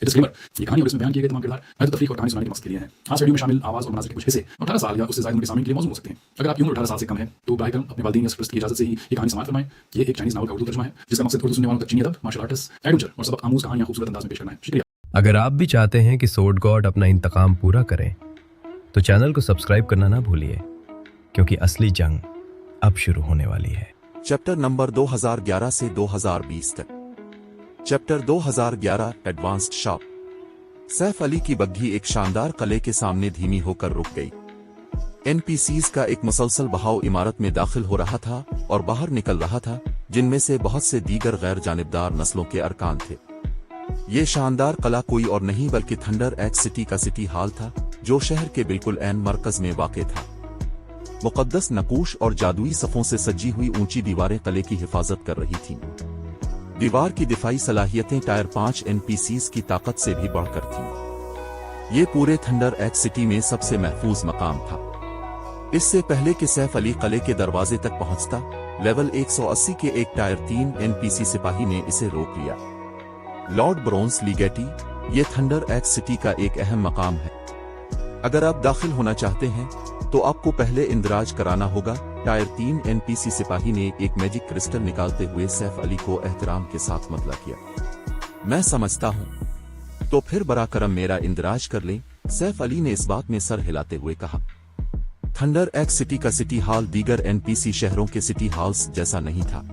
Disclaimer, ये कहानी और इसमें बयान किए गए तमाम किरदार महज तफरीक और कहानी सुनाने के मकसद के लिए हैं। आज वीडियो में शामिल आवाज़ और मनाज़िर के कुछ हिस्से 18 साल या उससे ज़्यादा उम्र के सामने के लिए मौजूद हो सकते हैं। अगर आपकी उम्र 18 साल से कम है तो बराए करम अपने वालिदैन या सरपरस्त की इजाज़त से ही ये कहानी समाअत फरमाएं। ये एक चाइनीज़ नावल का उर्दू तर्जुमा है जिसका मकसद उर्दू सुनने वालों तक चीनी अदब, मार्शल आर्ट्स, एडवेंचर और सबक आमूज़ कहानियाँ खूबसूरत अंदाज में पेश करना है। शुक्रिया। अगर आप भी चाहते हैं कि सोर्ड गॉड अपना इंतकाम पूरा करें तो चैनल को सब्सक्राइब करना ना भूलिए, क्योंकि असली जंग अब शुरू होने वाली है। चैप्टर नंबर 2011 से 2020 तक। Chapter 2011 advanced shop. Saif Ali की बग्घी एक शानदार किले के सामने धीमी होकर रुक गई। एनपीसीज का एक मुसलसल बहाव इमारत में दाखिल हो रहा था और बाहर निकल रहा था, जिनमें से बहुत से दीगर गैर जानिबदार नस्लों के अरकान थे। ये शानदार किला कोई और नहीं बल्कि थंडर एक्स सिटी का सिटी हॉल था, जो शहर के बिल्कुल ऐन मरकज में वाक़ था। मुक़द्दस नकूश और जादुई सफ़ों से सजी हुई ऊंची दीवारें किले की हिफाजत कर रही थीं। दीवार की दिफाई सलाहियतें टायर 5 एनपीसीज की ताकत से भी बढ़कर थीं। ये पूरे थंडर एक्स सिटी में सबसे महफूज मकाम था। इससे पहले कि सैफ अली किले के दरवाजे तक पहुंचता, लेवल 180 के एक टायर 3 एनपीसी सिपाही ने इसे रोक लिया। लॉर्ड ब्रोन्स लीगेटी, ये थंडर एक्स सिटी का एक अहम मकाम है। अगर आप दाखिल होना चाहते हैं तो आपको पहले इंदराज कराना होगा। टायर 3 एनपीसी सिपाही ने एक मैजिक क्रिस्टल निकालते हुए सैफ अली को एहतराम के साथ मतला किया। मैं समझता हूं, तो फिर बरा करम मेरा इंदराज कर लें, सैफ अली ने इस बात में सर हिलाते हुए कहा। थंडर एक्स सिटी का सिटी हॉल दीगर एनपीसी शहरों के सिटी हॉल्स जैसा नहीं था।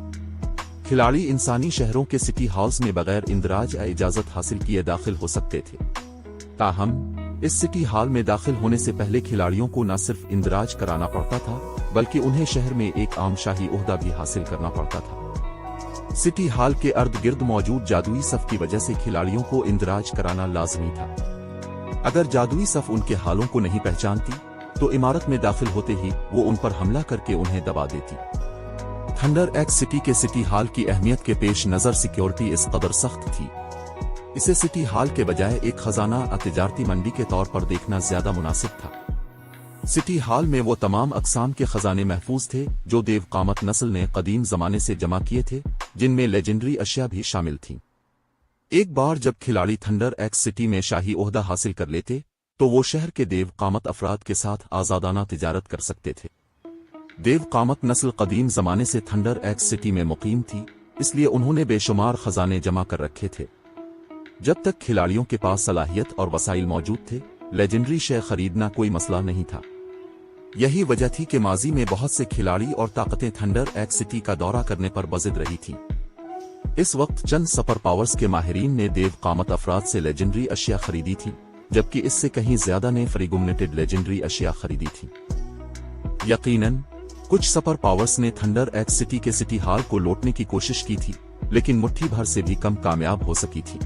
खिलाड़ी इंसानी शहरों के सिटी हॉल्स में बगैर इंदराज या इजाजत हासिल किए दाखिल हो सकते थे। ताहम इस सिटी हॉल में दाखिल होने से पहले खिलाड़ियों को न सिर्फ इंदराज कराना पड़ता था, बल्कि उन्हें शहर में एक आम शाही ओहदा भी हासिल करना पड़ता था। सिटी हॉल के अर्द गिर्द मौजूद जादुई सफ की वजह से खिलाड़ियों को इंदराज कराना लाजमी था। अगर जादुई सफ उनके हालों को नहीं पहचानती तो इमारत में दाखिल होते ही वो उन पर हमला करके उन्हें दबा देती। थंडर एक्स सिटी के सिटी हॉल की अहमियत के पेश नजर सिक्योरिटी इस कदर सख्त थी। इसे सिटी हॉल के बजाय एक खजाना तिजारती मंडी के तौर पर देखना ज्यादा मुनासिब था। सिटी हॉल में वो तमाम अक़साम के खजाने महफूज थे जो देव कामत नस्ल ने कदीम जमाने से जमा किए थे, जिनमें लेजेंडरी अशिया भी शामिल थीं। एक बार जब खिलाड़ी थंडर एक्स सिटी में शाही ओहदा हासिल कर लेते तो वो शहर के देव कामत अफराद के साथ आजादाना तिजारत कर सकते थे। देव कामत नस्ल कदीम जमाने से थंडर एक्स सिटी में मुकीम थी, इसलिए उन्होंने बेशुमार खजाने जमा कर रखे थे। जब तक खिलाड़ियों के पास सलाहियत और वसाइल मौजूद थे, लेजेंडरी शे खरीदना कोई मसला नहीं था। यही वजह थी कि माजी में बहुत से खिलाड़ी और ताकतें थंडर एक्स सिटी का दौरा करने पर बजिद रही थीं। इस वक्त चंद सुपर पावर्स के माहिरीन ने देव कामत अफराद से लेजेंडरी अशिया खरीदी थी, जबकि इससे कहीं ज्यादा ने फ्रीगुमनेटेड लेजेंडरी अशिया खरीदी थी। यकीनन कुछ सुपर पावर्स ने थंडर एक्स सिटी के सिटी हॉल को लौटने की कोशिश की थी, लेकिन मुट्ठी भर से भी कम कामयाब हो सकी थी।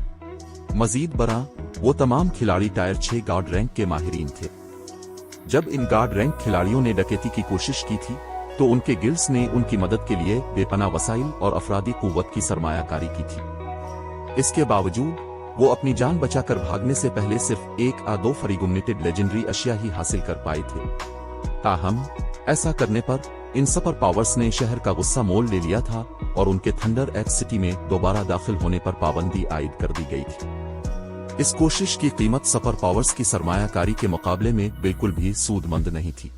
मजीद बरा वो तमाम खिलाड़ी टायर 6 गार्ड रैंक के माहिरीन थे। जब इन गार्ड रैंक खिलाड़ियों ने डकैती की कोशिश की थी तो उनके गिल्ड्स ने उनकी मदद के लिए बेपनाह वसाइल और अफरादी कुव्वत की सरमायाकारी की थी। इसके बावजूद वो अपनी जान बचाकर भागने से पहले सिर्फ 1 या 2 फ्रीगुमनेटेड लेजेंडरी अशिया ही हासिल कर पाए थे। ताहम ऐसा करने पर इन सुपर पावर्स ने शहर का गुस्सा मोल ले लिया था और उनके थंडर एक्स सिटी में दोबारा दाखिल होने पर पाबंदी आयद कर दी गई थी। इस कोशिश की कीमत सुपर पावर्स की सरमायाकारी के मुकाबले में बिल्कुल भी सूदमंद नहीं थी।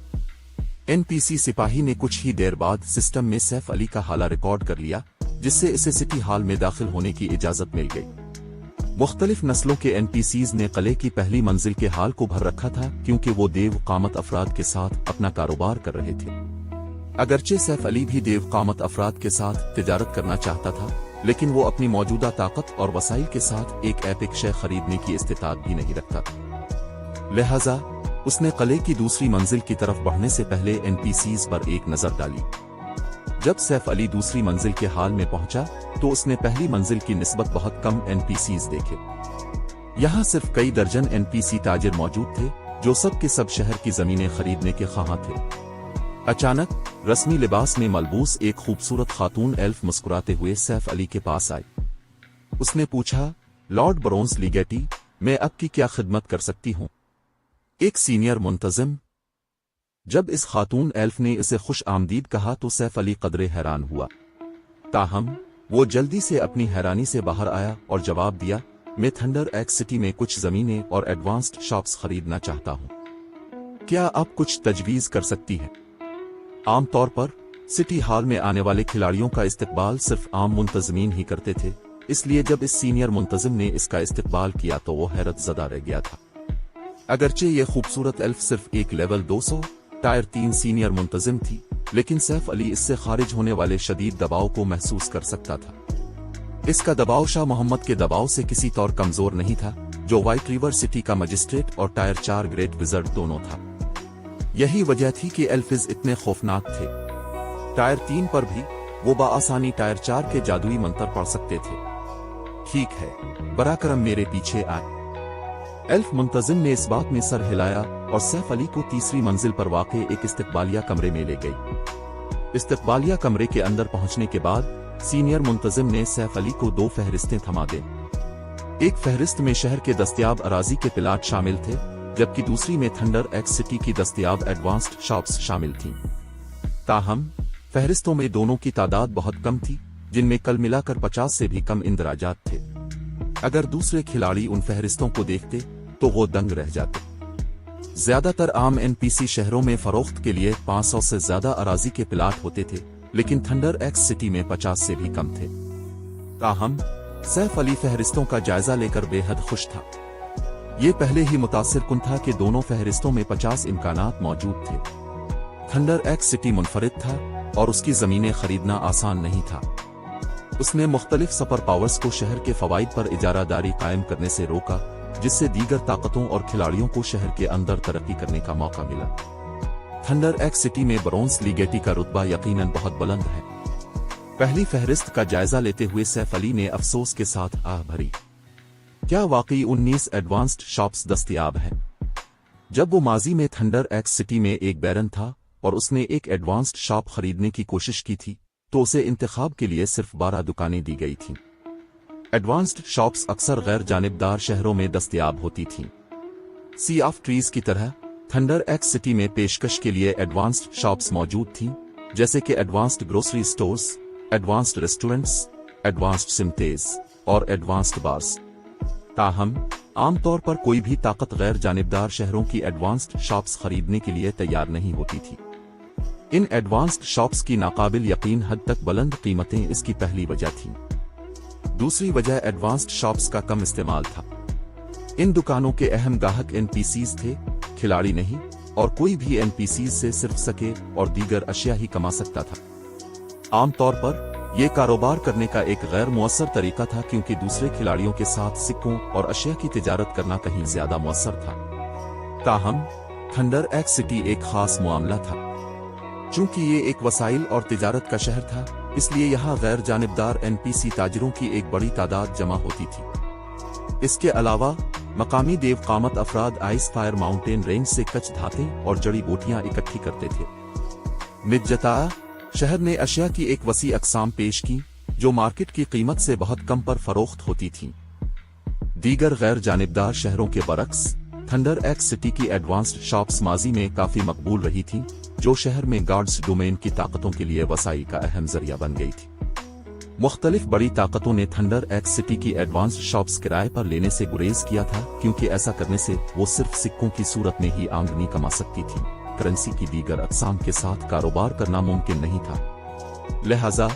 एनपीसी सिपाही ने कुछ ही देर बाद सिस्टम में सैफ अली का हाला रिकॉर्ड कर लिया, जिससे इसे सिटी हॉल में दाखिल होने की इजाजत मिल गई। मुख्तलिफ नस्लों के एनपीसीज ने किले की पहली मंजिल के हाल को भर रखा था, क्योंकि वो देव कामत अफराद के साथ अपना कारोबार कर रहे थे। अगरचे सैफ अली भी देव कामत अफराद के साथ तिजारत करना चाहता था, लेकिन वो अपनी मौजूदा ताकत और वसाइल के साथ एक एपिक शे खरीदने की इस्तिताअत भी नहीं रखता था। लिहाजा उसने किले की दूसरी मंजिल की तरफ बढ़ने से पहले एनपीसीज पर एक नजर डाली। जब सैफ अली दूसरी मंजिल के हाल में पहुंचा तो उसने पहली मंजिल की निस्बत बहुत कम एनपीसीज देखे। यहाँ सिर्फ कई दर्जन एनपीसी ताजिर मौजूद थे जो सब के सब शहर की जमीनें खरीदने के ख्वाह थे। अचानक रस्मी लिबास में मलबूस एक खूबसूरत खातून एल्फ मुस्कुराते हुए सैफ अली के पास आई। उसने पूछा, लॉर्ड ब्रोन्स लीगेटी, मैं आपकी क्या खिदमत कर सकती हूँ? एक सीनियर मुंतजिम। जब इस खातून एल्फ ने इसे खुश आमदीद कहा तो सैफ अली कदरे हैरान हुआ। ताहम वो जल्दी से अपनी हैरानी से बाहर आया और जवाब दिया, मैं थंडर एक्स सिटी में कुछ जमीनें और एडवांस्ड शॉप्स खरीदना चाहता हूँ। क्या आप कुछ तजवीज कर सकती हैं? आमतौर पर सिटी हॉल में आने वाले खिलाड़ियों का इस्तकबाल सिर्फ आम मुंतजमीन ही करते थे, इसलिए जब इस सीनियर मुंतजिम ने इसका इस्तकबाल किया तो वो हैरत ज़दा रह गया था। अगरचे ये खूबसूरत एल्फ सिर्फ एक लेवल 200 टायर 3 सीनियर मुंतजिम थी, लेकिन सैफ अली इससे खारिज होने वाले शदीद दबाव को महसूस कर सकता था। इसका दबाव शाह मोहम्मद के दबाव से किसी तौर कमजोर नहीं था, जो व्हाइट रिवर सिटी का मजिस्ट्रेट और टायर 4 ग्रेट विजर्ड दोनों था। यही वजह थी कि एल्फिज इतने खौफनाक थे। टायर 3 पर भी वो बाआसानी टायर 4 के जादुई मंत्र पढ़ सकते थे। ठीक है, बराकरम मेरे पीछे आए। एल्फ मुंतजिम ने इस बात में सर हिलाया और सैफ अली को तीसरी मंजिल पर वाक़े एक इस्तकबालिया कमरे में ले गई। इस्तकबालिया कमरे के अंदर पहुंचने के बाद सीनियर मुंतजिम ने सैफ अली को 2 फहरिस्तें थमा दी। एक फहरिस्त में शहर के दस्तयाब अराजी के प्लाट शामिल थे, जबकि दूसरी में थंडर एक्स सिटी की दस्तयाब एडवांस्ड शॉप्स शामिल थीं। ताहम फहरिस्तों में दोनों की तादाद बहुत कम थी, जिनमें कल मिलाकर 50 से भी कम इंदराजात थे। अगर दूसरे खिलाड़ी उन फहरिस्तों को देखते तो वो दंग रह जाते। ज्यादातर आम एनपीसी शहरों में फरोख्त के लिए 500 से ज्यादा अराजी के प्लाट होते थे, लेकिन थंडर एक्स सिटी में 50 से भी कम थे। ताहम सैफ अली फहरिस्तों का जायजा लेकर बेहद खुश था। ये पहले ही मुतासिर कुन था कि दोनों फहरिस्तों में 50 इम्कानात मौजूद थे। थंडर एक्स सिटी मुनफरिद था और उसकी जमीनें खरीदना आसान नहीं था। उसने मुख्तलिफ सुपर पावर्स को शहर के फवाइद पर इजारादारी कायम करने से रोका, जिससे दीगर ताकतों और खिलाड़ियों को शहर के अंदर तरक्की करने का मौका मिला। थंडर एक्स सिटी में ब्रोंज लीगेटी का रुतबा यकीनन बहुत बुलंद है। पहली फहरिस्त का जायजा लेते हुए सैफ अली ने अफसोस के साथ आह भरी। क्या वाकई 19 एडवांस्ड शॉप्स दस्तयाब हैं? जब वो माजी में थंडर एक्स सिटी में एक बैरन था और उसने एक एडवांस्ड शॉप खरीदने की कोशिश की थी, तो उसे इंतखाब के लिए सिर्फ 12 दुकानें दी गई थीं। एडवांस्ड शॉप्स अक्सर गैर जानिबदार शहरों में दस्तयाब होती थीं। सी ऑफ ट्रीज की तरह थंडर एक्स सिटी में पेशकश के लिए एडवांस्ड शॉप्स मौजूद थीं, जैसे कि advanced grocery stores, advanced restaurants, advanced सिमतेज और एडवांस्ड बार्स। ताहम आमतौर पर कोई भी ताकत गैर जानिबदार शहरों की एडवांस्ड शॉप्स खरीदने के लिए तैयार नहीं होती थी। इन एडवांस्ड शॉप्स की नाकाबिल यकीन हद तक बुलंद कीमतें इसकी पहली वजह थीं। दूसरी वजह एडवांस्ड शॉप्स का कम इस्तेमाल था। इन दुकानों के अहम गाहक एनपीसीज थे, खिलाड़ी नहीं, और कोई भी एनपीसीज से सिर्फ सके और दीगर अशिया ही कमा सकता था। आमतौर पर यह कारोबार करने का एक गैर मुअस्सर तरीका था, क्योंकि दूसरे खिलाड़ियों के साथ सिक्कों और अशिया की तिजारत करना कहीं ज्यादा मुअस्सर था। ताहम थंडर एक्स सिटी एक खास मामला था। चूंकि ये एक वसाइल और तिजारत का शहर था, इसलिए यहाँ गैर जानिबदार एनपीसी ताजरों की एक बड़ी तादाद जमा होती थी। इसके अलावा मकामी देवकामत अफराद आइस फायर माउंटेन रेंज से कच्छ धातें और जड़ी बूटियां इकट्ठी करते थे। निजता शहर ने अशिया की एक वसी अकसाम पेश की, जो मार्केट की कीमत से बहुत कम पर फरोख्त होती थीं। दीगर गैर जानिबदार शहरों के बरक्स थंडर एक्स सिटी की एडवांस्ड शॉप्स माजी में काफी मकबूल रही थीं, जो शहर में गार्ड्स डोमेन की ताकतों के लिए वसाई का अहम जरिया बन गई थी। मुख्तलिफ बड़ी ताकतों ने थंडर एक्स सिटी की एडवांस्ड शॉप्स किराए पर लेने से गुरेज किया था, क्योंकि ऐसा करने से वो सिर्फ सिक्कों की सूरत में ही आमदनी कमा सकती थी। करेंसी की दीगर अक़साम के साथ कारोबार करना मुमकिन नहीं था। लिहाजा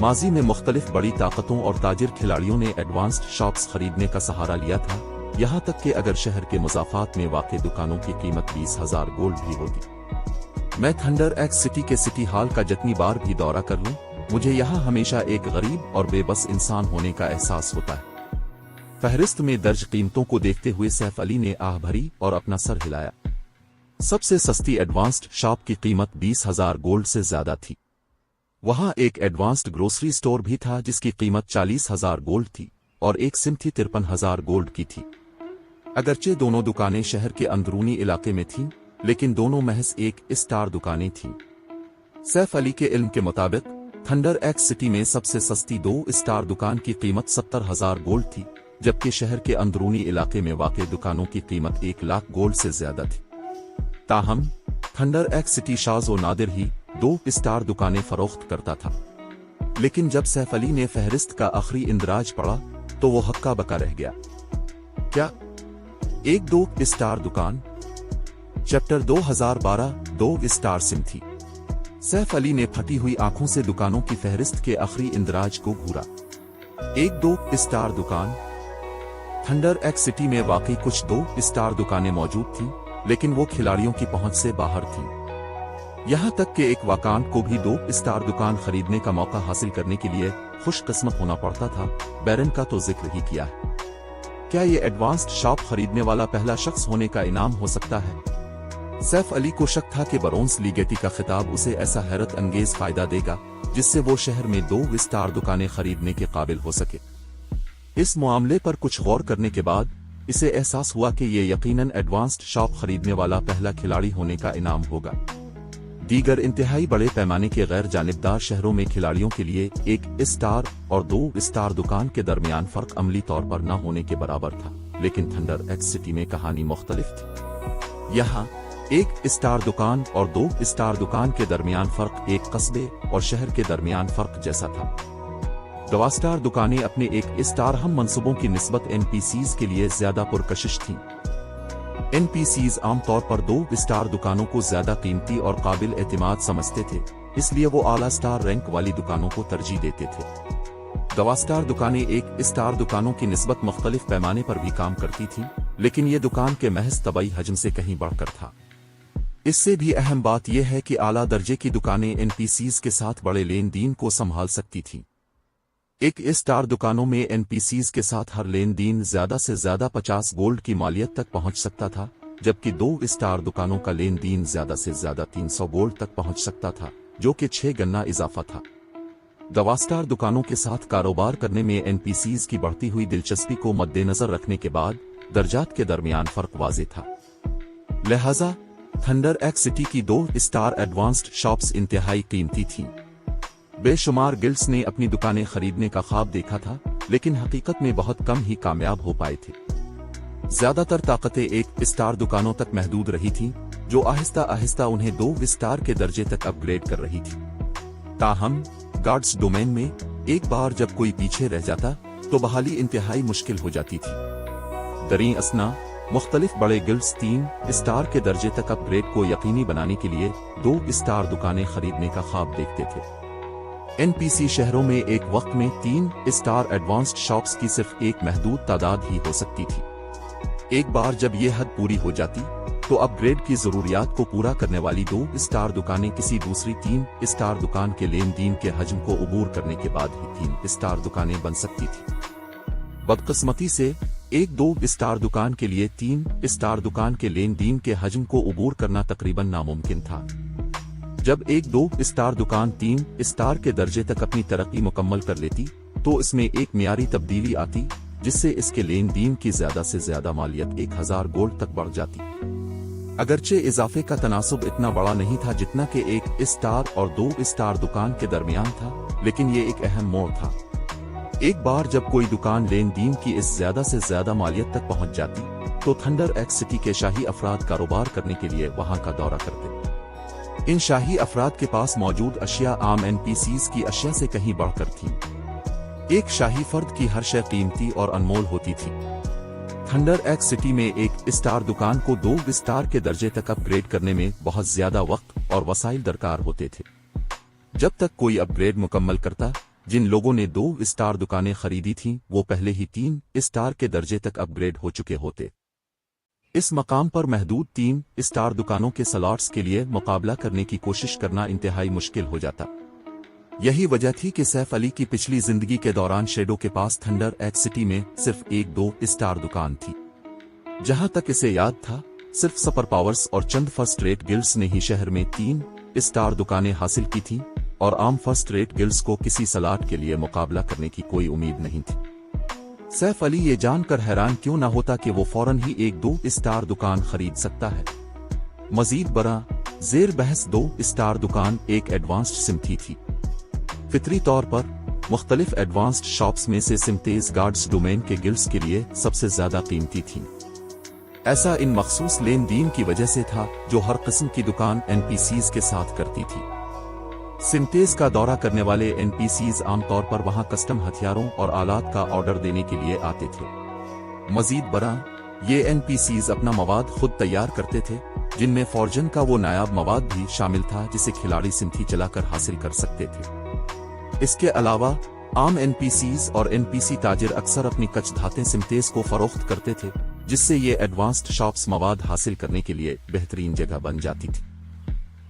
माजी में मुख्तलिफ बड़ी ताकतों और ताजिर खिलाड़ियों ने एडवांस्ड शॉप्स खरीदने का सहारा लिया था, यहाँ तक कि अगर शहर के मुज़ाफ़ात में वाक़े दुकानों की कीमत 20,000 गोल्ड भी होती। मैं थंडर एक्स सिटी के सिटी हॉल का जितनी बार भी दौरा कर लूं, मुझे यहाँ हमेशा एक गरीब और बेबस इंसान होने का एहसास होता है। फहरिस्त में दर्ज कीमतों को देखते हुए सैफ अली ने आह भरी और अपना सर हिलाया। सबसे सस्ती एडवांस्ड शॉप की कीमत 20,000 गोल्ड से ज्यादा थी। वहां एक एडवांस्ड ग्रोसरी स्टोर भी था जिसकी कीमत 40,000 गोल्ड थी और एक सिम थी 53,000 गोल्ड की थी। अगरचे दोनों दुकानें शहर के अंदरूनी इलाके में थीं, लेकिन दोनों महज एक स्टार दुकानें थीं। सैफ अली के इल्म के मुताबिक थंडर एक्स सिटी में सबसे सस्ती 2 स्टार दुकान की कीमत 70,000 गोल्ड थी, जबकि शहर के अंदरूनी इलाके में वाक़े दुकानों की कीमत 1 लाख गोल्ड से ज्यादा थी। ताहम थंडर एक्स सिटी शाज़ व नादिर ही 2 स्टार दुकानें फरोख्त करता था। लेकिन जब सैफ अली ने फहरिस्त का आखिरी इंदराज पढ़ा तो वो हक्का बका रह गया। क्या एक 2 स्टार दुकान? चैप्टर 2012 2 स्टार सिम थी। सैफ अली ने फटी हुई आंखों से दुकानों की फहरिस्त के आखिरी इंदराज को घूरा। एक 2 स्टार दुकान? थंडर एक्स सिटी में वाकई कुछ 2 स्टार दुकानें मौजूद थीं, लेकिन वो खिलाड़ियों की पहुंच से बाहर थीं। यहां तक कि एक वाकांड को भी 2 स्टार दुकान खरीदने का मौका हासिल करने के लिए खुशकिस्मत होना पड़ता था। बैरन का तो जिक्र ही किया है। क्या ये एडवांस्ड शॉप खरीदने वाला पहला शख्स होने का इनाम हो सकता है? सैफ अली को शक था कि बरोन्स लीगेटी का खिताब उसे ऐसा हैरत अंगेज फायदा देगा जिससे वो शहर में 2 स्टार दुकानें खरीदने के काबिल हो सके। इस मामले पर कुछ गौर करने के बाद इसे एहसास हुआ कि ये यकीनन एडवांस्ड शॉप खरीदने वाला पहला खिलाड़ी होने का इनाम होगा। दीगर इंतहाई बड़े पैमाने के गैर जानिबदार शहरों में खिलाड़ियों के लिए 1 स्टार और 2 स्टार दुकान के दरमियान फर्क अमली तौर पर न होने के बराबर था, लेकिन थंडर एक्स सिटी में कहानी मुख्तलिफ थी। यहाँ 1 स्टार दुकान और 2 स्टार दुकान के दरमियान फर्क एक कस्बे और शहर के दरमियान फर्क जैसा था। 2 स्टार दुकानें अपने 1 स्टार हम मंसूबों की निस्बत एनपीसीज के लिए ज्यादा पुरकशिश थीं। एनपीसीज आमतौर पर 2 स्टार दुकानों को ज्यादा कीमती और काबिल एतमाद समझते थे, इसलिए वो आला स्टार रैंक वाली दुकानों को तरजीह देते थे। 2 स्टार दुकानें 1 स्टार दुकानों की निस्बत मुख्तलिफ पैमाने पर भी काम करती थीं, लेकिन ये दुकान के महज तबाई हजम से कहीं बढ़कर था। इससे भी अहम बात यह है कि आला दर्जे की दुकानें एनपीसीज के साथ बड़े लेन देन को संभाल सकती थीं। 1 स्टार दुकानों में एनपीसीज के साथ हर लेन देन ज्यादा से ज्यादा 50 गोल्ड की मालियत तक पहुंच सकता था, जबकि 2 स्टार दुकानों का लेन देन ज्यादा से ज्यादा 300 गोल्ड तक पहुंच सकता था, जो कि 6 गना इजाफा था। 2 स्टार दुकानों के साथ कारोबार करने में एनपीसीज की बढ़ती हुई दिलचस्पी को मद्देनजर रखने के बाद दर्जात के दरमियान फर्क वाज़ेह था। लिहाजा थंडर एक्स सिटी की 2 स्टार एडवांस्ड शॉप्स इंतहाई कीमती थीं। बेशुमार गिल्ड्स ने अपनी दुकानें खरीदने का ख्वाब देखा था, लेकिन हकीकत में बहुत कम ही कामयाब हो पाए थे। ज्यादातर ताकतें 1 स्टार दुकानों तक महदूद रही थीं, जो आहिस्ता आहिस्ता उन्हें 2 स्टार के दर्जे तक अपग्रेड कर रही थी। ताहम गार्ड्स डोमेन में एक बार जब कोई पीछे रह जाता तो बहाली इंतहाई मुश्किल हो जाती थी। दरीं असना मुख्तलिफ बड़े गिल्ड्स 3 स्टार के दर्जे तक अपग्रेड को यकीनी बनाने के लिए 2 स्टार दुकानें खरीदने का ख्वाब देखते थे। एनपीसी शहरों में एक वक्त में 3 स्टार एडवांस्ड शॉप्स की सिर्फ एक महदूद तादाद ही हो सकती थी। एक बार जब यह हद पूरी हो जाती तो अपग्रेड की जरूरियात को पूरा करने वाली 2 स्टार दुकानें किसी दूसरी 3 स्टार दुकान के लेन देन के हजम को अबूर करने के बाद ही 3 स्टार दुकानें बन सकती थी। बदकिस्मती से 1-2 स्टार दुकान के लिए 3 स्टार दुकान के लेन देन के हजम को अबूर करना तकरीबन नामुमकिन था। जब 1-2 स्टार दुकान 3 स्टार के दर्जे तक अपनी तरक्की मुकम्मल कर लेती तो इसमें एक मियारी तब्दीली आती, जिससे इसके लेन देन की ज्यादा से ज्यादा मालियत 1000 गोल्ड तक बढ़ जाती। अगरचे इजाफे का तनासुब इतना बड़ा नहीं था जितना कि 1 स्टार और 2 स्टार दुकान के दरमियान था, लेकिन ये एक अहम मोड़ था। एक बार जब कोई दुकान लेन देन की इस ज्यादा से ज्यादा मालियत तक पहुंच जाती तो थंडर एक्स सिटी के शाही अफराद कारोबार करने के लिए वहां का दौरा करते। इन शाही अफराद के पास मौजूद अशिया आम एनपीसीज की अशिया से कहीं बढ़कर थी। एक शाही फर्द की हर शय कीमती और अनमोल होती थी। थंडर एक्स सिटी में 1 स्टार दुकान को 2 स्टार के दर्जे तक अपग्रेड करने में बहुत ज्यादा वक्त और वसाइल दरकार होते थे। जब तक कोई अपग्रेड मुकम्मल करता, जिन लोगों ने 2 स्टार दुकानें खरीदी थीं वो पहले ही 3 स्टार के दर्जे तक अपग्रेड हो चुके होते। इस मकाम पर महदूद 3 स्टार दुकानों के स्लॉट्स के लिए मुकाबला करने की कोशिश करना इंतहाई मुश्किल हो जाता। यही वजह थी कि सैफ अली की पिछली जिंदगी के दौरान शेडो के पास थंडर एक्स सिटी में सिर्फ 1-2 स्टार दुकान थी। जहां तक इसे याद था, सिर्फ सुपर पावर्स और चंद फर्स्ट रेट गिल्ड्स ने ही शहर में 3 स्टार दुकानें हासिल की थीं, और आम फर्स्ट रेट गिल्ड्स को किसी स्लॉट के लिए मुकाबला करने की कोई उम्मीद नहीं थी। सैफ अली ये जानकर हैरान क्यों न होता कि वो फौरन ही 1-2 स्टार दुकान खरीद सकता है। मजीद बरा जेर बहस 2 स्टार दुकान एक एडवांस्ड सिमथी थी। फितरी तौर पर मुख्तलिफ एडवांस्ड शॉप्स में से सिमतेज गार्ड्स डोमेन के गिल्ड्स के लिए सबसे ज्यादा कीमती थी। ऐसा इन मखसूस लेन देन की वजह से था जो हर किस्म की दुकान एनपीसीज के साथ करती थी। सिमतेज का दौरा करने वाले एनपीसीज आमतौर पर वहां कस्टम हथियारों और आलात का ऑर्डर देने के लिए आते थे। मजीद बरा, ये NPCs अपना मवाद खुद तैयार करते थे, जिनमें फॉर्जन का वो नायाब मवाद भी शामिल था जिसे खिलाड़ी सिंथी चलाकर हासिल कर सकते थे। इसके अलावा आम NPCs और NPC ताजिर अक्सर अपनी कच्च धातें सिमतेज को फरोख्त करते थे, जिससे ये एडवांस्ड शॉप्स मवाद हासिल करने के लिए बेहतरीन जगह बन जाती थी।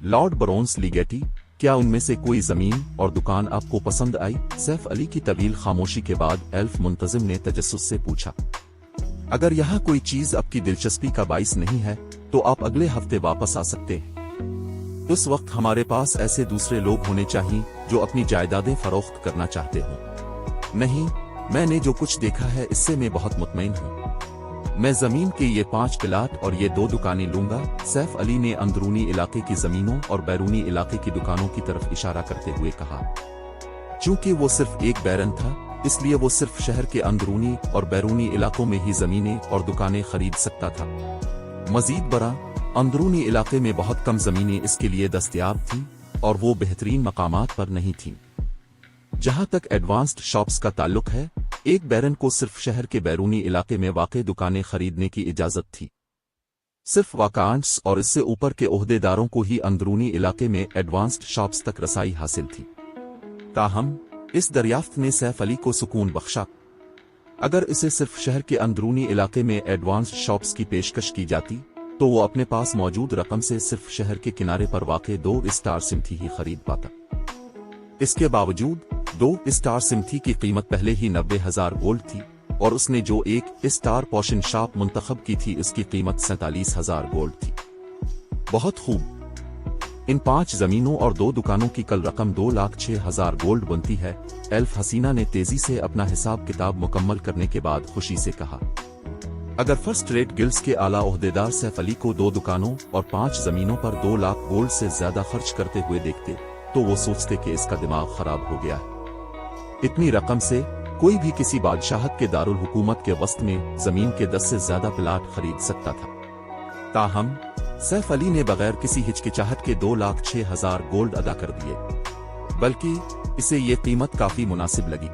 लॉर्ड बरोन्स लीगेटी, क्या उनमें से कोई जमीन और दुकान आपको पसंद आई? सैफ अली की तवील खामोशी के बाद एल्फ मुंतजिम ने तजस्सुस से पूछा। अगर यहाँ कोई चीज आपकी दिलचस्पी का बाइस नहीं है तो आप अगले हफ्ते वापस आ सकते हैं। उस वक्त हमारे पास ऐसे दूसरे लोग होने चाहिए जो अपनी जायदादें फरोख्त करना चाहते हो। नहीं, मैंने जो कुछ देखा है इससे मैं बहुत मुतमईन हूँ। मैं जमीन के ये 5 प्लाट और ये 2 दुकानें लूंगा। सैफ अली ने अंदरूनी इलाके की जमीनों और बैरूनी इलाके की दुकानों की तरफ इशारा करते हुए कहा। चूंकि वो सिर्फ एक बैरन था, इसलिए वो सिर्फ शहर के अंदरूनी और बैरूनी इलाकों में ही जमीनें और दुकानें खरीद सकता था। मजीद बरा, अंदरूनी इलाके में बहुत कम जमीनें इसके लिए दस्तयाब थीं और वो बेहतरीन मकामात पर नहीं थीं। जहां तक एडवांस्ड शॉप्स का ताल्लुक है, एक बैरन को सिर्फ शहर के बैरूनी इलाके में वाक़े दुकानें खरीदने की इजाजत थी। सिर्फ वाकांट्स और इससे ऊपर के ओहदेदारों को ही अंदरूनी इलाके में एडवांस्ड शॉप्स तक रसाई हासिल थी। ताहम इस दरियाफ्त ने सैफ अली को सुकून बख्शा। अगर इसे सिर्फ शहर के अंदरूनी इलाके में एडवांस्ड शॉप्स की पेशकश की जाती तो वो अपने पास मौजूद रकम से सिर्फ शहर के किनारे पर वाक़े 2 स्टार सिमथी ही खरीद पाता। इसके बावजूद 2 स्टार सिमथी की कीमत पहले ही 90,000 गोल्ड थी और उसने जो 1 स्टार पोशन शॉप मुंतखब की थी उसकी कीमत 47,000 गोल्ड थी। बहुत खूब, इन 5 जमीनों और 2 दुकानों की कल रकम 2,06,000 गोल्ड बनती है। एल्फ हसीना ने तेजी से अपना हिसाब किताब मुकम्मल करने के बाद खुशी से कहा। अगर फर्स्ट रेट गिल्ड्स के आला ओहदेदार सैफ अली को 2 दुकानों और 5 जमीनों पर 2 लाख गोल्ड से ज्यादा खर्च करते हुए देखते तो वो सोचते कि इसका दिमाग खराब हो गया है। इतनी रकम से कोई भी किसी बादशाहत के दारुल हुकूमत के वस्त में जमीन के 10 से ज्यादा प्लाट खरीद सकता था। ताहम सैफ अली ने बगैर किसी हिचकिचाहट के 2,06,000 गोल्ड अदा कर दिए, बल्कि इसे ये कीमत काफी मुनासिब लगी।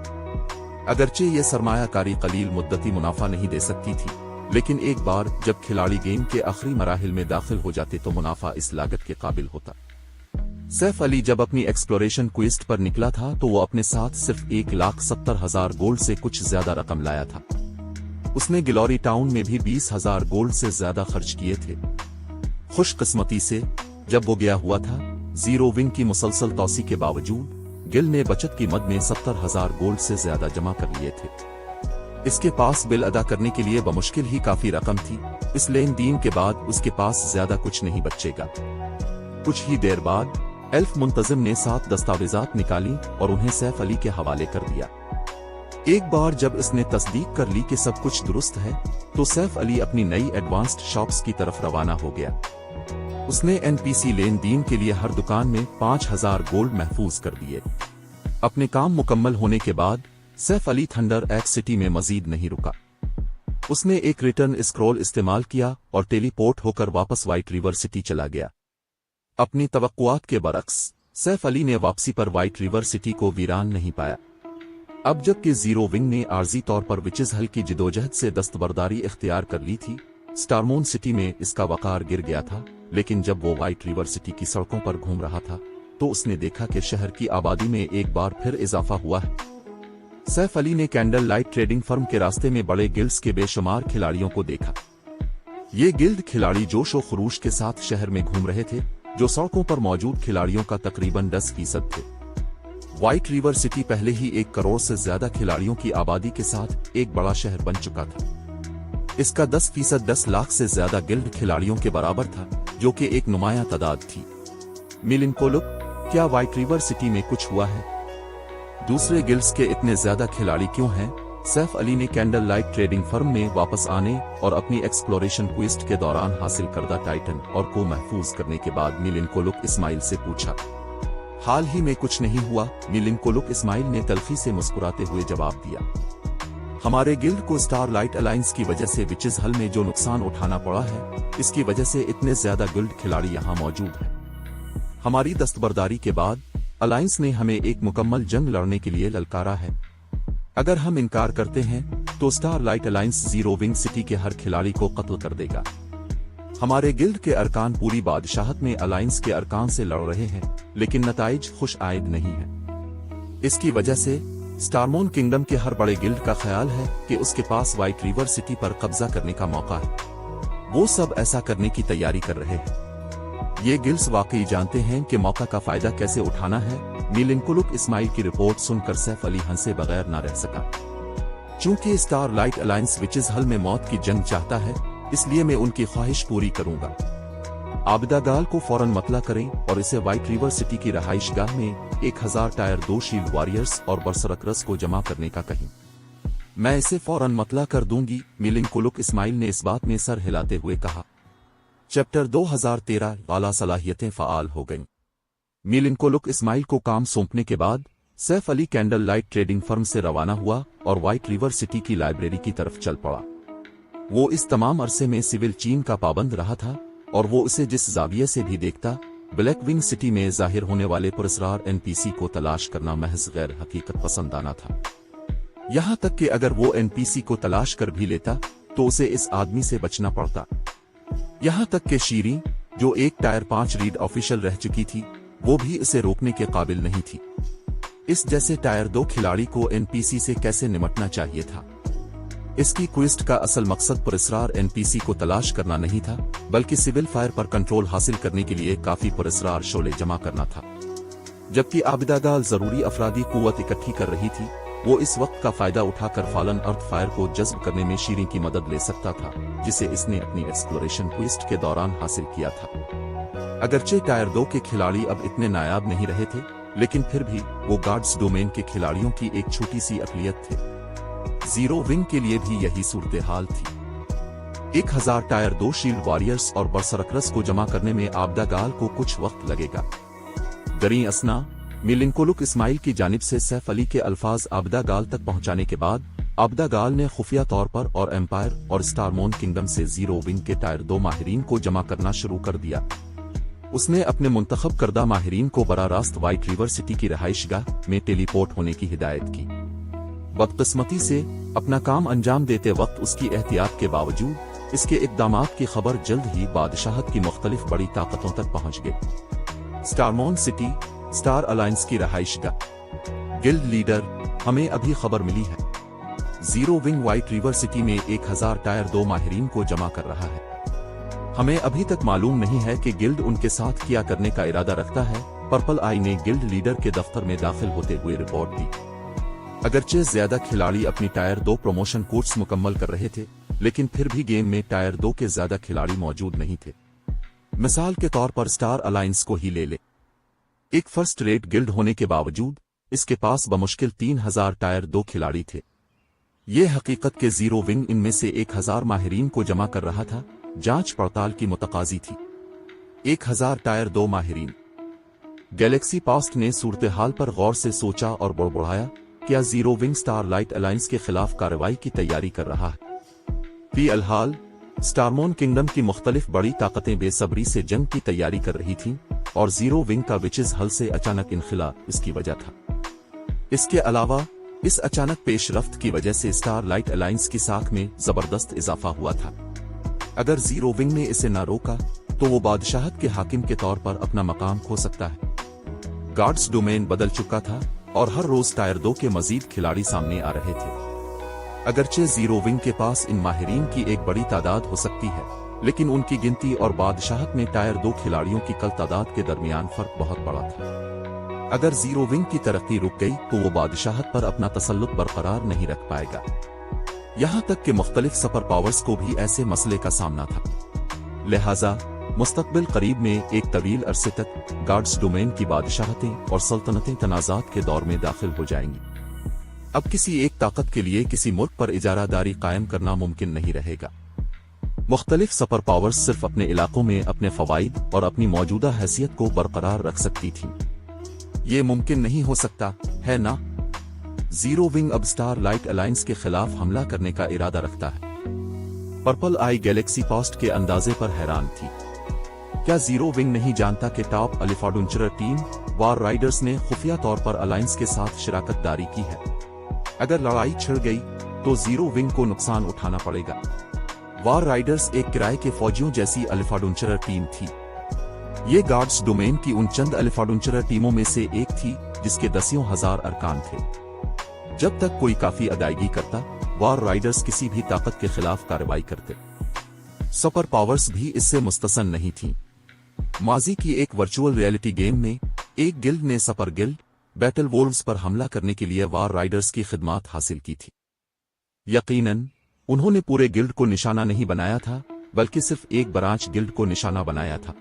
अगरचे ये सरमायाकारी कलील मुद्दती मुनाफा नहीं दे सकती थी, लेकिन एक बार जब खिलाड़ी गेम के आखिरी मराहिल में दाखिल हो जाते तो मुनाफा इस लागत के काबिल होता। सैफ अली जब अपनी एक्सप्लोरेशन क्वेस्ट पर निकला था तो वो अपने साथ सिर्फ 1,70,000 गोल्ड से कुछ ज्यादा रकम लाया था। उसने गिलोरी टाउन में भी 20,000 गोल्ड से ज्यादा खर्च किए थे। खुशकिस्मती से जब वो गया हुआ था, जीरो विंग की मुसलसल तौसी के बावजूद गिल ने बचत की मद में 70,000 गोल्ड से ज्यादा जमा कर लिए थे। इसके पास बिल अदा करने के लिए बमुश्किल ही काफी रकम थी। इस लेन देन के बाद उसके पास ज्यादा कुछ नहीं बचेगा। कुछ ही देर बाद एल्फ मुंतजिम ने 7 दस्तावेजात निकाली और उन्हें सैफ अली के हवाले कर दिया। एक बार जब इसने तस्दीक कर ली कि सब कुछ दुरुस्त है तो सैफ अली अपनी नई एडवांस्ड शॉप्स की तरफ रवाना हो गया। उसने NPC लेन देन के लिए हर दुकान में 5,000 गोल्ड महफूज कर दिए। अपने काम मुकम्मल होने के बाद Saif Ali thunder x city में मजीद नहीं रुका। उसने एक रिटर्न स्क्रॉल इस्तेमाल किया और टेलीपोर्ट होकर वापस व्हाइट रिवर सिटी चला गया। अपनी तवक्कुआत के बरक्स सैफ अली ने वापसी पर व्हाइट रिवर सिटी को वीरान नहीं पाया। अब जबकि जीरो विंग ने आर्जी तौर पर विचिज हल की जिदोजहद से दस्तबरदारी इख्तियार कर ली थी, स्टारमून सिटी में इसका वकार गिर गया था। लेकिन जब वो व्हाइट रिवर सिटी की सड़कों पर घूम रहा था तो उसने देखा कि शहर की आबादी में एक बार फिर इजाफा हुआ है। सैफ अली ने कैंडल लाइट ट्रेडिंग फर्म के रास्ते में बड़े गिल्ड्स के बेशुमार खिलाड़ियों को देखा। ये गिल्ड खिलाड़ी जोश और खरूश के साथ शहर में घूम रहे थे, जो सड़कों पर मौजूद खिलाड़ियों का तकरीबन 10% थे। व्हाइट रिवर सिटी पहले ही 1 करोड़ से ज्यादा खिलाड़ियों की आबादी के साथ एक बड़ा शहर बन चुका था। इसका 10% 10 लाख से ज्यादा गिल्ड खिलाड़ियों के बराबर था, जो कि एक नुमाया तादाद थी। मिलिनकोलुक, क्या व्हाइट रिवर सिटी में कुछ हुआ है? दूसरे गिल्ड्स के इतने ज्यादा खिलाड़ी क्यों हैं? सैफ अली ने कैंडल लाइट ट्रेडिंग फर्म में वापस आने और अपनी एक्सप्लोरेशन क्वेस्ट के दौरान हासिल करदा टाइटन और को महफूज करने के बाद मिलिनकोलुक इस्माइल से पूछा। हाल ही में कुछ नहीं हुआ, मिलिनकोलुक इस्माइल ने तल्खी से मुस्कुराते हुए जवाब दिया। हमारे गिल्ड को स्टार लाइट अलायंस की वजह से विचिज हल में जो नुकसान उठाना पड़ा है, इसकी वजह से इतने ज्यादा गिल्ड खिलाड़ी यहाँ मौजूद हैं। हमारी दस्तबरदारी के बाद अलायंस ने हमें एक मुकम्मल जंग लड़ने के लिए ललकारा है। अगर हम इनकार करते हैं तो star light alliance zero wing city के हर खिलाड़ी को कत्ल कर देगा। हमारे गिल्ड के अरकान पूरी बादशाहत में अलायंस के अरकान से लड़ रहे हैं, लेकिन नताइज खुश आयद नहीं है। इसकी वजह से स्टारमोन किंगडम के हर बड़े गिल्ड का ख्याल है कि उसके पास व्हाइट रिवर सिटी पर कब्जा करने का मौका है। वो सब ऐसा करने की तैयारी कर रहे हैं। ये गिल्ड्स वाकई जानते हैं कि मौका का फायदा कैसे उठाना है। मिलिनकुलुक इस्माइल की रिपोर्ट सुनकर सैफ अली हंसे बगैर न रह सका। चूंकि स्टार लाइट अलायंस विचेज हल में मौत की जंग चाहता है, इसलिए मैं उनकी ख्वाहिश पूरी करूंगा। आबिदा गाल को फौरन मतला करें और इसे व्हाइट रिवर सिटी की रहाइशगाह में 1000 टायर 2 शील्ड वॉरियर्स और बरसरकरस को जमा करने का कहें। मैं इसे फौरन मतला कर दूंगी, मिलिनकुलुक इस्माइल ने इस बात में सर हिलाते हुए कहा। चैप्टर 2013 वाला सलाहियतें फ़ाल हो गईं। मिलिनकुलुक इस्माइल को काम सौंपने के बाद Saif Ali candle light trading firm से रवाना हुआ और व्हाइट रिवर सिटी की लाइब्रेरी की तरफ चल पड़ा। वो इस तमाम अरसे में सिविल चीन का पाबंद रहा था और वो उसे जिस जाविये से भी देखता, ब्लैक विंग सिटी में जाहिर होने वाले पुरस्कार एनपीसी को तलाश करना महज गैर हकीकत पसंदाना था। यहाँ तक कि अगर वो एनपीसी को तलाश कर भी लेता तो उसे इस आदमी से बचना पड़ता। यहाँ तक कि शीरी, जो एक टायर 5 रीड ऑफिशियल रह चुकी थी, वो भी इसे रोकने के काबिल नहीं थी। इस जैसे टायर 2 खिलाड़ी को एनपीसी से कैसे निपटना चाहिए था। इसकी क्विस्ट का असल मकसद पुरस्कार एनपीसी को तलाश करना नहीं था, बल्कि सिविल फायर पर कंट्रोल हासिल करने के लिए काफी पुरस्कार शोले जमा करना था। जबकि आबिदा गाल जरूरी अफरादी कुव्वत इकट्ठी कर रही थी, वो इस वक्त का फायदा उठाकर फालन अर्थ फायर को जज्ब करने में शीरी की मदद ले सकता था, जिसे इसने अपनी एक्सप्लोरेशन क्विस्ट के दौरान हासिल किया था। अगरचे टायर 2 के खिलाड़ी अब इतने नायाब नहीं रहे थे, लेकिन फिर भी वो गार्ड्स डोमेन के खिलाड़ियों की एक छोटी सी अकलियत थे। जीरो विंग के लिए भी यही सूरत हाल थी। 1000 टायर 2 शील्ड वॉरियर्स और बरसरकरस को जमा करने में आबिदा गाल को कुछ वक्त लगेगा। दरी असना मिलिनकुलुक इस्माइल की जानिब से सैफ अली के अल्फाज आबिदा गाल तक पहुंचाने के बाद आबिदा गाल ने खुफिया तौर पर और एम्पायर और स्टारमोन किंगडम से जीरो विंग के टायर 2 माहिरीन को जमा करना शुरू कर दिया। उसने अपने मुंतखब करदा माहिरीन को बराह रास्त व्हाइट रिवर सिटी की रहाइशगाह में टेलीपोर्ट होने की हिदायत की। बदकिस्मती से अपना काम अंजाम देते वक्त उसकी एहतियात के बावजूद इसके इक़दामात की खबर जल्द ही बादशाहत की मुख्तलिफ बड़ी ताकतों तक पहुंच गई। स्टारमोन सिटी, स्टार अलायंस की रहाइशगाह। गिल्ड लीडर, हमें अभी खबर मिली है। Zero wing white river city में 1000 टायर 2 माहिरीन को जमा कर रहा है। हमें अभी तक मालूम नहीं है कि गिल्ड उनके साथ क्या करने का इरादा रखता है। पर्पल आई ने गिल्ड लीडर के दफ्तर में दाखिल होते हुए रिपोर्ट दी। अगरचे ज्यादा खिलाड़ी अपनी टायर 2 प्रमोशन कोर्स मुकम्मल कर रहे थे, लेकिन फिर भी गेम में टायर 2 के ज्यादा खिलाड़ी मौजूद नहीं थे। मिसाल के तौर पर स्टार अलायंस को ही ले ले। एक फर्स्ट रेट गिल्ड होने के बावजूद इसके पास बमुश्किल 3000 टायर 2 खिलाड़ी थे। ये हकीकत के जीरो विंग इनमें से 1000 माहिरीन को जमा कर रहा था, जांच पड़ताल की मुतकाजी थी। 1000 टायर 2 माहिरीन। गैलेक्सी पास्ट ने सूरत हाल पर गौर से सोचा और बुड़बुड़ाया, क्या zero wing star light alliance के खिलाफ कार्रवाई की तैयारी कर रहा है। फिलहाल स्टारमोन किंगडम की मुख्तलिफ बड़ी ताकतें बेसब्री से जंग की तैयारी कर रही थीं, और जीरो विंग का विचेज हल से अचानक इनखिला इसकी वजह था। इसके अलावा इस अचानक पेशरफ्त की वजह से स्टार लाइट अलायंस की साख में जबरदस्त इजाफा हुआ था। अगर जीरो विंग ने इसे न रोका तो वो बादशाहत के हाकिम के तौर पर अपना मकाम खो सकता है। गार्ड्स डोमेन बदल चुका था और हर रोज टायर 2 के मजीद खिलाड़ी सामने आ रहे थे। अगरचे जीरो विंग के पास इन माहिरीन की एक बड़ी तादाद हो सकती है, लेकिन उनकी गिनती और बादशाहत में टायर 2 खिलाड़ियों की कल तादाद के दरमियान फर्क बहुत बड़ा था। अगर जीरो विंग की तरक्की रुक गई तो वो बादशाहत पर अपना तसल्लुत बरकरार नहीं रख पाएगा। यहाँ तक कि मुख्तलिफ सुपर पावर्स को भी ऐसे मसले का सामना था। लिहाजा मुस्तकबिल करीब में एक तवील अरसे तक गार्ड्स डोमेन की बादशाहतें और सल्तनतें तनाज़ात के दौर में दाखिल हो जाएंगी। अब किसी एक ताकत के लिए किसी मुल्क पर इजारादारी कायम करना मुमकिन नहीं रहेगा। मुख्तलिफ सुपर पावर्स सिर्फ अपने इलाकों में अपने फवाइद और अपनी मौजूदा हैसियत को बरकरार रख सकती थीं। ये मुमकिन नहीं हो सकता है ना। जीरो विंग अब स्टार लाइट अलायंस के खिलाफ हमला करने का इरादा रखता है। पर्पल आई गैलेक्सी पास्ट के अंदाजे पर हैरान थी। क्या जीरो विंग नहीं जानता कि टॉप अलिफाडुंचरर टीम वार राइडर्स ने खुफिया तौर पर अलायंस के साथ शराकत दारी की है। अगर लड़ाई छिड़ गई तो जीरो विंग को नुकसान उठाना पड़ेगा। वार राइडर्स एक किराए के फौजियों जैसी अल्फाडुंचरर टीम थी। ये गार्ड्स डोमेन की उन चंद अल्फाडुंचरर टीमों में से एक थी जिसके दसियों हजार अरकान थे। जब तक कोई काफी अदायगी करता, वार राइडर्स किसी भी ताकत के खिलाफ कार्रवाई करते। सुपर पावर्स भी इससे मुस्तसन नहीं थी। माजी की एक वर्चुअल रियलिटी गेम में एक गिल्ड ने सुपर गिल्ड बैटल वोल्व्स पर हमला करने के लिए वार राइडर्स की खिदमत हासिल की थी। यकीनन उन्होंने पूरे गिल्ड को निशाना नहीं बनाया था, बल्कि सिर्फ एक ब्रांच गिल्ड को निशाना बनाया था।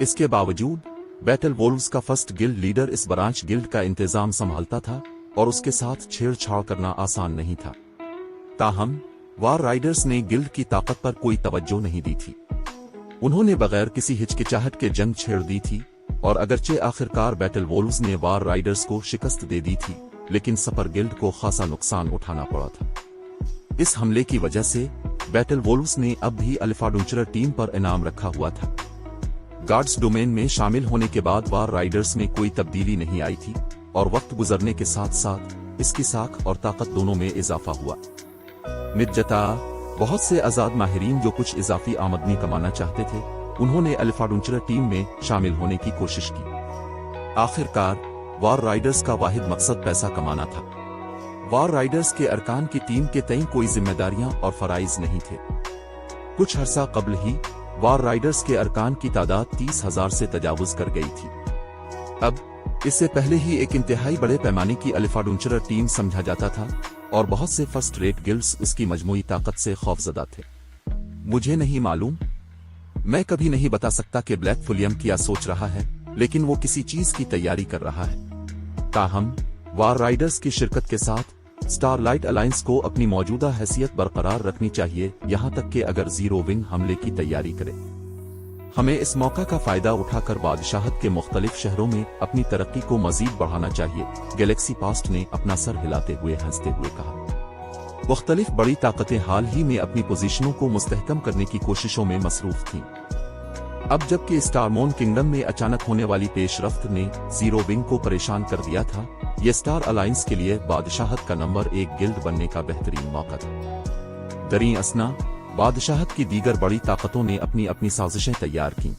इसके बावजूद बैटल वोल्व्स का फर्स्ट गिल्ड लीडर इस ब्रांच गिल्ड का इंतजाम संभालता था और उसके साथ छेड़छाड़ करना आसान नहीं था। ताहम वार राइडर्स ने गिल्ड की ताकत पर कोई तवज्जो नहीं दी थी। उन्होंने बगैर किसी हिचकिचाहट के जंग छेड़ दी थी और अगरचे आखिरकार बैटल वोल्व्स ने वार राइडर्स को शिकस्त दे दी थी, लेकिन सुपर गिल्ड को खासा नुकसान उठाना पड़ा था। इस हमले की वजह से बैटल वोल्व्स ने अब भी अल्फाडुंचरर टीम पर इनाम रखा हुआ था। गार्ड्स डोमेन में शामिल होने के बाद वार राइडर्स में कोई तब्दीली नहीं आई थी और वक्त गुजरने के साथ साथ इसकी साख और ताकत दोनों में इजाफा हुआ। निजता बहुत से आजाद माहिरीन जो कुछ इजाफी आमदनी कमाना चाहते थे, उन्होंने अल्फाडुंचरर टीम में शामिल होने की कोशिश की। आखिरकार वार राइडर्स का वाहिद मकसद पैसा कमाना था। वार राइडर्स के अरकान की टीम के तय कोई जिम्मेदारियां और फराइज नहीं थे। कुछ अरसा कबल ही वार राइडर्स के अरकान की तादाद 30,000 से तजावुज कर गई थी। अब इससे पहले ही एक इंतहाई बड़े पैमाने की अल्फाडुंचरर टीम समझा जाता था और बहुत से फर्स्ट रेट गिल्ड्स उसकी मजमूई ताकत से खौफजदा थे। मुझे नहीं मालूम, मैं कभी नहीं बता सकता कि ब्लैक फुलियम क्या सोच रहा है, लेकिन वो किसी चीज की तैयारी कर रहा है। ताहम वार राइडर्स की शिरकत के साथ स्टारलाइट अलायंस को अपनी मौजूदा हैसियत बरकरार रखनी चाहिए, यहां तक कि अगर जीरो विंग हमले की तैयारी करे। हमें इस मौका का फायदा उठाकर बादशाहत के मुख्तलिफ शहरों में अपनी तरक्की को मजीद बढ़ाना चाहिए, गैलेक्सी पास्ट ने अपना सर हिलाते हुए हंसते हुए कहा। मुख्तलिफ बड़ी ताकतें हाल ही में अपनी पोजीशनों को मुस्तहकम करने की कोशिशों में मसरूफ थीं। अब जबकि स्टारमोन किंगडम में अचानक होने वाली पेशरफ्त ने जीरो विंग को परेशान कर दिया था, यह स्टार अलायंस के लिए बादशाहत का नंबर 1 गिल्ड बनने का बेहतरीन मौका था। दरी असना बादशाहत की दीगर बड़ी ताकतों ने अपनी अपनी साजिशें तैयार की।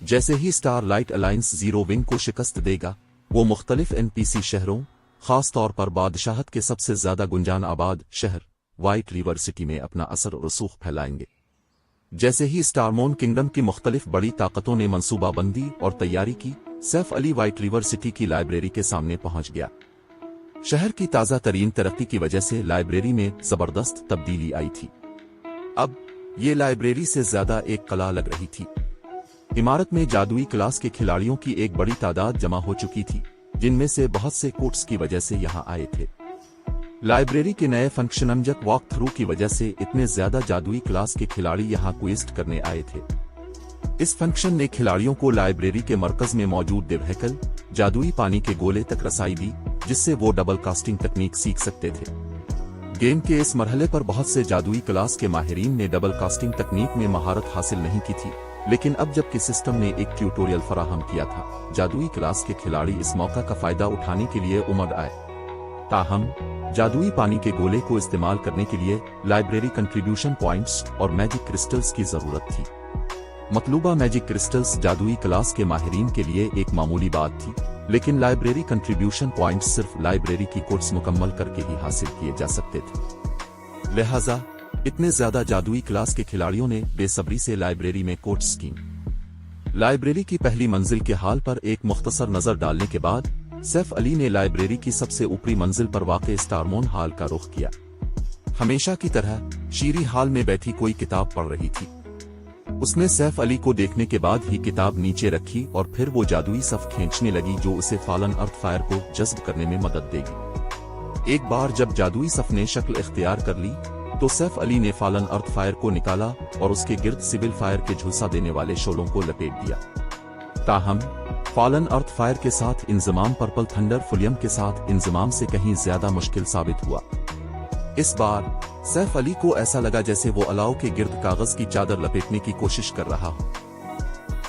जैसे ही स्टारलाइट अलायंस जीरो विंग को शिकस्त देगा, वो मुख्तलिफ एनपीसी शहरों, खास तौर पर बादशाहत के सबसे ज्यादा गुंजान आबाद शहर व्हाइट रिवर सिटी में अपना असर और रसूख फैलाएंगे। जैसे ही स्टारमोन किंगडम की मुख्तलिफ बड़ी ताकतों ने मंसूबाबंदी और तैयारी की, Saif Ali white river city की लाइब्रेरी के सामने पहुंच गया। शहर की ताजा तरीन तरक्की की वजह से लाइब्रेरी में जबरदस्त तब्दीली आई थी। अब ये लाइब्रेरी से ज्यादा एक कला लग रही थी। इमारत में जादुई क्लास के खिलाड़ियों की एक बड़ी तादाद जमा हो चुकी थी, जिनमें से बहुत से कोर्ट्स की वजह से यहाँ आए थे। लाइब्रेरी के नए फंक्शनमजक वॉक थ्रू की वजह से इतने ज्यादा जादुई क्लास के खिलाड़ी यहाँ क्विस्ट करने आए थे। इस फंक्शन ने खिलाड़ियों को लाइब्रेरी के मरकज में मौजूद दिव्हकल जादुई पानी के गोले तक रसाई दी, जिससे वो डबल कास्टिंग तकनीक सीख सकते थे। गेम के इस मरहले पर बहुत से जादुई क्लास के माहिरीन ने डबल कास्टिंग तकनीक में महारत हासिल नहीं की थी, लेकिन अब जबकि सिस्टम ने एक ट्यूटोरियल फराहम किया था, जादुई क्लास के खिलाड़ी इस मौका का फायदा उठाने के लिए उमड़ आए। ताहम जादुई पानी के गोले को इस्तेमाल करने के लिए लाइब्रेरी कंट्रीब्यूशन पॉइंट्स और मैजिक क्रिस्टल्स की जरूरत थी। मतलूबा मैजिक क्रिस्टल्स जादुई क्लास के माहिरीन के लिए एक मामूली बात थी, लेकिन लाइब्रेरी कंट्रीब्यूशन पॉइंट्स सिर्फ लाइब्रेरी की कोर्स मुकम्मल करके ही हासिल किए जा सकते थे। लिहाजा इतने ज्यादा जादुई क्लास के खिलाड़ियों ने बेसब्री से लाइब्रेरी में कोर्ट्स की। लाइब्रेरी की पहली मंजिल के हाल पर एक मुख्तसर नजर डालने के बाद सैफ अली ने लाइब्रेरी की सबसे ऊपरी मंजिल पर वाक़े स्टारमोन हाल का रुख किया। हमेशा की तरह शीरी हाल में बैठी कोई किताब पढ़ रही थी। उसने सैफ अली को देखने के बाद ही किताब नीचे रखी और फिर वो जादुई सफ खींचने लगी जो उसे फालन अर्थ फायर को जज्ब करने में मदद देगी। एक बार जब जादुई सफ ने शक्ल इख्तियार कर ली, तो सैफ अली ने फालन अर्थ फायर को निकाला और उसके गिर्द सिविल फायर के झुलसा देने वाले शोलों को लपेट दिया। ताहम फालन अर्थ फायर के साथ इंजमाम पर्पल थंडर फुलियम के साथ इंजमाम से कहीं ज्यादा मुश्किल साबित हुआ। इस बार सैफ अली को ऐसा लगा जैसे वो अलाव के गिर्द कागज की चादर लपेटने की कोशिश कर रहा हो।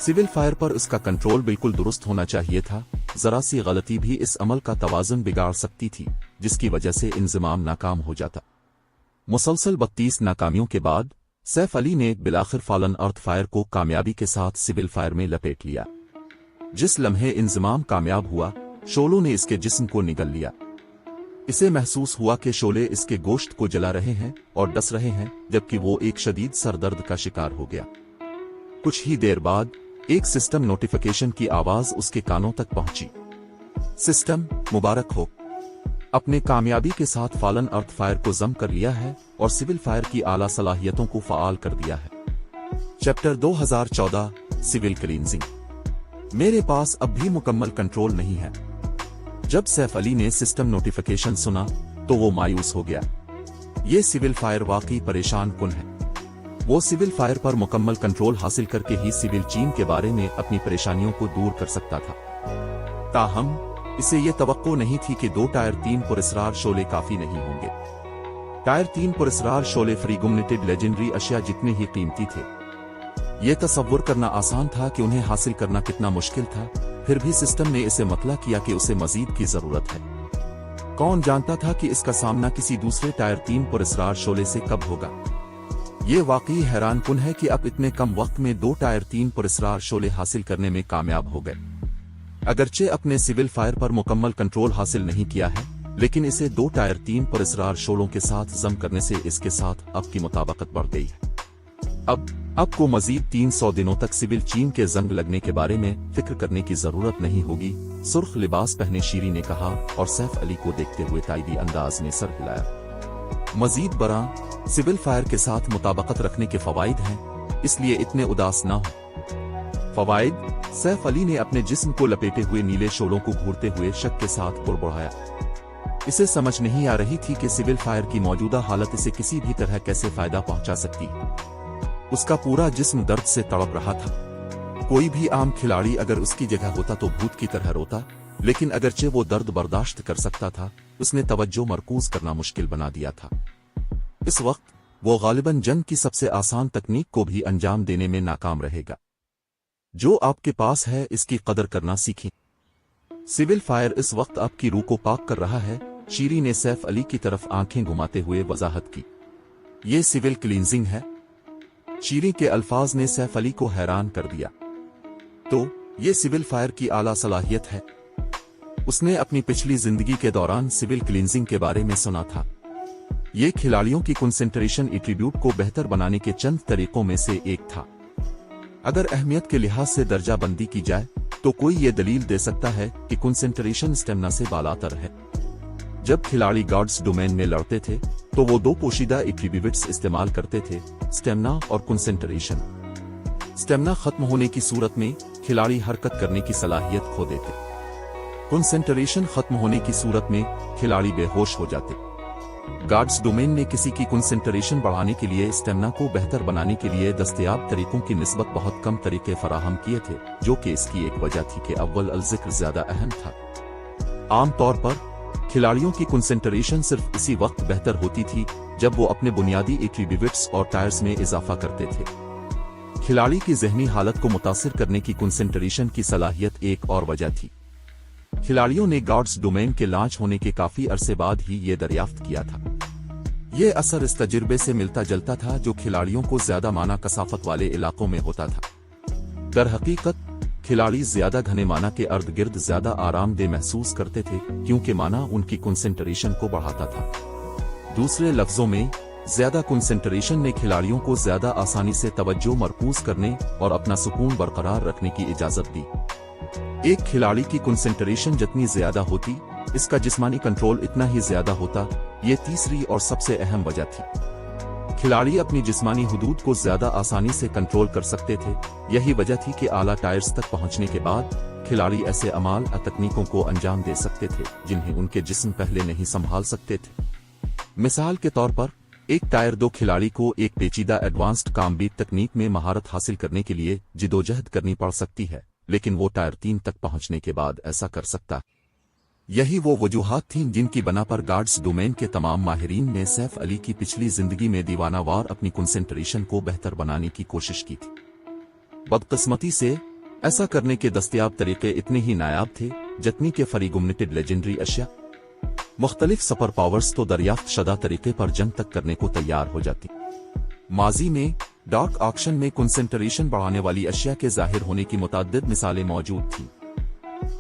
सिविल फायर पर उसका कंट्रोल बिल्कुल दुरुस्त होना चाहिए था, जरा सी गलती भी इस अमल का तवाज़ुन बिगाड़ सकती थी, जिसकी वजह से इंजमाम नाकाम हो जाता। मुसलसल 32 नाकामियों के बाद सैफ अली ने बिलाखिर फॉलन अर्थ फायर को कामयाबी के साथ सिविल फायर में लपेट लिया। जिस लम्हे इंजमाम कामयाब हुआ, शोलों ने इसके जिस्म को निगल लिया। इसे महसूस हुआ कि शोले इसके गोश्त को जला रहे हैं और डस रहे हैं, जबकि वो एक शदीद सरदर्द का शिकार हो गया। कुछ ही देर बाद एक सिस्टम नोटिफिकेशन की आवाज उसके कानों तक पहुंची। सिस्टम, मुबारक हो, अपने कामयाबी के साथ फॉलन अर्थ फायर को जम कर लिया है और सिविल फायर की आला सलाहियतों को फाल कर दिया है। Chapter 2014 civil cleansing. मेरे पास अब भी मुकम्मल कंट्रोल नहीं है। जब सैफ अली ने सिस्टम नोटिफिकेशन सुना तो वो मायूस हो गया। ये सिविल फायर वाकई परेशान कुन है। वो सिविल फायर पर मुकम्मल कंट्रोल हासिल करके ही सिविल चीन के बारे में अपनी परेशानियों को दूर कर सकता था। ताहम इसे ये तवक्को नहीं थी कि 2 टायर 3 पुरस्कार शोले काफी नहीं होंगे। टायर 3 पुरस्कार शोले फ्रीगुमनेटेड लेजेंडरी अशिया जितने ही कीमती थे। ये तसव्वुर करना आसान था कि उन्हें हासिल करना कितना मुश्किल था, फिर भी सिस्टम ने इसे मतला किया कि उसे मजीद की जरूरत है। कौन जानता था कि इसका सामना किसी दूसरे टायर 3 पुरस्कार शोले से कब होगा। ये वाकई हैरान कुन है कि अब इतने कम वक्त में 2 टायर 3 पुरस्कार शोले हासिल करने में कामयाब हो गए। अगरचे अपने सिविल फायर पर मुकम्मल कंट्रोल हासिल नहीं किया है, लेकिन इसे 2 टायर 3 पुरस्कार शोलों के साथ जम करने से इसके साथ अब की मुताबकत बढ़ गई है। अब को मजीद 300 दिनों तक सिविल चीन के जंग लगने के बारे में फिक्र करने की जरूरत नहीं होगी, सुर्ख लिबास पहने शीरी ने कहा और सैफ अली को देखते हुए ताइदी अंदाज में सर हिलाया। मजीद बरा सिविल फायर के साथ मुताबकत रखने के फवाइद हैं, इसलिए इतने उदास ना हो। फवाइद? सैफ अली ने अपने जिस्म को लपेटे हुए नीले शोलों को घूरते हुए शक के साथ बुड़बुड़ाया। इसे समझ नहीं आ रही थी कि सिविल फायर की मौजूदा हालत इसे किसी भी तरह कैसे फायदा पहुंचा सकती है। उसका पूरा जिस्म दर्द से तड़प रहा था। कोई भी आम खिलाड़ी अगर उसकी जगह होता तो भूत की तरह रोता, लेकिन अगरचे वो दर्द बर्दाश्त कर सकता था, उसने तवज्जो मरकूज करना मुश्किल बना दिया था। इस वक्त वो गालिबन जंग की सबसे आसान तकनीक को भी अंजाम देने में नाकाम रहेगा। जो आपके पास है इसकी कदर करना सीखें। सिविल फायर इस वक्त आपकी रूह को पाक कर रहा है, शीरी ने सैफ अली की तरफ आंखें घुमाते हुए वजाहत की। ये सिविल क्लींजिंग है? शीरी के अल्फाज ने सैफ अली को हैरान कर दिया। तो ये सिविल फायर की आला सलाहियत है। उसने अपनी पिछली जिंदगी के दौरान सिविल क्लींजिंग के बारे में सुना था। ये खिलाड़ियों की कंसंट्रेशन एट्रीब्यूट को बेहतर बनाने के चंद तरीकों में से एक था। अगर अहमियत के लिहाज से दर्जा बंदी की जाए तो कोई ये दलील दे सकता है कि कंसंट्रेशन स्टेमिना से बालातर है। जब खिलाड़ी गार्ड्स डोमेन में लड़ते थे तो वो 2 पोशीदा एट्रीब्यूट्स इस्तेमाल करते थे, स्टेमिना और कंसंट्रेशन। स्टेमिना खत्म होने की सूरत में खिलाड़ी हरकत करने की सलाहियत खो देते। कंसंट्रेशन खत्म होने की सूरत में खिलाड़ी बेहोश हो जाते। गार्ड्स डोमेन ने किसी की कंसंट्रेशन बढ़ाने के लिए स्टेमिना को बेहतर बनाने के लिए दस्तयाब तरीकों की निस्बत बहुत कम तरीके फराहम किए थे, जो कि इसकी एक वजह थी कि अव्वल अल-ज़िक्र ज्यादा अहम था। आमतौर पर खिलाड़ियों की कंसंट्रेशन सिर्फ इसी वक्त बेहतर होती थी जब वो अपने बुनियादी एट्रीब्यूट्स और टायर्स में इजाफा करते थे। खिलाड़ी की ज़हनी हालत को मुतासिर करने की कंसंट्रेशन की सलाहियत एक और वजह थी। खिलाड़ियों ने गार्ड्स डोमेन के लॉन्च होने के काफी अरसे बाद ही ये दरियाफ्त किया था। ये असर इस तजुर्बे से मिलता जुलता था जो खिलाड़ियों को ज्यादा माना कसाफत वाले इलाकों में होता था। दर हकीकत खिलाड़ी ज्यादा घने माना के अर्द गिर्द ज्यादा आरामदेह महसूस करते थे, क्योंकि माना उनकी कंसंट्रेशन को बढ़ाता था। दूसरे लफ्जों में, ज्यादा कंसंट्रेशन ने खिलाड़ियों को ज्यादा आसानी से तवज्जो मरकूज करने और अपना सुकून बरकरार रखने की इजाजत दी। एक खिलाड़ी की कंसंट्रेशन जितनी ज्यादा होती, इसका जिस्मानी कंट्रोल इतना ही ज्यादा होता। ये तीसरी और सबसे अहम वजह थी। खिलाड़ी अपनी जिस्मानी हुदूद को ज्यादा आसानी से कंट्रोल कर सकते थे। यही वजह थी कि आला टायर्स तक पहुंचने के बाद खिलाड़ी ऐसे अमाल तकनीकों को अंजाम दे सकते थे जिन्हें उनके जिस्म पहले नहीं संभाल सकते थे। मिसाल के तौर पर, एक टायर 2 खिलाड़ी को एक पेचीदा एडवांस्ड कामबीट तकनीक में महारत हासिल करने के लिए जिदोजहद करनी पड़ सकती है, लेकिन वो टायर 3 तक पहुंचने के बाद ऐसा कर सकता। यही वो वजूहात थीं जिनकी बना पर गार्ड्स डोमेन के तमाम माहिरीन ने सैफ अली की पिछली जिंदगी में दीवानावार अपनी कंसंट्रेशन को बेहतर बनाने की कोशिश की थी। बदकिस्मती से ऐसा करने के दस्तयाब तरीके इतने ही नायाब थे जितनी के फ्रीगुमनेटेड लेजेंडरी अशिया। मुख्तलिफ सुपर पावर्स तो दरियाफ्त शुदा तरीके पर जंग तक करने को तैयार हो जाती। माजी में डार्क ऑक्शन में कंसंट्रेशन बढ़ाने वाली अशिया के जाहिर होने की मुतअद्दिद मिसालें मौजूद थीं।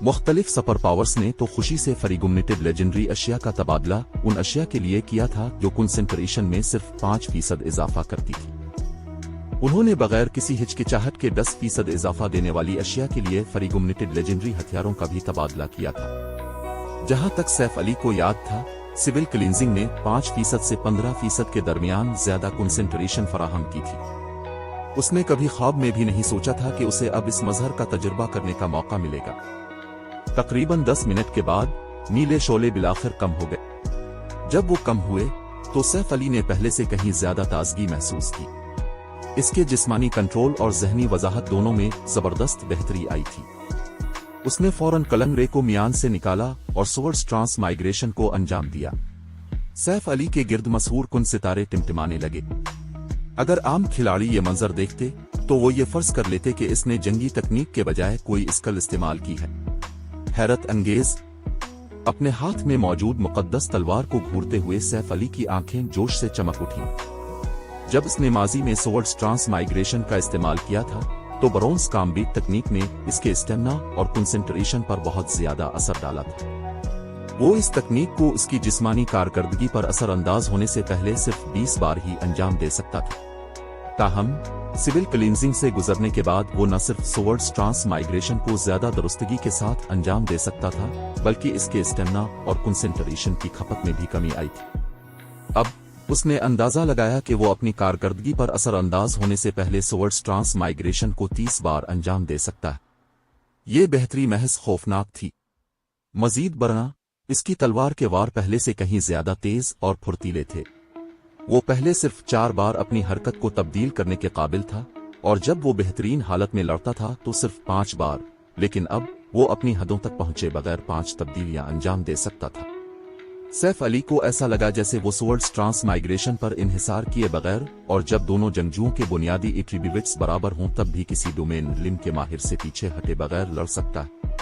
मुख्तलिफ सुपर पावर्स ने तो खुशी से फ्रीगुमनेटेड लेजेंडरी अशिया का तबादला उन अशिया के लिए किया था जो कंसंट्रेशन में सिर्फ 5% इजाफा करती थी। उन्होंने बगैर किसी हिचकिचाहट के 10% इजाफा देने वाली अशिया के लिए फ्रीगुमनेटेड लेजेंडरी हथियारों का भी तबादला किया था। जहां तक सैफ अली को याद था, सिविल क्लींजिंग ने 5% से 15% के दरमियान ज्यादा कंसंट्रेशन फराहम की थी। उसने कभी ख्वाब में भी नहीं सोचा था कि उसे अब इस मजहर का तजुर्बा करने का मौका मिलेगा। तकरीबन 10 मिनट के बाद नीले शोले बिलाखिर कम हो गए। जब वो कम हुए तो सैफ अली ने पहले से कहीं ज्यादा ताजगी महसूस की। इसके जिस्मानी कंट्रोल और जहनी वजाहत दोनों में जबरदस्त बेहतरी आई थी। उसने फौरन कलंग रे को मियान से निकाला और सोवर्ड्स ट्रांसमाइग्रेशन को अंजाम दिया। सैफ अली के गिर्द मशहूर कुन सितारे टिमटिमाने लगे। अगर आम खिलाड़ी ये मंजर देखते तो वो ये फर्ज कर लेते कि इसने जंगी तकनीक के बजाय कोई स्किल इस्तेमाल की है। हैरत अंगेज, अपने हाथ में मौजूद मुकद्दस तलवार को घूरते हुए सैफ अली की आंखें जोश से चमक उठीं। जब इसने माजी में सोवर्ड्स ट्रांसमाइग्रेशन का इस्तेमाल किया था तो ब्रोंज कॉम्बैट तकनीक ने इसके स्टेमिना और कंसंट्रेशन पर बहुत ज्यादा असर डाला था। वो इस तकनीक को उसकी जिस्मानी कारकर्दगी पर असरअंदाज होने से पहले सिर्फ 20 बार ही अंजाम दे सकता था। ताहम सिविल क्लींजिंग से गुजरने के बाद वो न सिर्फ सोवर्ड्स ट्रांसमाइग्रेशन को ज्यादा दुरुस्तगी के साथ अंजाम दे सकता था, बल्कि इसके स्टेमिना और कंसंट्रेशन की खपत में भी कमी आई थी। अब उसने अंदाजा लगाया कि वो अपनी कारकर्दगी पर असरअंदाज होने से पहले सोवर्ड्स ट्रांसमाइग्रेशन को 30 बार अंजाम दे सकता है। ये बेहतरी महज खौफनाक थी। मजीद बरना इसकी तलवार के वार पहले से कहीं ज्यादा तेज और फुर्तीले थे। वो पहले सिर्फ 4 बार अपनी हरकत को तब्दील करने के काबिल था और जब वो बेहतरीन हालत में लड़ता था तो सिर्फ 5 बार, लेकिन अब वो अपनी हदों तक पहुंचे बगैर 5 तब्दीलियां अंजाम दे सकता था। सैफ अली को ऐसा लगा जैसे वो सोवर्ड्स ट्रांसमाइग्रेशन पर इन्हिसार किए बगैर और जब दोनों जंगजुओं के बुनियादी एट्रिब्यूट्स बराबर हों तब भी किसी डोमेन लिम के माहिर से पीछे हटे बगैर लड़ सकता है।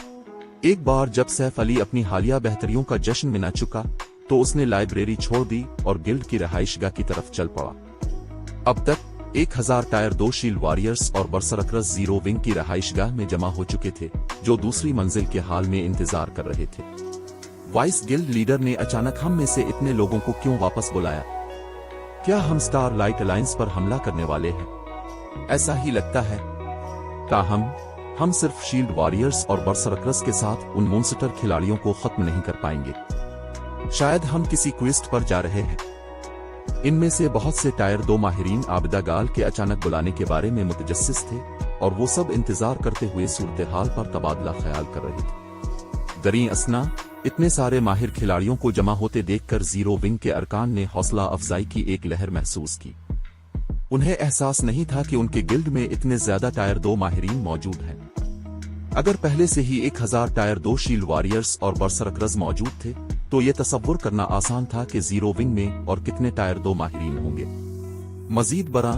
एक बार जब सैफ अली अपनी हालिया बेहतरियों का जश्न मना चुका तो उसने लाइब्रेरी छोड़ दी और गिल्ड की रहाइशगाह की तरफ चल पड़ा। अब तक 1000 टायर 2 शील्ड वॉरियर्स और बरसरकरस 0 विंग की रहाइशगाह में जमा हो चुके थे, जो दूसरी मंजिल के हाल में इंतजार कर रहे थे। वाइस गिल्ड लीडर ने अचानक हम में से इतने लोगों को क्यों वापस बुलाया? क्या हम स्टार लाइट अलायंस पर हमला करने वाले हैं? ऐसा ही लगता है। ताहम हम सिर्फ शील्ड वॉरियर्स और बरसरकरस के साथ उन मॉन्स्टर खिलाड़ियों को खत्म नहीं कर पाएंगे। शायद हम किसी क्वेस्ट पर जा रहे हैं। इनमें से बहुत से टायर 2 माहिरीन आबिदा गाल के अचानक बुलाने के बारे में मुतजस्सिस थे और वो सब इंतजार करते हुए सूरत हाल पर तबादला ख्याल कर रहे थे। दरी असना इतने सारे माहिर खिलाड़ियों को जमा होते देखकर 0 विंग के अरकान ने हौसला अफजाई की एक लहर महसूस की। उन्हें एहसास नहीं था कि उनके गिल्ड में इतने ज्यादा टायर 2 माहिरीन मौजूद हैं। अगर पहले से ही 1000 टायर 2 शील्ड वॉरियर्स और बरसरकरस मौजूद थे तो ये तसव्वुर करना आसान था कि 0 विंग में और कितने टायर 2 माहिरीन होंगे। मजीद बरा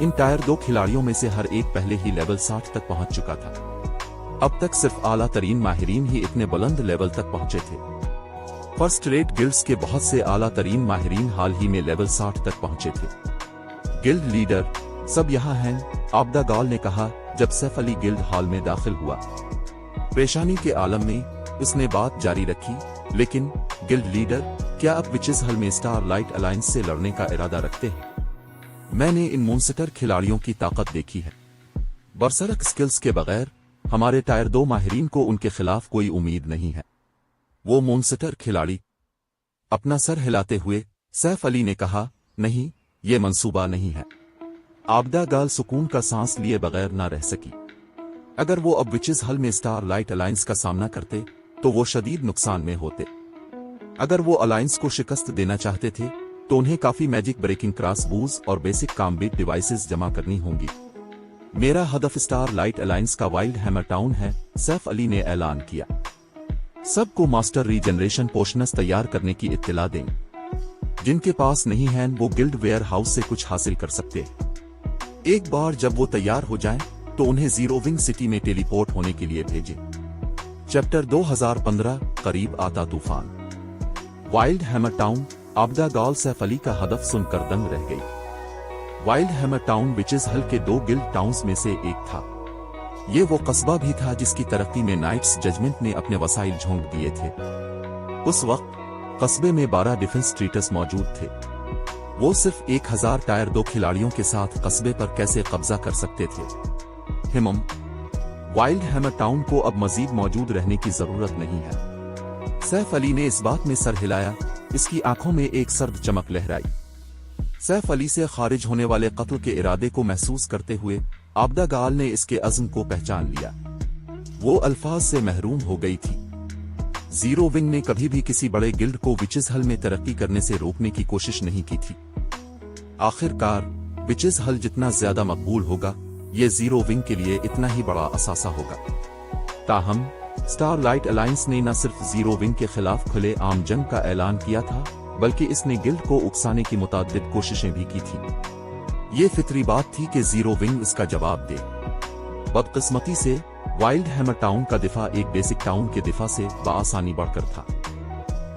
इन टायर 2 खिलाड़ियों में से हर एक पहले ही लेवल 60 तक पहुंच चुका था। अब तक सिर्फ आला तरीन माहिरीन ही इतने बुलंद लेवल तक पहुंचे थे। फर्स्ट रेट गिल्ड्स के बहुत से आला तरीन माहिरीन हाल ही में लेवल 60 तक पहुंचे थे। गिल्ड लीडर सब यहाँ हैं, आबिदा गाल ने कहा जब सैफ अली गिल्ड हॉल में दाखिल हुआ। परेशानी के आलम में उसने बात जारी रखी, लेकिन गिल्ड लीडर, क्या आप विचेस हल में स्टार लाइट अलायंस से लड़ने का इरादा रखते हैं? मैंने इन मॉन्स्टर खिलाड़ियों की ताकत देखी है। बरसरक स्किल्स के बगैर हमारे टायर 2 माहिरीन को उनके खिलाफ कोई उम्मीद नहीं है। वो मॉन्स्टर खिलाड़ी अपना सर हिलाते हुए सैफ अली ने कहा, नहीं, ये मंसूबा नहीं है। आबिदा गाल सुकून का सांस लिए बगैर ना रह सकी। अगर वो अब विचेस हल में स्टार लाइट अलायंस का सामना करते तो वो शदीद नुकसान में होते। अगर वो अलायंस को शिकस्त देना चाहते थे तो उन्हें काफी मैजिक ब्रेकिंग क्रॉसबोज और बेसिक कॉम्बैट डिवाइसेस जमा करनी होंगी। मेरा हदफ स्टार लाइट अलायंस का वाइल्ड हैमर टाउन है, सैफ अली ने ऐलान किया। सबको मास्टर रीजनरेशन पोशनस तैयार करने की इत्तला दें। जिनके पास नहीं है वो गिल्ड वेयर हाउस से कुछ हासिल कर सकते हैं। एक बार जब वो तैयार हो जाएं, तो उन्हें 0 विंग सिटी में टेलीपोर्ट होने के लिए भेजें। चैप्टर 2015 करीब आता तूफान। Wild hammer town. आबदा गाल सैफ अली का हदफ सुनकर दंग रह गई। वाइल्ड हैमर टाउन विचेज हल के 2 गिल्ड टाउन्स में से एक था। ये वो कस्बा भी था जिसकी तरक्की में नाइट्स जजमेंट ने अपने वसाइल झोंक दिए थे। उस वक्त कस्बे में 12 डिफेंस ट्रीटर्स मौजूद थे। वो सिर्फ 1000 टायर 2 खिलाड़ियों के साथ कस्बे पर कैसे कब्जा कर सकते थे। हिमम, वाइल्ड हैमर टाउन को अब मजीद मौजूद रहने की जरूरत नहीं है। सैफ अली ने इस बात में सर हिलाया, इसकी आंखों में एक सर्द चमक लहराई। सैफ अली से खारिज होने वाले कत्ल के इरादे को महसूस करते हुए आबदा गाल ने इसके अज़्म को पहचान लिया। वो अल्फाज से महरूम हो गई थी। जीरो विंग ने कभी भी किसी बड़े गिल्ड को विचेज हल में तरक्की करने से रोकने की कोशिश नहीं की थी। आखिरकार विचेज हल जितना ज्यादा मकबूल होगा, ये जीरो विंग के लिए इतना ही बड़ा असासा होगा। ताहम स्टारलाइट अलायंस ने न सिर्फ जीरो विंग के खिलाफ खुले आम जंग का ऐलान किया था, बल्कि इसने गिल्ड को उकसाने की मुताद्दिद कोशिशें भी की थी। ये फितरी बात थी कि जीरो विंग इसका जवाब दे। बदकिस्मती से वाइल्ड हैमर टाउन का दिफा एक बेसिक टाउन के दिफा से बआसानी बढ़कर था।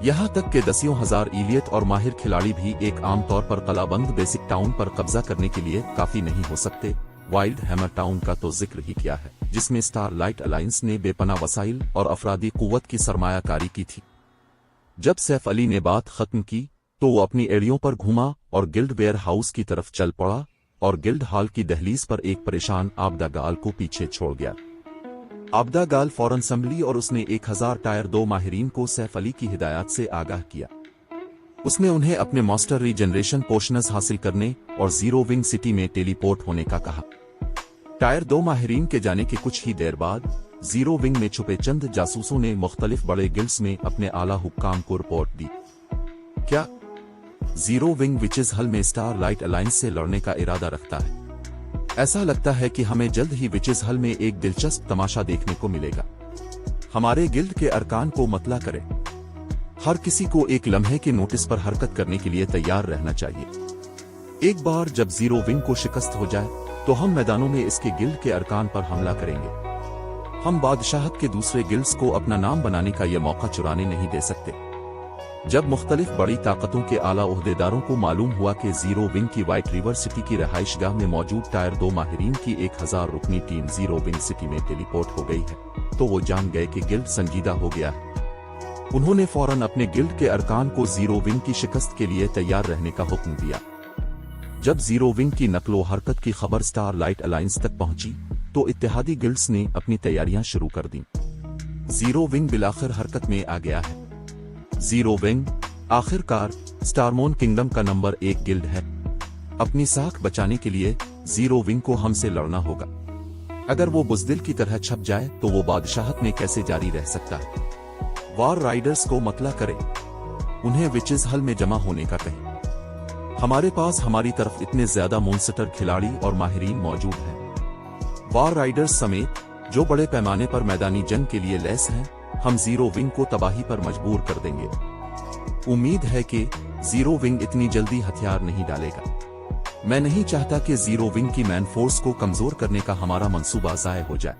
यहाँ तक कि दसियों हजार इलियट और माहिर खिलाड़ी भी एक आम तौर पर कलाबंद बेसिक टाउन पर कब्जा करने के लिए काफी नहीं हो सकते। वाइल्ड हैमर टाउन का तो जिक्र ही किया है, जिसमें स्टारलाइट अलायंस ने बेपनाह वसाइल और अफरादी कुव्वत की सरमायाकारी की थी। जब सैफ अली ने बात खत्म की तो वो अपनी एड़ियों पर घूमा और गिल्ड वेयर हाउस की तरफ चल पड़ा और गिल्ड हॉल की दहलीज पर एक परेशान आबदा गाल को पीछे छोड़ गया। आबदा गाल फौरन संभली और उसने 1000 टायर 2 माहिरीन को सैफ अली की हिदायत से आगाह किया। उसने उन्हें अपने मास्टर रीजनरेशन पोशनस हासिल करने और जीरो विंग सिटी में टेलीपोर्ट होने का कहा। टायर 2 माहिरीन के जाने के कुछ ही देर बाद जीरो विंग में छुपे चंद जासूसों ने मुख्तलिफ बड़े गिल्ड्स में अपने आला हुक्काम को रिपोर्ट दी। क्या जीरो विंग विचेज हल में स्टारलाइट अलायंस से लड़ने का इरादा रखता है? ऐसा लगता है कि हमें जल्द ही विचेज हल में एक दिलचस्प तमाशा देखने को मिलेगा। हमारे गिल्ड के अरकान को मतला करें। हर किसी को एक लम्हे के नोटिस पर हरकत करने के लिए तैयार रहना चाहिए। एक बार जब जीरो विंग को शिकस्त हो जाए तो हम मैदानों में इसके गिल्ड के अरकान पर हमला करेंगे। हम बादशाहत के दूसरे गिल्ड्स को अपना नाम बनाने का यह मौका चुराने नहीं दे सकते। जब मुख्तलिफ बड़ी ताकतों के आला ओहदेदारों को मालूम हुआ कि जीरो विंग की व्हाइट रिवर सिटी की रहाइशगाह में मौजूद टायर 2 माहिरीन की 1000 रुकनी टीम जीरो विंग सिटी में टेलीपोर्ट हो गई है, तो वो जान गए कि गिल्ड संजीदा हो गया है। उन्होंने फौरन अपने गिल्ड के अरकान को जीरो विंग की शिकस्त के लिए तैयार रहने का हुक्म दिया। जब जीरो विंग की नकलो हरकत की खबर स्टारलाइट अलायंस तक पहुंची तो इत्तेहादी गिल्ड्स ने अपनी तैयारियां शुरू कर दी। जीरो विंग बिलाखिर हरकत में आ गया है। जीरो विंग आखिरकार स्टारमोन किंगडम का नंबर 1 गिल्ड है। अपनी साख बचाने के लिए जीरो विंग को हमसे लड़ना होगा। अगर वो बुज़दिल की तरह छप जाए तो वो बादशाहत में कैसे जारी रह सकता है? वार राइडर्स को मतला करें, उन्हें विचेज हल में जमा होने का कहें। हमारे पास हमारी तरफ इतने ज्यादा मोन्स्टर खिलाड़ी और माहिरीन मौजूद हैं। वार राइडर्स समेत जो बड़े पैमाने पर मैदानी जंग के लिए लैस हैं, हम जीरो विंग को तबाही पर मजबूर कर देंगे। उम्मीद है कि जीरो विंग इतनी जल्दी हथियार नहीं डालेगा। मैं नहीं चाहता कि जीरो विंग की मैन फोर्स को कमजोर करने का हमारा मंसूबा ज़ाय हो जाए।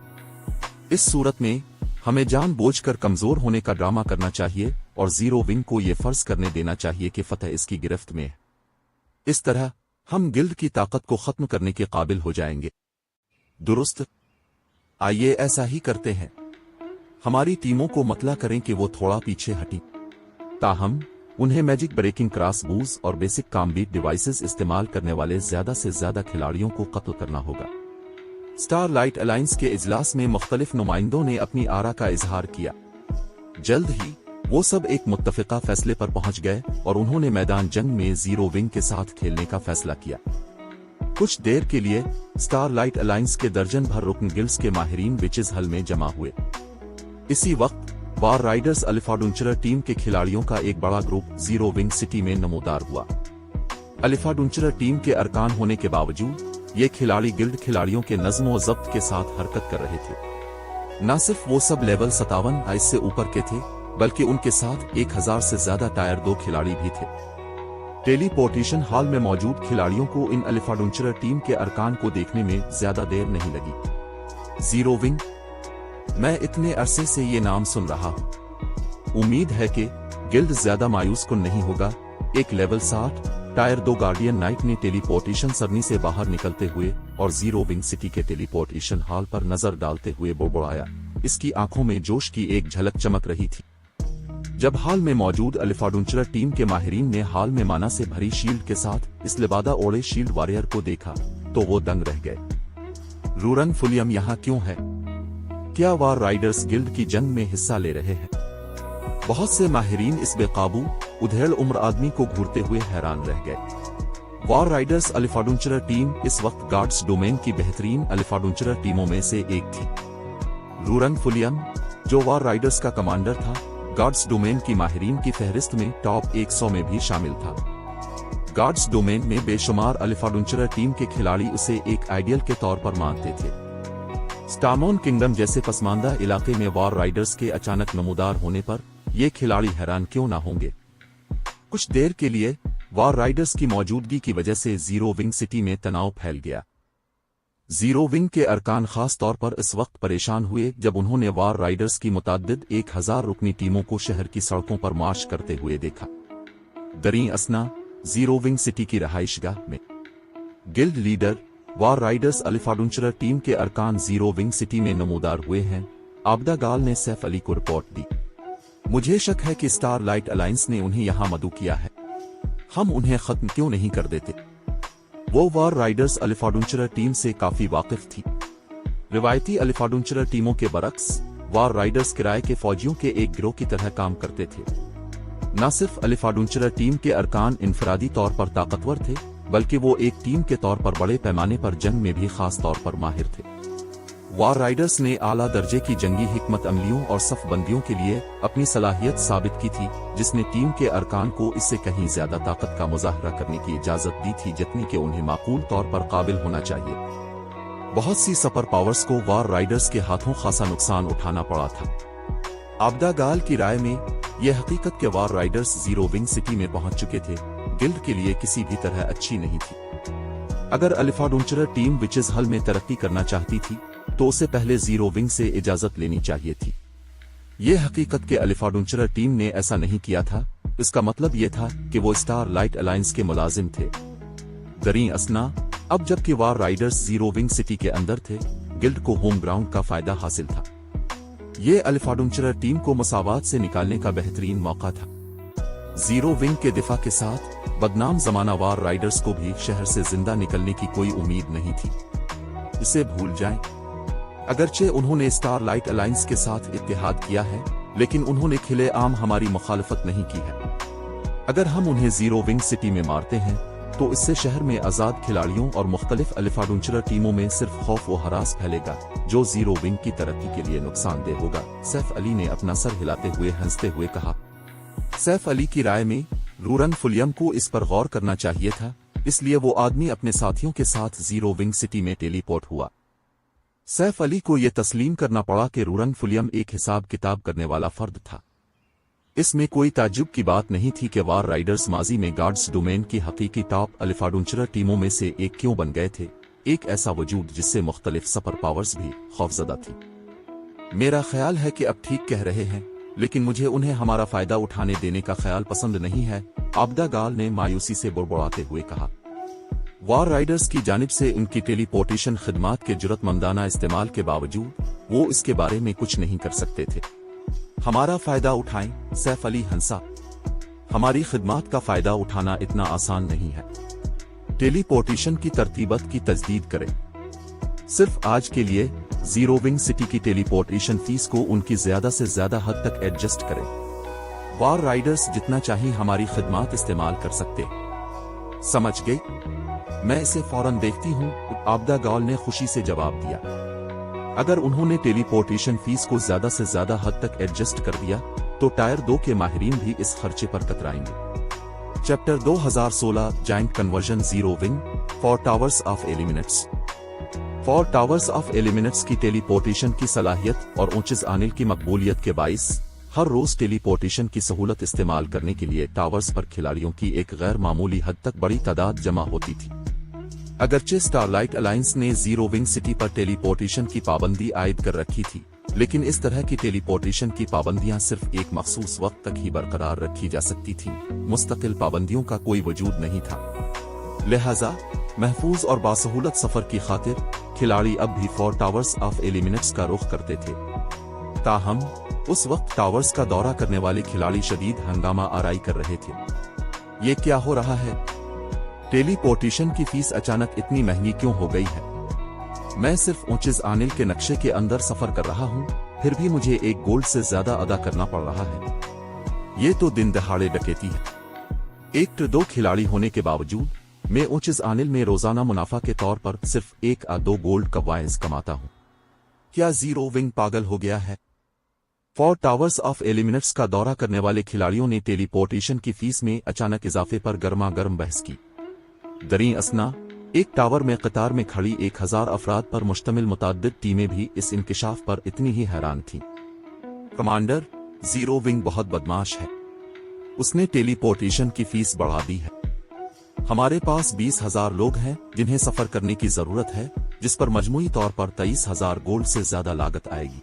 इस सूरत में हमें जानबूझकर कमजोर होने का ड्रामा करना चाहिए और जीरो विंग को यह फर्ज करने देना चाहिए कि फतह इसकी गिरफ्त में है। इस तरह हम गिल्ड की ताकत को खत्म करने के काबिल हो जाएंगे। दुरुस्त, आइए ऐसा ही करते हैं। हमारी टीमों को मतला करें कि वो थोड़ा पीछे हटी। ताहम उन्हें मैजिक ब्रेकिंग क्रॉसबोज और बेसिक कॉम्बैट डिवाइसेस इस्तेमाल करने वाले ज्यादा से ज्यादा खिलाड़ियों को कत्ल करना होगा। स्टारलाइट अलायंस के इजलास में मुख्तलिफ नुमाइंदों ने अपनी आरा का इजहार किया। जल्द ही वो सब एक मुत्तफिका फैसले पर पहुंच गए और उन्होंने मैदान जंग में जीरो विंग के साथ खेलने का फैसला किया। कुछ देर के लिए स्टारलाइट अलायंस के दर्जन भर रुकन गिल्ड्स के माहिरीन विचेज हल में जमा हुए। इसी वक्त वार राइडर्स अलिफाडुंचरर टीम के खिलाड़ियों का एक बड़ा ग्रुप जीरो विंग सिटी में नमूदार हुआ। अलिफाडुंचरर टीम के अरकान होने के बावजूद ये खिलाड़ी गिल्ड खिलाड़ियों के नज़्म व ज़ब्त के साथ हरकत कर रहे थे। न सिर्फ वो सब लेवल 57 से ऊपर के थे, बल्कि उनके साथ 1000 से ज्यादा टायर 2 खिलाड़ी भी थे। टेलीपोर्टेशन हॉल में मौजूद खिलाड़ियों को इन अलिफाडुंचरर टीम के अरकान को देखने में ज्यादा देर नहीं लगी। जीरो विंग, मैं इतने अरसे से ये नाम सुन रहा हूँ। उम्मीद है कि गिल्ड ज्यादा मायूस कुन नहीं होगा। एक लेवल 60 टायर 2 गार्डियन नाइट ने टेलीपोर्टेशन सरनी से बाहर निकलते हुए और जीरो विंग सिटी के टेलीपोर्टेशन हॉल पर नजर डालते हुए बुड़बुड़ाया। इसकी आंखों में जोश की एक झलक चमक रही थी। जब हॉल में मौजूद अल्फाडुंचरा टीम के माहिरीन ने हॉल में माना से भरी शील्ड के साथ इस लिबादा ओढ़े शील्ड वॉरियर को देखा तो वो दंग रह गए। रूरन फुलियम यहाँ क्यों है? क्या वॉर राइडर्स गिल्ड की जंग में हिस्सा ले रहे हैं? बहुत से माहिरीन इस बेकाबू उधेड़ उम्र आदमी को घूरते हुए हैरान रह गए। वॉर राइडर्स अल्फाडुंचरा टीम इस वक्त गार्ड्स डोमेन की बेहतरीन अल्फाडुंचरा टीमों में से एक थी। रूरन फुलियम जो वॉर राइडर्स का कमांडर था, गार्ड्स डोमेन की माहिरीन की फहरिस्त में टॉप 100 में भी शामिल था। गार्ड्स डोमेन में बेशुमार अल्फाडुंचरा टीम के खिलाड़ी उसे एक आइडियल के तौर पर मानते थे। स्टारमोन किंगडम जैसे पसमानदा इलाके में वॉर राइडर्स के अचानक नमूदार होने पर ये खिलाड़ी हैरान क्यों ना होंगे। कुछ देर के लिए वॉर राइडर्स की मौजूदगी की वजह से जीरो विंग सिटी में तनाव फैल गया। जीरो विंग के अरकान खास तौर पर इस वक्त परेशान हुए जब उन्होंने वॉर राइडर्स की मुताद्दिद 1000 रुकनी टीमों को शहर की सड़कों पर मार्च करते हुए देखा। दरी असना जीरो विंग सिटी की रहाइशगाह में गिल्ड लीडर वॉर राइडर्स अल्फाडुंचरा टीम के अरकान जीरो विंग सिटी में नमूदार हुए हैं। आबदा गाल ने सैफ अली को रिपोर्ट दी। मुझे शक है कि स्टार लाइट अलायंस ने उन्हें यहां मदऊ किया है। हम उन्हें खत्म क्यों नहीं कर देते? वो वॉर राइडर्स अल्फाडुंचरा टीम से काफी वाकिफ थी। रिवायती अल्फाडुंचरा टीमों के बरक्स वॉर राइडर्स किराए के फौजियों के एक गिरोह की तरह काम करते थे। न सिर्फ अल्फाडुंचरा टीम के अरकान इनफरादी तौर पर ताकतवर थे, बल्कि वो एक टीम के तौर पर बड़े पैमाने पर जंग में भी खास तौर पर माहिर थे। वॉर राइडर्स ने आला दर्जे की जंगी हिकमत अमलियों और सफबंदियों के लिए अपनी सलाहियत साबित की थी, जिसने टीम के अरकान को इससे कहीं ज्यादा ताकत का मुजाहरा करने की इजाजत दी थी जितनी कि उन्हें माकूल तौर पर काबिल होना चाहिए। बहुत सी सुपर पावर्स को वॉर राइडर्स के हाथों खासा नुकसान उठाना पड़ा था। आबदा गाल की राय में यह हकीकत के war Riders zero wing city में पहुंच चुके थे गिल्ड के लिए किसी भी तरह अच्छी नहीं थी। अगर अल्फाडुंचरा टीम विचेस हल में तरक्की करना चाहती थी तो उसे पहले जीरो विंग से इजाजत लेनी चाहिए थी। यह हकीकत के अल्फाडुंचरा टीम ने ऐसा नहीं किया था। इसका मतलब यह था कि वो स्टार लाइट अलायंस के मुलाजिम थे। दरी असना अब जबकि war Riders zero wing city के अंदर थे, गिल्ड को होम ग्राउंड का फायदा हासिल था। ये अल्फाडुंचरा टीम को मसावात से निकालने का बेहतरीन मौका था। जीरो विंग के दिफा के साथ बदनाम जमाना वॉर राइडर्स को भी शहर से जिंदा निकलने की कोई उम्मीद नहीं थी। इसे भूल जाएं। अगरचे उन्होंने स्टार लाइट अलायंस के साथ इत्तेहाद किया है, लेकिन उन्होंने खिले आम हमारी मुखालफत नहीं की है। अगर हम उन्हें जीरो विंग सिटी में मारते हैं तो इससे शहर में आजाद खिलाड़ियों और मुख्तलिफ अल्फाडुंचरा टीमों में सिर्फ खौफ व हरास फैलेगा, जो जीरो विंग की तरक्की के लिए नुकसानदेह होगा। सैफ अली ने अपना सर हिलाते हुए हंसते हुए कहा। सैफ अली की राय में रूरन फुलियम को इस पर गौर करना चाहिए था, इसलिए वो आदमी अपने साथियों के साथ जीरो विंग सिटी में टेलीपोर्ट हुआ। सैफ अली को यह तस्लीम करना पड़ा कि रूरन फुलियम एक हिसाब किताब करने वाला फर्द था। इसमें कोई ताज्जुब की बात नहीं थी कि वॉर राइडर्स माजी में गार्ड्स डोमेन की हकीकी टॉप अल्फाडुंचरा टीमों में से एक क्यों बन गए थे, एक ऐसा वजूद जिससे मुख्तलिफ सुपर पावर्स भी खौफजदा थी। मेरा ख्याल है कि अब ठीक कह रहे हैं, लेकिन मुझे उन्हें हमारा फायदा उठाने देने का ख्याल पसंद नहीं है, आबदा गाल ने मायूसी से बुड़बुड़ाते हुए कहा। वॉर राइडर्स की जानिब से उनकी टेलीपोर्टेशन खिदमात के जुर्रतमंदाना इस्तेमाल के बावजूद वो इसके बारे में कुछ नहीं कर सकते थे। हमारा फायदा उठाएं, सैफ अली हंसा। हमारी खिदमात का फायदा उठाना इतना आसान नहीं है। टेलीपोर्टेशन की तरतीबत की तजदीद करें। सिर्फ आज के लिए जीरो विंग सिटी की टेलीपोर्टेशन फीस को उनकी ज्यादा से ज्यादा हद तक एडजस्ट करें। वॉर राइडर्स जितना चाहिए हमारी खिदमात इस्तेमाल कर सकते। समझ गई? मैं इसे फौरन देखती हूँ, आबदा गाल ने खुशी से जवाब दिया। अगर उन्होंने टेलीपोर्टेशन फीस को ज्यादा से ज्यादा हद तक एडजस्ट कर दिया तो टायर 2 के माहिरीन भी इस खर्चे पर कतराएंगे। Chapter 2016 giant conversion zero wing for towers of eliminates. For towers of eliminates की टेलीपोर्टेशन की सलाहियत और ऊंचिस आनिल की मकबूलियत के बाइस हर रोज टेलीपोर्टेशन की सहूलत इस्तेमाल करने के लिए टावर्स पर खिलाड़ियों की एक गैर मामूली हद तक बड़ी तादाद जमा होती थी। अगरचे स्टारलाइट अलायंस ने जीरो विंग सिटी पर टेलीपोर्टेशन की पाबंदी आयद कर रखी थी, लेकिन इस तरह की टेलीपोर्टेशन की पाबंदियां सिर्फ एक मखसूस वक्त तक ही बरकरार रखी जा सकती थीं। मुस्तकिल पाबंदियों का कोई वजूद नहीं था। लिहाजा महफूज और बासहूलत सफर की खातिर खिलाड़ी अब भी 4 टावर्स ऑफ एलिमिनेट्स का रुख करते थे। ताहम उस वक्त टावर्स का दौरा करने वाले खिलाड़ी शदीद हंगामा आराई कर रहे थे। ये क्या हो रहा है? टेलीपोर्टेशन की फीस अचानक इतनी महंगी क्यों हो गई है? मैं सिर्फ ऊंचिस आनिल के नक्शे के अंदर सफर कर रहा हूं, फिर भी मुझे 1 गोल्ड से ज्यादा अदा करना पड़ रहा है। ये तो दिन दहाड़े डकैती है। 1 2 खिलाड़ी होने के बावजूद मैं ऊंचिस आनिल में रोजाना मुनाफा के तौर पर सिर्फ 1 या 2 गोल्ड कवाइंस कमाता हूं। क्या जीरो विंग पागल हो गया है? 4 टावर्स ऑफ एलिमिनेट्स का दौरा करने वाले खिलाड़ियों ने टेलीपोर्टेशन की फीस में अचानक इजाफे पर गर्मा गर्म बहस की। दरीं असना एक टावर में कतार में खड़ी 1000 अफराद पर मुश्तमिल मुताद्दिद टीमें भी इस इंकिशाफ पर इतनी ही हैरान थीं। कमांडर, जीरो विंग बहुत बदमाश है। उसने टेलीपोर्टेशन की फीस बढ़ा दी है। हमारे पास 20,000 लोग हैं जिन्हें सफर करने की जरूरत है, जिस पर मजमूई तौर पर 23,000 गोल्ड से ज्यादा लागत आएगी।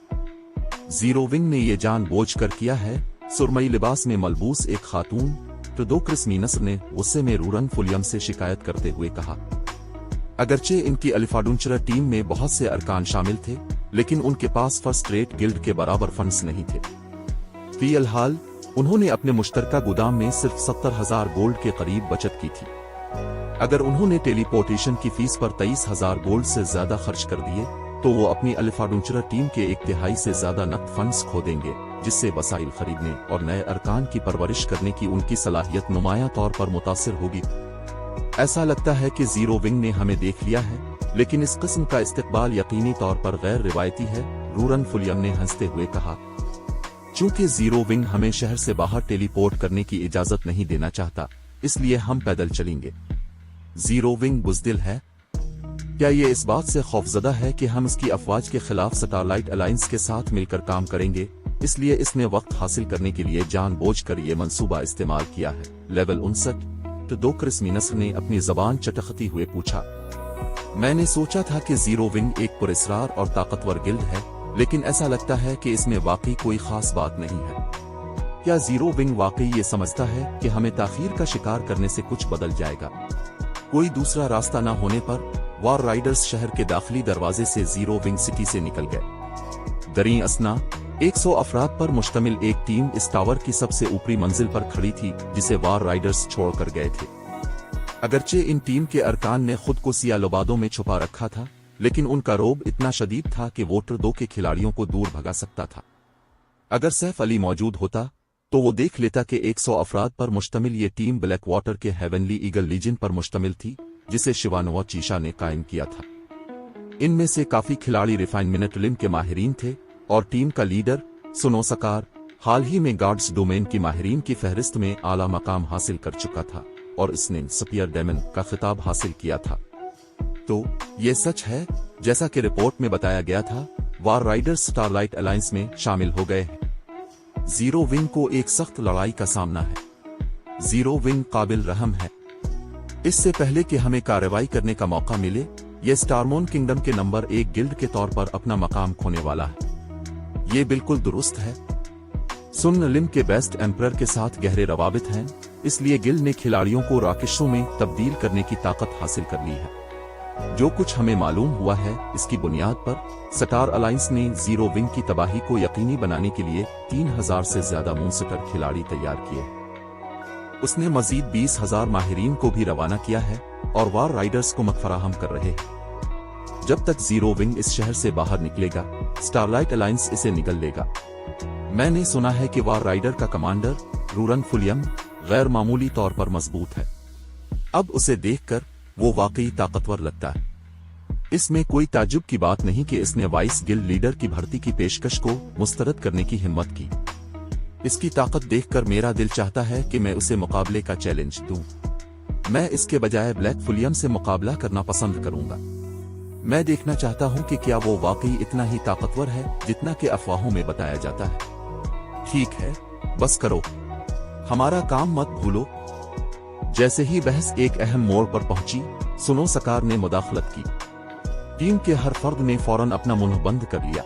जीरो विंग ने यह जानबूझकर किया है, सुरमई लिबास में मलबूस एक खातून तो क्रिसमीनस ने गुस्से में रूरन फुलियम से शिकायत करते हुए कहा। अगरचे इनकी अलिफाडुंचरा टीम में बहुत से अरकान शामिल थे, लेकिन उनके पास फर्स्ट रेट गिल्ड के बराबर फंड्स नहीं थे। फिलहाल उन्होंने अपने मुश्तरका गोदाम में सिर्फ 70,000 गोल्ड के करीब बचत की थी। अगर उन्होंने टेलीपोर्टेशन की फीस पर 23,000 गोल्ड से ज्यादा खर्च कर दिए तो वो अपनी अलिफाडुंचरा टीम के 1/3 से ज्यादा नकद फंड्स खो देंगे, जिससे वसाइल खरीदने और नए अरकान की परवरिश करने की उनकी सलाहियत नुमाया तौर पर मुतासिर होगी। ऐसा लगता है कि जीरो विंग ने हमें देख लिया है, लेकिन इस किस्म का इस्तिकबाल यकीनी तौर पर गैर रिवायती है, रूरन फुलियम ने हंसते हुए कहा। चूंकि जीरो विंग हमें शहर से बाहर टेलीपोर्ट करने की इजाजत नहीं देना चाहता, इसलिए हम पैदल चलेंगे। जीरो विंग बुज़दिल है? क्या ये इस बात से खौफजदा है कि हम इसकी अफवाज के खिलाफ स्टारलाइट अलायंस के साथ मिलकर काम करेंगे, इसलिए इसने वक्त हासिल करने के लिए जानबूझकर ये मंसूबा इस्तेमाल किया है? लेवल 59 तो क्रिसमीनस ने अपनी जबान चटकती हुए पूछा। मैंने सोचा था कि जीरो विंग एक पुरस्कार और ताकतवर गिल्ड है, लेकिन ऐसा लगता है कि इसमें वाकई कोई खास बात नहीं है। क्या जीरो विंग वाकई ये समझता है कि हमें ताखीर का शिकार करने से कुछ बदल जाएगा? कोई दूसरा रास्ता न होने पर वार राइडर्स शहर के दाखिली दरवाजे से जीरो विंग सिटी से निकल गए। दरीं असना 100 अफराद पर मुश्तमिल एक टीम इस टावर की सबसे ऊपरी मंजिल पर खड़ी थी, जिसे वार राइडर्स छोड़कर गए थे। अगरचे इन टीम के अरकान ने खुद को सियालोबादों में छुपा रखा था, लेकिन उनका रोब इतना शदीद था कि वोटर 2 के खिलाड़ियों को दूर भगा सकता था। अगर सैफ अली मौजूद होता तो वो देख लेता कि 100 अफराद पर मुश्तमिल ये टीम ब्लैक वाटर के हेवनली ईगल लीजन पर मुश्तमिल थी, जिसे शिवानोवा चीशा ने कायम किया था। इनमें से काफी खिलाड़ी रिफाइनमेंट लिम के माहिरीन थे और टीम का लीडर सुनोसकार हाल ही में गार्ड्स डोमेन की माहिरीन की फहरिस्त में आला मकाम हासिल कर चुका था और इसने स्पीयर डेमन का खिताब हासिल किया था। तो ये सच है जैसा कि रिपोर्ट में बताया गया था, वार राइडर्स स्टारलाइट अलायंस में शामिल हो गए हैं। जीरो विंग को एक सख्त लड़ाई का सामना है। जीरो विंग काबिल रहम है। इससे पहले कि हमें कार्रवाई करने का मौका मिले, यह स्टारमोन किंगडम के नंबर 1 गिल्ड के तौर पर अपना मकाम खोने वाला है। ये बिल्कुल दुरुस्त है। सुन लिम के बेस्ट एम्परर के साथ गहरे रवाबित हैं, इसलिए गिल्ड ने खिलाड़ियों को राकेशों में तब्दील करने की ताकत हासिल कर ली है। जो कुछ हमें मालूम हुआ है, इसकी बुनियाद पर स्टार अलायंस ने जीरो विंग की तबाही को यकीनी बनाने के लिए 3000 से ज्यादा मूनस्टर खिलाड़ी तैयार किए। उसने मजीद 20,000 माहिरीन को भी रवाना किया है और वार राइडर्स को मदद फराहम कर रहे हैं। जब तक जीरो विंग इस शहर से बाहर निकलेगा, स्टारलाइट अलायंस इसे निगल लेगा। मैंने सुना है कि वार राइडर का कमांडर रूरन फुलियम गैर मामूली तौर पर मजबूत है। अब उसे देखकर वो वाकई ताकतवर लगता है। इसमें कोई ताज्जुब की बात नहीं कि इसने वाइस गिल्ड लीडर की भर्ती की पेशकश को मुस्तरद करने की हिम्मत की। इसकी ताकत देखकर मेरा दिल चाहता है कि मैं उसे मुकाबले का चैलेंज दूं। मैं इसके बजाय ब्लैक फुलियम से मुकाबला करना पसंद करूंगा। मैं देखना चाहता हूं कि क्या वो वाकई इतना ही ताकतवर है जितना कि अफवाहों में बताया जाता है। ठीक है, बस करो, हमारा काम मत भूलो। जैसे ही बहस एक अहम मोड़ पर पहुंची, सुनोसकार ने मुदाखलत की। टीम के हर फर्द ने फौरन अपना मुंह बंद कर लिया।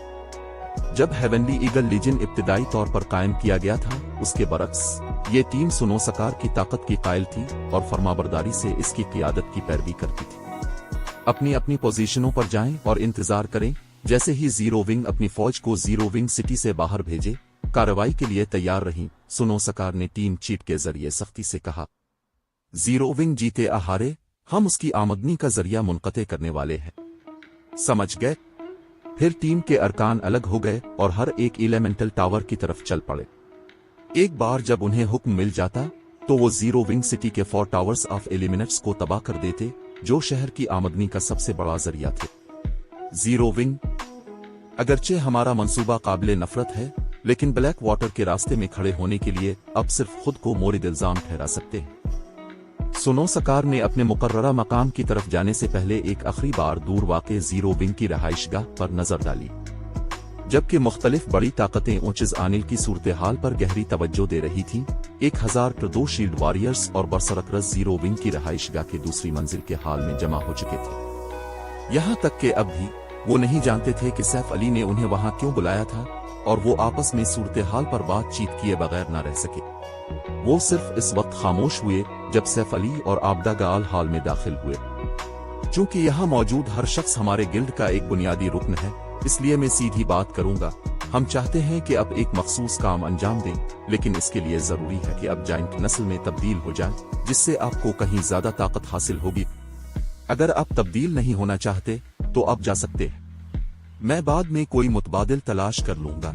जब हेवनली ईगल लीजन इब्तिदाई तौर पर कायम किया गया था, उसके बरक्स ये टीम सुनो सकार की ताकत की कायल थी और फरमाबरदारी से इसकी क़ियादत की पैरवी करती थी। अपनी अपनी पोजीशनों पर जाएं और इंतजार करें। जैसे ही जीरो विंग अपनी फौज को जीरो विंग सिटी से बाहर भेजे, कार्रवाई के लिए तैयार रहीं। सुनो सकार ने टीम चीफ के जरिए सख्ती से कहा, जीरो विंग जीते या हारे, हम उसकी आमदनी का जरिया मुनक़ते करने वाले हैं, समझ गए? फिर टीम के अरकान अलग हो गए और हर एक एलिमेंटल टावर की तरफ चल पड़े। एक बार जब उन्हें हुक्म मिल जाता तो वो जीरो विंग सिटी के 4 टावर्स ऑफ एलिमिनेट्स को तबाह कर देते, जो शहर की आमदनी का सबसे बड़ा जरिया थे। जीरो विंग, अगरचे हमारा मंसूबा काबिले नफरत है, लेकिन ब्लैक वाटर के रास्ते में खड़े होने के लिए अब सिर्फ खुद को मोरिद इल्जाम ठहरा सकते हैं। सुनो सकार ने अपने मुकर्ररा मकाम की तरफ जाने से पहले एक आखिरी बार दूर वाक़े जीरो विंग की रहाइशगाह पर नजर डाली। जबकि मुख्तलिफ बड़ी ताकतें ऊंचिज़ आनिल की सूरत हाल पर गहरी तवज्जो दे रही थीं, 1000 2 शील्ड वॉरियर्स और बरसरकरस जीरो विंग की रहाइशगाह के दूसरी मंजिल के हाल में जमा हो चुके थे। यहाँ तक कि अब भी वो नहीं जानते थे कि सैफ अली ने उन्हें वहां क्यों बुलाया था, और वो आपस में सूरत हाल पर बातचीत किए बगैर न रह सके। वो सिर्फ इस वक्त खामोश हुए जब सैफ अली और आबदा गाल हॉल में दाखिल हुए। चूंकि यहाँ मौजूद हर शख्स हमारे गिल्ड का एक बुनियादी रुकन है, इसलिए मैं सीधी बात करूंगा। हम चाहते हैं कि अब एक मखसूस काम अंजाम दें, लेकिन इसके लिए जरूरी है कि अब जायंट नस्ल में तब्दील हो जाए, जिससे आपको कहीं ज्यादा ताकत हासिल होगी। अगर आप तब्दील नहीं होना चाहते तो आप जा सकते हैं, मैं बाद में कोई मुतबादिल तलाश कर लूंगा।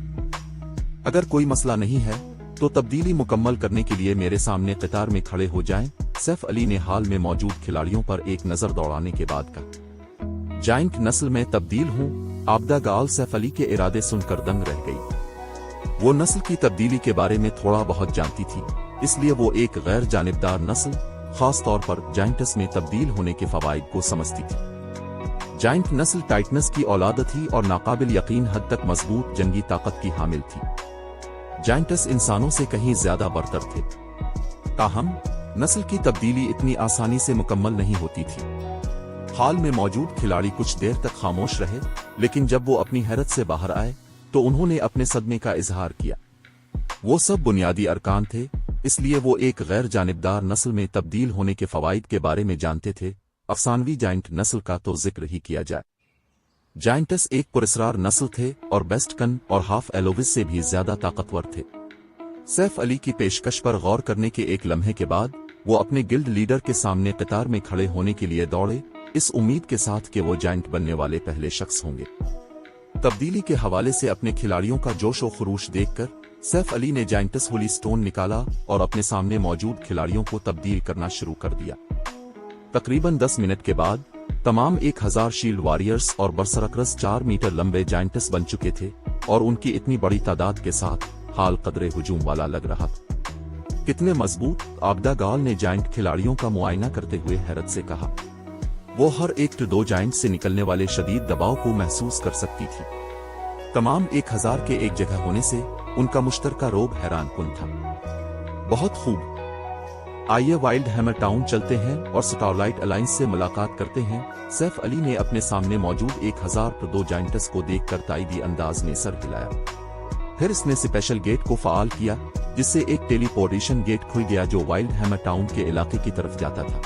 अगर कोई मसला नहीं है तो तब्दीली मुकम्मल करने के लिए मेरे सामने कतार में खड़े हो जाएं। सैफ अली ने हाल में मौजूद खिलाड़ियों पर एक नजर दौड़ाने के बाद कहा, जायंट नस्ल में तब्दील हूं। आबदा गाल सैफ अली के इरादे सुनकर दंग रह गई। वो नस्ल की तब्दीली के बारे में थोड़ा बहुत जानती थी, इसलिए वो एक गैर जानिबदार नस्ल, खास तौर पर जायंटस में तब्दील होने के फवाइद को समझती थी। जायंट नस्ल टाइटनस की औलाद थी और नाकाबिल यकीन हद तक मजबूत जंगी ताकत की हामिल थी। जायंटस इंसानों से कहीं ज्यादा बरतर थे। ताहम नस्ल की तब्दीली इतनी आसानी से मुकम्मल नहीं होती थी। हाल में मौजूद खिलाड़ी कुछ देर तक खामोश रहे, लेकिन जब वो अपनी हैरत से बाहर आए तो उन्होंने अपने सदमे का इजहार किया। वो सब बुनियादी अरकान थे, इसलिए वो एक गैर जानिबदार नस्ल में तब्दील होने के फवाइद के बारे में जानते थे। अफसानवी जायंट नस्ल का तो जिक्र ही किया जाए। जायंटस एक पुरस्कार नस्ल थे और बेस्टकन और हाफ एलोविस से भी ज्यादा ताकतवर थे। सैफ अली की पेशकश पर गौर करने के एक लम्हे के बाद वो अपने गिल्ड लीडर के सामने कतार में खड़े होने के लिए दौड़े, इस उम्मीद के साथ कि वो जायंट बनने वाले पहले शख्स होंगे। तब्दीली के हवाले से अपने खिलाड़ियों का जोश और खरूश देखकर सैफ अली ने जायंटस होली स्टोन निकाला और अपने सामने मौजूद खिलाड़ियों को तब्दील करना शुरू कर दिया। तकरीबन 10 मिनट के बाद तमाम 1000 शील्ड वॉरियर्स और बरसरकरस 4 मीटर लंबे जायंटस बन चुके थे, और उनकी इतनी बड़ी तादाद के साथ हाल कदरे हुजूम वाला लग रहा था। कितने मजबूत, आबदा गाल ने जायंट खिलाड़ियों का मुआयना करते हुए हैरत से कहा। वो हर एक 2 जायंट से निकलने वाले शदीद दबाव को महसूस कर सकती थी। तमाम 1000 के एक जगह होने से उनका मुश्तरका रोब हैरान कुन था। बहुत खूब, आइए वाइल्ड हैमर टाउन चलते हैं और स्टारलाइट अलायंस से मुलाकात करते हैं। सैफ अली ने अपने सामने मौजूद 1002 जायंटस को देखकर ताइदी अंदाज में सर हिलाया। फिर इसने स्पेशल गेट को फाल किया, जिससे एक टेलीपोर्टेशन गेट खुल गया जो वाइल्ड हैमर टाउन के इलाके की तरफ जाता था।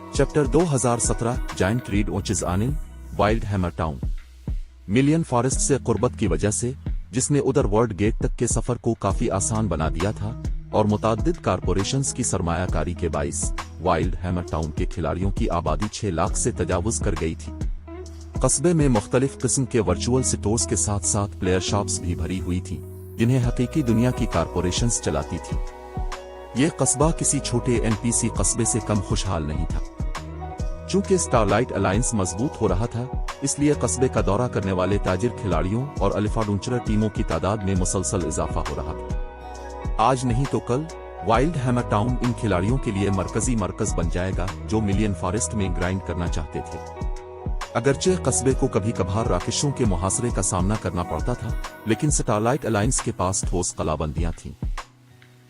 चैप्टर 2017 जायंट रीड ओचिज आनिल, wild hammer town. Million forest से कुर्बत की वजह से, जिसने उधर वर्ल्ड गेट तक के सफर को काफी आसान बना दिया था, और मुताद्दिद कारपोरेशंस की सरमायाकारी के बाइस वाइल्ड हैमर टाउन के खिलाड़ियों की आबादी 6 लाख से तजावुज कर गई थी। कस्बे में मुख्तलिफ किस्म के वर्चुअल स्टोर्स के साथ साथ प्लेयर शॉप्स भी भरी हुई थी, जिन्हें हकीकी दुनिया की कारपोरेशंस चलाती थी। ये कस्बा किसी छोटे एनपीसी कस्बे से कम खुशहाल नहीं था। चूंकि स्टारलाइट अलायंस मजबूत हो रहा था, इसलिए कस्बे का दौरा करने वाले ताजिर खिलाड़ियों और अल्फाडुंचरा टीमों की तादाद में मुसलसल इजाफा हो रहा था। आज नहीं तो कल वाइल्ड हैमर टाउन इन खिलाड़ियों के लिए मरकजी मरकज बन जाएगा जो मिलियन फॉरेस्ट में ग्राइंड करना चाहते थे। अगरचे कस्बे को कभी कभार राकेशों के मुहासरे का सामना करना पड़ता था, लेकिन स्टारलाइट अलायंस के पास ठोस कलाबंदियां थीं।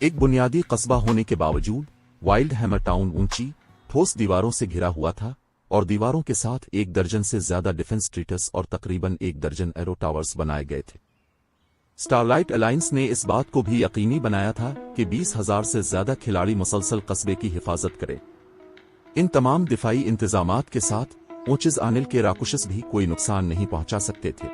एक बुनियादी कस्बा होने के बावजूद वाइल्ड हैमर टाउन ऊंची ठोस दीवारों से घिरा हुआ था, और दीवारों के साथ 1 दर्जन से ज्यादा डिफेंस स्ट्रीट्स और तकरीबन 1 दर्जन एरो टावर्स बनाए गए थे। स्टारलाइट अलायंस ने इस बात को भी यकीनी बनाया था कि 20,000 से ज्यादा खिलाड़ी मुसलसल कस्बे की हिफाजत करें। इन तमाम दिफाई इंतजामात के साथ ओचिज आनिल के राकुशस भी कोई नुकसान नहीं पहुंचा सकते थे।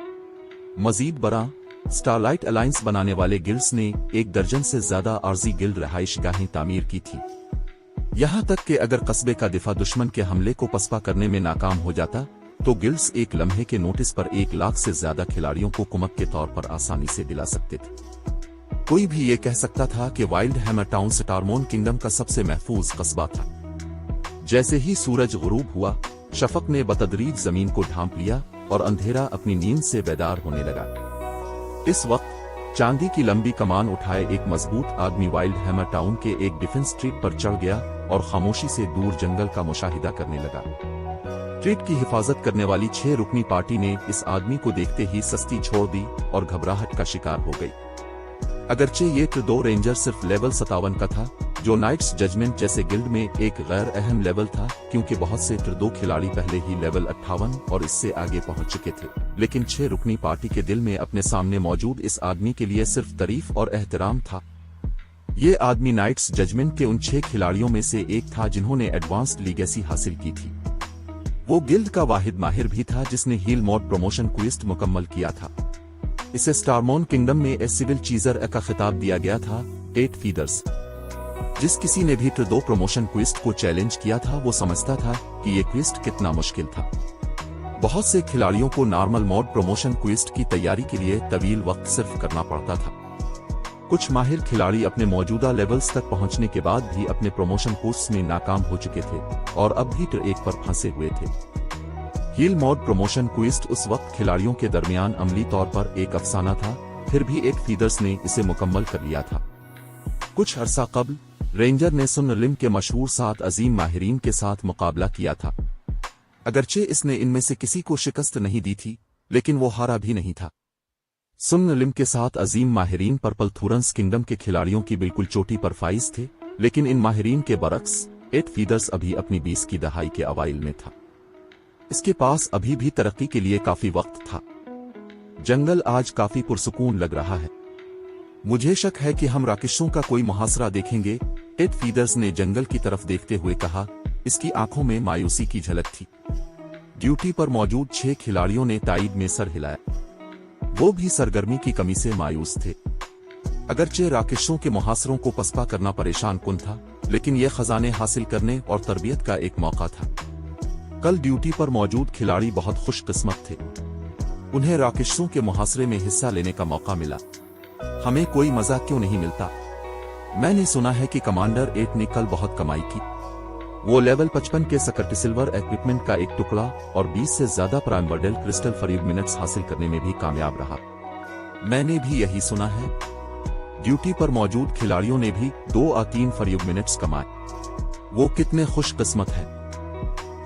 मजीद बरा स्टारलाइट अलायंस बनाने वाले गिल्ड्स ने 1 दर्जन से ज्यादा आर्जी गिल्ड रहाइशगाहें तामीर की थी। यहां तक कि अगर कस्बे का दिफा दुश्मन के हमले को पसपा करने में नाकाम हो जाता तो गिल्ड्स एक लम्हे के नोटिस पर 1 लाख से ज्यादा खिलाड़ियों को कुमक के तौर पर आसानी से दिला सकते थे। कोई भी ये कह सकता था कि वाइल्ड हैमर टाउन स्टारमोन किंगडम का सबसे महफूज कस्बा था। जैसे ही सूरज गुरूब हुआ, शफक ने बतदरीज जमीन को ढांप लिया और अंधेरा अपनी नींद से बेदार होने लगा। इस वक्त चांदी की लंबी कमान उठाए एक मजबूत आदमी वाइल्ड हैमर टाउन के एक डिफेंस स्ट्रीट पर चढ़ गया और खामोशी से दूर जंगल का मुशाहिदा करने लगा। स्ट्रीट की हिफाजत करने वाली 6 रुकनी पार्टी ने इस आदमी को देखते ही सस्ती छोड़ दी और घबराहट का शिकार हो गई। अगरचे ये ट्रदो रेंजर सिर्फ लेवल 57 का था, जो नाइट्स जजमेंट जैसे गिल्ड में एक गैर अहम लेवल था, क्योंकि बहुत से ट्रदो खिलाड़ी पहले ही लेवल 58 और इससे आगे पहुंच चुके थे। लेकिन 6 रुकनी पार्टी के दिल में अपने सामने मौजूद इस आदमी के लिए सिर्फ तारीफ और एहतराम था। ये आदमी नाइट्स जजमेंट के उन 6 खिलाड़ियों में से एक था जिन्होंने एडवांस्ड लीगेसी हासिल की थी। वो गिल्ड का वाहिद माहिर भी था जिसने हील मोड प्रमोशन क्विस्ट मुकम्मल किया था। इसे स्टारमोन किंगडम में ए सिविल चीजर का खिताब दिया गया था, 8 फीदर्स। जिस किसी ने भी ट्रदो प्रमोशन क्विस्ट को चैलेंज किया था वो समझता था कि ये क्विस्ट कितना मुश्किल था। बहुत से खिलाड़ियों को नॉर्मल मोड प्रमोशन क्विस्ट की तैयारी के लिए तवील वक्त सिर्फ करना पड़ता था। कुछ माहिर खिलाड़ी अपने मौजूदा लेवल्स तक पहुंचने के बाद भी अपने प्रमोशन कोर्स में नाकाम हो चुके थे और अब भी टिर 1 पर फंसे हुए थे। हील मोड प्रमोशन क्विस्ट उस वक्त खिलाड़ियों के दरमियान अमली तौर पर एक अफसाना था, फिर भी 8 फीदर्स ने इसे मुकम्मल कर लिया था। कुछ अरसा कबल रेंजर ने सुन्नलिम के मशहूर 7 अजीम माहिरीन के साथ मुकाबला किया था। अगरचे इसने इनमें से किसी को शिकस्त नहीं दी थी, लेकिन वो हारा भी नहीं था। सुन्नलिम के 7 अजीम माहिरीन पर्पल थूरंस किंगडम के खिलाड़ियों की बिल्कुल चोटी पर फाइज थे, लेकिन इन माहिरीन के बरक्स 8 फीदर्स अभी अपनी 20 की दहाई के अवाइल में था। इसके पास अभी भी तरक्की के लिए काफी वक्त था। जंगल आज काफी पुरसुकून लग रहा है। मुझे शक है कि हम राकेशों का कोई मुहासरा देखेंगे, 8 फीदर्स ने जंगल की तरफ देखते हुए कहा। इसकी आंखों में मायूसी की झलक थी। ड्यूटी पर मौजूद 6 खिलाड़ियों ने ताईद में सर हिलाया। वो भी सरगर्मी की कमी से मायूस थे। अगरचे राकेशों के मुहासरों को पसपा करना परेशान कुन था, लेकिन यह खजाने हासिल करने और तरबियत का एक मौका था। कल ड्यूटी पर मौजूद खिलाड़ी बहुत खुशकिस्मत थे। उन्हें राकेशों के मुहासरे में हिस्सा लेने का मौका मिला। हमें कोई मजा क्यों नहीं मिलता? मैंने सुना है कि कमांडर 8 ने कल बहुत कमाई की। वो लेवल 55 के सकर्टी सिल्वर इक्विपमेंट का एक टुकड़ा और 20 से ज्यादा प्राइमवर्डल क्रिस्टल फरीब मिनट्स हासिल करने में भी कामयाब रहा। मैंने भी यही सुना है। ड्यूटी पर मौजूद खिलाड़ियों ने भी 2 या 3 फरीब मिनट्स कमाए। वो कितने खुशकिस्मत हैं।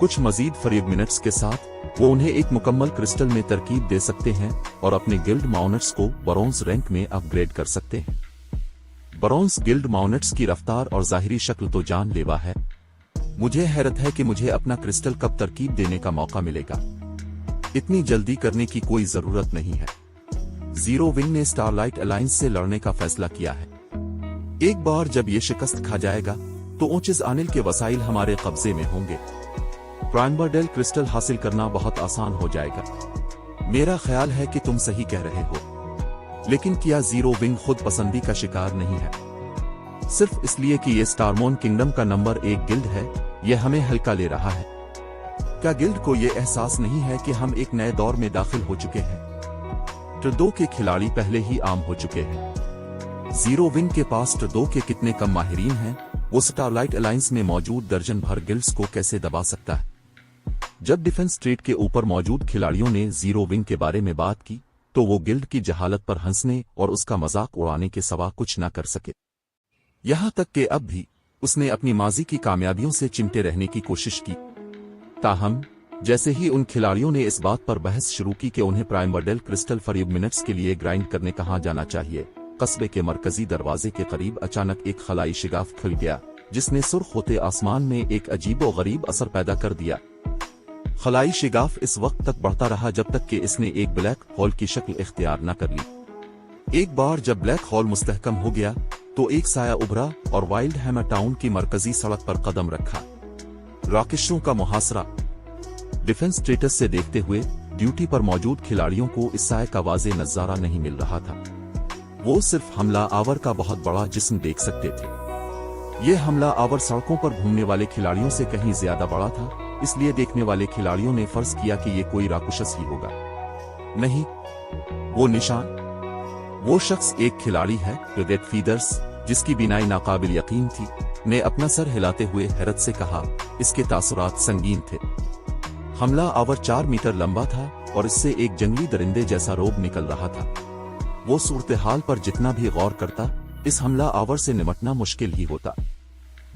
कुछ मजीद फरीब मिनट्स के साथ वो उन्हें एक मुकम्मल क्रिस्टल में तरकीब दे सकते हैं और अपने गिल्ड माउनेट्स को ब्रोंज रैंक में अपग्रेड कर सकते हैं। ब्रोंज गिल्ड माउनेट्स की रफ्तार और जाहिरी शक्ल तो जानलेवा है। मुझे हैरत है कि मुझे अपना क्रिस्टल कब तरकीब देने का मौका मिलेगा। इतनी जल्दी करने की कोई जरूरत नहीं है। जीरो विंग ने स्टारलाइट अलायंस से लड़ने का फैसला किया है। एक बार जब ये शिकस्त खा जाएगा तो ओचिज आनिल के वसाइल हमारे कब्जे में होंगे। प्राइमवर्डल क्रिस्टल हासिल करना बहुत आसान हो जाएगा। मेरा ख्याल है कि तुम सही कह रहे हो, लेकिन क्या जीरो विंग खुद पसंदी का शिकार नहीं है? सिर्फ इसलिए कि ये स्टारमोन किंगडम का नंबर 1 गिल्ड है, यह हमें हल्का ले रहा है। क्या गिल्ड को यह एहसास नहीं है कि हम एक नए दौर में दाखिल हो चुके हैं? ट्रदो के खिलाड़ी पहले ही आम हो चुके हैं। जीरो विंग के पास ट्रदो के कितने कम माहिरीन हैं, वो स्टारलाइट अलायंस में मौजूद दर्जन भर गिल्ड्स को कैसे दबा सकता है? जब डिफेंस स्ट्रीट के ऊपर मौजूद खिलाड़ियों ने जीरो विंग के बारे में बात की तो वो गिल्ड की जहालत पर हंसने और उसका मजाक उड़ाने के सिवा कुछ न कर सके। यहां तक कि अब भी उसने अपनी माजी की कामयाबियों से चिमटे रहने की कोशिश की। ताहम जैसे ही उन खिलाड़ियों ने इस बात पर बहस शुरू की कि उन्हें प्राइमवर्डल क्रिस्टल फरीब मिनट्स के लिए ग्राइंड करने कहां जाना चाहिए, कस्बे के मरकजी दरवाजे के करीब अचानक एक खलाई शिगाफ खुल गया, जिसने सुर्ख होते आसमान में एक अजीबो गरीब असर पैदा कर दिया। खलाई शिगाफ इस वक्त तक बढ़ता रहा जब तक कि इसने एक ब्लैक होल की शक्ल इख्तियार न कर ली। एक बार जब ब्लैक होल मुस्तहकम हो गया तो एक साया उभरा और वाइल्ड हैमर टाउन की मरकजी सड़क पर कदम रखा। राकेशों का मुहासरा। डिफेंस स्टेटस से देखते हुए ड्यूटी पर मौजूद खिलाड़ियों को इस साए का वाज़े नजारा नहीं मिल रहा था। वो सिर्फ हमला आवर का बहुत बड़ा जिस्म देख सकते थे। ये हमला आवर सड़कों पर घूमने वाले खिलाड़ियों से कहीं ज्यादा बड़ा था, इसलिए देखने वाले खिलाड़ियों ने फर्ज किया कि ये कोई राक्षस ही होगा। नहीं, वो निशान, वो शख्स एक खिलाड़ी है, रेड फीदर्स, जिसकी बिनाई नाकाबिल यकीन थी, ने अपना सर हिलाते हुए हैरत से कहा। इसके तासुरात संगीन थे। हमला आवर 4 मीटर लंबा था और इससे एक जंगली दरिंदे जैसा रोब निकल रहा था। वो सूरत हाल पर जितना भी गौर करता, इस हमला आवर से निपटना मुश्किल ही होता।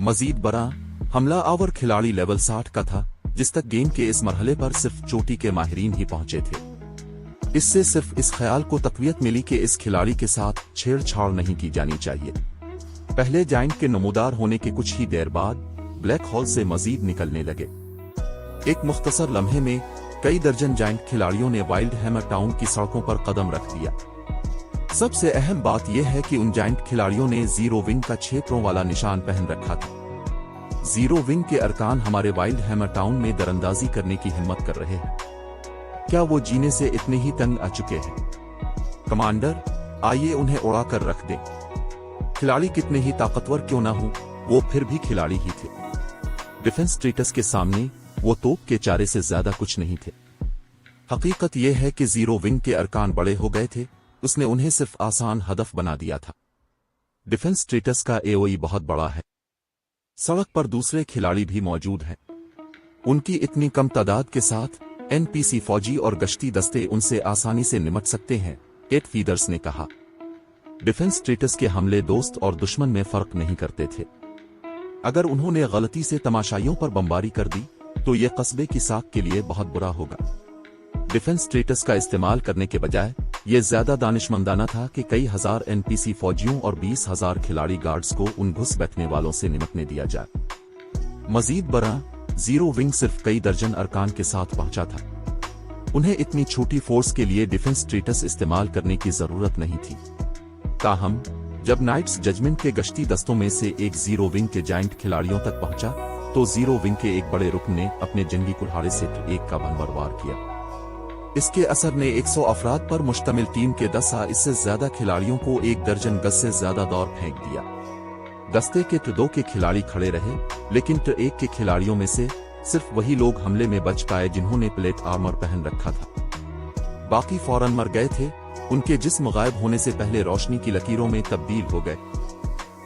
मजीद बरा, हमला आवर खिलाड़ी लेवल 60 का था, जिस तक गेम के इस मरहले पर सिर्फ चोटी के माहिरीन ही पहुंचे थे। इससे सिर्फ इस ख्याल को तकवीयत मिली कि इस खिलाड़ी के साथ छेड़छाड़ नहीं की जानी चाहिए। पहले जाइंट के नमूदार होने के कुछ ही देर बाद ब्लैक होल से मजीद निकलने लगे। एक मुख्तसर लम्हे में कई दर्जन जाइंट खिलाड़ियों ने वाइल्ड हैमर टाउन की सड़कों पर कदम रख दिया। सबसे अहम बात यह है कि उन जाइंट खिलाड़ियों ने जीरो विंग का क्षेत्रों वाला निशान पहन रखा था। जीरो विंग के अरकान हमारे वाइल्ड हैमर टाउन में दरअंदाजी करने की हिम्मत कर रहे हैं। क्या वो जीने से इतने ही तंग आ चुके हैं? कमांडर, आइए उन्हें उड़ा कर रख दें। खिलाड़ी कितने ही ताकतवर क्यों ना हो, वो फिर भी खिलाड़ी ही थे। डिफेंस स्टेटस के सामने वो तोप के चारे से ज्यादा कुछ नहीं थे। हकीकत यह है कि जीरो विंग के अरकान बड़े हो गए थे, उसने उन्हें सिर्फ आसान हदफ बना दिया था। डिफेंस स्टेटस का एओई बहुत बड़ा है। सड़क पर दूसरे खिलाड़ी भी मौजूद हैं। उनकी इतनी कम तादाद के साथ एनपीसी फौजी और गश्ती दस्ते उनसे आसानी से निपट सकते हैं, एट फीदर्स ने कहा। डिफेंस स्टेटस के हमले दोस्त और दुश्मन में फर्क नहीं करते थे। अगर उन्होंने गलती से तमाशाइयों पर बमबारी कर दी तो यह कस्बे की साख के लिए बहुत बुरा होगा। डिफेंस स्टेटस का इस्तेमाल करने के बजाय यह ज्यादा दानिशमंदाना था कि कई हजार एनपीसी फौजियों और 20,000 खिलाड़ी गार्ड्स को उन घुस बैठने वालों से निपटने दिया जाए। मजीद बरा, जीरो विंग सिर्फ कई दर्जन अरकान के साथ पहुंचा था। उन्हें इतनी छोटी फोर्स के लिए डिफेंस स्टेटस इस्तेमाल करने की जरूरत नहीं थी। ताहम जब नाइट्स जजमेंट के गश्ती दस्तों में से एक जीरो विंग के जाइंट खिलाड़ियों तक पहुंचा तो जीरो विंग के एक बड़े रुकन ने अपने जंगी कुल्हाड़े से एक का भंवर वार किया। इसके असर ने 100 अफराद पर मुश्तमिल टीम के 10 इससे ज्यादा खिलाड़ियों को 1 दर्जन गज से ज्यादा दौर फेंक दिया। दस्ते के T2 के खिलाड़ी खड़े रहे, लेकिन T1 के खिलाड़ियों में से सिर्फ वही लोग हमले में बच पाए जिन्होंने प्लेट आर्मर पहन रखा था। बाकी फौरन मर गए थे। उनके जिस्म गायब होने से पहले रोशनी की लकीरों में तब्दील हो गए।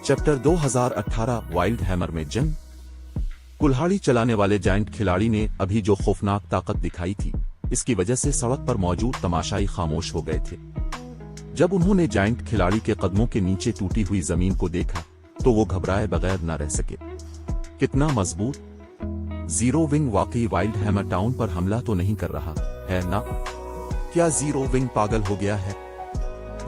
चैप्टर 2018 वाइल्ड हैमर में जंग। कुल्हाड़ी चलाने वाले जाइंट खिलाड़ी ने अभी जो खौफनाक ताकत दिखाई थी, इसकी वजह से सड़क पर मौजूद तमाशाई खामोश हो गए थे। जब उन्होंने जाइंट खिलाड़ी के कदमों के नीचे टूटी हुई जमीन को देखा तो वो घबराए बगैर न रह सके। कितना मजबूत! जीरो विंग वाकई वाइल्ड हैमर टाउन पर हमला तो नहीं कर रहा है ना? क्या जीरो विंग पागल हो गया है?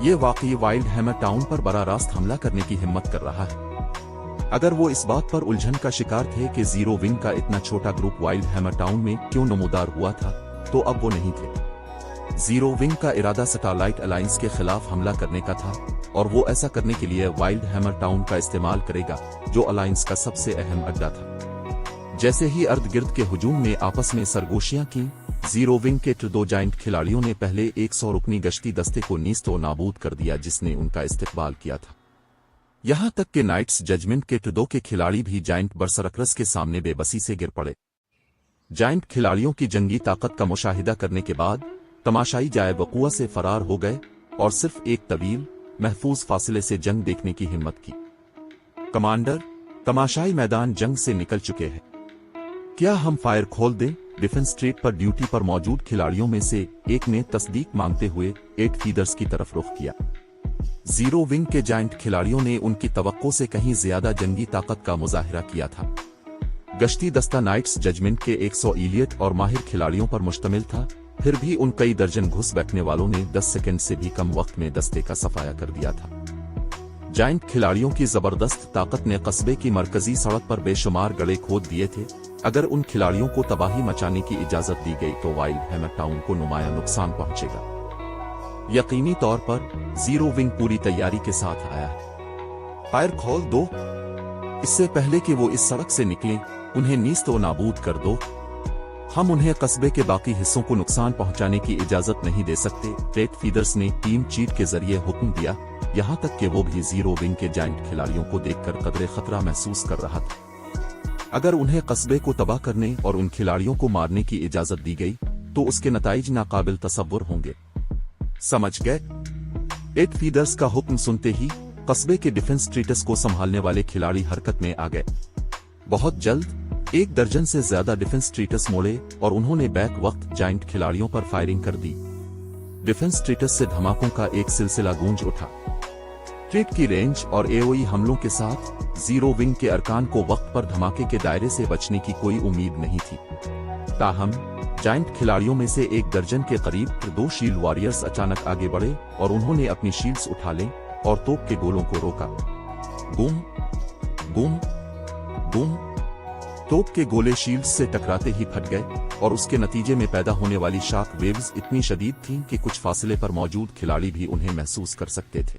ये वाकई वाइल्ड हैमर टाउन पर बड़ा रास्त हमला करने की हिम्मत कर रहा है। अगर वो इस बात पर उलझन का शिकार थे कि जीरो विंग का इतना छोटा ग्रुप वाइल्ड हैमर टाउन में क्यों नमूदार हुआ था, तो अब वो नहीं थे। जीरो विंग का इरादा सैटेलाइट अलायंस के खिलाफ हमला करने का था और वो ऐसा करने के लिए वाइल्ड हैमर टाउन का इस्तेमाल करेगा, जो अलायंस का सबसे अहम अड्डा था। जैसे ही अर्द गिर्द के हुजूम ने आपस में सरगोशियां की, जीरो विंग के T2 जाइंट खिलाड़ियों ने पहले 100 रुकनी गश्ती दस्ते को नीस्तो नाबूद कर दिया जिसने उनका इस्तेकबाल किया था। यहां तक कि नाइट्स जजमेंट के T2 के खिलाड़ी भी जाइंट बरसरकरस के सामने बेबसी से गिर पड़े। जाइंट खिलाड़ियों की जंगी ताकत का मुशाहिदा करने के बाद तमाशाई जाए वक़ुआ से फरार हो गए और सिर्फ एक तवील महफूज फासले से जंग देखने की हिम्मत की। कमांडर, तमाशाई मैदान जंग से निकल चुके हैं। क्या हम फायर खोल दें? डिफेंस स्ट्रीट पर ड्यूटी पर मौजूद खिलाड़ियों में से एक ने तस्दीक मांगते हुए 8 फीदर्स की तरफ रुख किया। जीरो विंग के जाइंट खिलाड़ियों ने उनकी तवक्को से कहीं ज्यादा जंगी ताकत का मुजाहिरा किया था। गश्ती दस्ता नाइट्स जजमेंट के 100 इलियट और माहिर खिलाड़ियों पर मुश्तमिल था, फिर भी उन कई दर्जन घुस बैठने वालों ने 10 सेकंड से भी कम वक्त में दस्ते का सफाया कर दिया था। जाइंट खिलाड़ियों की जबरदस्त ताकत ने कस्बे की मरकजी सड़क पर बेशुमार गड्ढे खोद दिए थे। अगर उन खिलाड़ियों को तबाही मचाने की इजाजत दी गई तो वाइल्ड हैमर टाउन को नुमाया नुकसान पहुंचेगा। यकीनी तौर पर जीरो विंग पूरी तैयारी के साथ आया है। फायर खोल दो, इससे पहले कि वो इस सड़क से निकलें, उन्हें नीस्तो नाबूद कर दो। हम उन्हें कस्बे के बाकी हिस्सों को नुकसान पहुंचाने की इजाजत नहीं दे सकते। टेट फीडर्स ने टीम चीट के जरिए हुक्म दिया, यहां तक कि वो भी जीरो विंग के जायंट खिलाड़ियों को देखकर कदरे खतरा महसूस कर रहा था। अगर उन्हें कस्बे को तबाह करने और उन खिलाड़ियों को मारने की इजाजत दी गई तो उसके नताइज नाकाबिल तसव्वुर होंगे। समझ गए? टेट फीडर्स का हुक्म सुनते ही कस्बे के डिफेंस स्टेटस को संभालने वाले खिलाड़ी हरकत में आ गए। बहुत जल्द 1 दर्जन से ज्यादा डिफेंस स्टेटस मोड़े और उन्होंने बैक वक्त जायंट खिलाड़ियों पर फायरिंग कर दी। डिफेंस स्टेटस से धमाकों का एक सिलसिला गूंज उठा। ट्रेट की रेंज और एओई हमलों के साथ जीरो विंग के अरकान को वक्त पर धमाके के दायरे से बचने की कोई उम्मीद नहीं थी। ताहम जायंट खिलाड़ियों में से 1 दर्जन के करीब 2 शील्ड वॉरियर्स अचानक आगे बढ़े और उन्होंने अपनी शील्ड्स उठा लें और तोप के गोलों को रोका। Boom boom boom. तोप के गोले शील्ड्स से टकराते ही फट गए और उसके नतीजे में पैदा होने वाली शॉक वेव्स इतनी शदीद थीं कि कुछ फासले पर मौजूद खिलाड़ी भी उन्हें महसूस कर सकते थे।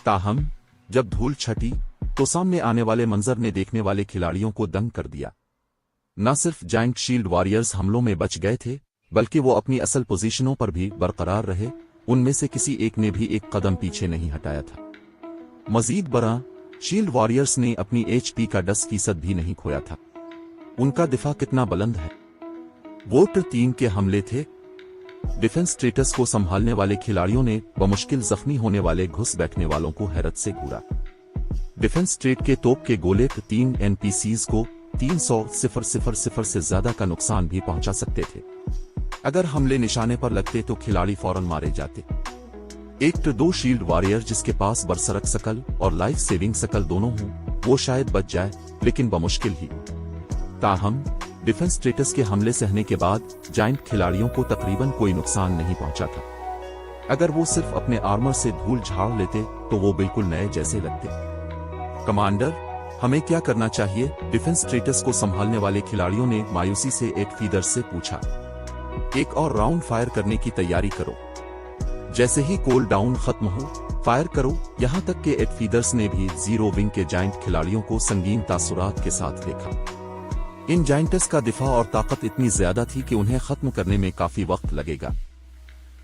ताहम जब धूल छटी तो सामने आने वाले मंजर ने देखने वाले खिलाड़ियों को दंग कर दिया। न सिर्फ जायंट शील्ड वॉरियर्स हमलों में बच गए थे, बल्कि वो अपनी असल पोजीशनों पर भी बरकरार रहे। उनमें से किसी एक ने भी एक कदम पीछे नहीं हटाया था। मजीद बरा, शील्ड वॉरियर्स ने अपनी HP का 10% भी नहीं खोया था। उनका दिफा कितना बुलंद है। वोट 3 के हमले थे। डिफेंस स्टेटस को संभालने वाले खिलाड़ियों ने बमुश्किल जख्मी होने वाले घुस बैठने वालों को हैरत से घूरा। डिफेंस स्टेट के तोप के गोले 3 NPCs को 300,000 से ज्यादा का नुकसान भी पहुंचा सकते थे। अगर हमले निशाने पर लगते तो खिलाड़ी फौरन मारे जाते। 1-2 शील्ड वॉरियर जिसके पास बरसरक शकल और लाइफ सेविंग शकल दोनों हों, वो शायद बच जाए, लेकिन बमुश्किल ही। ताहम डिफेंस स्टेटस के हमले सहने के बाद जायंट खिलाड़ियों को तकरीबन कोई नुकसान नहीं पहुंचा था। अगर वो सिर्फ अपने आर्मर से धूल झाड़ लेते तो वो बिल्कुल नए जैसे लगते। कमांडर, हमें क्या करना चाहिए? डिफेंस स्टेटस को संभालने वाले खिलाड़ियों ने मायूसी से एक फीडर से पूछा। एक और राउंड फायर करने की तैयारी करो। जैसे ही कूल डाउन खत्म हो, फायर करो। यहां तक कि एट फीडर्स ने भी जीरो विंग के जायंट खिलाड़ियों को संगीन तासुरात के साथ देखा। इन जायंट्स का दिफा और ताकत इतनी ज्यादा थी कि उन्हें खत्म करने में काफी वक्त लगेगा।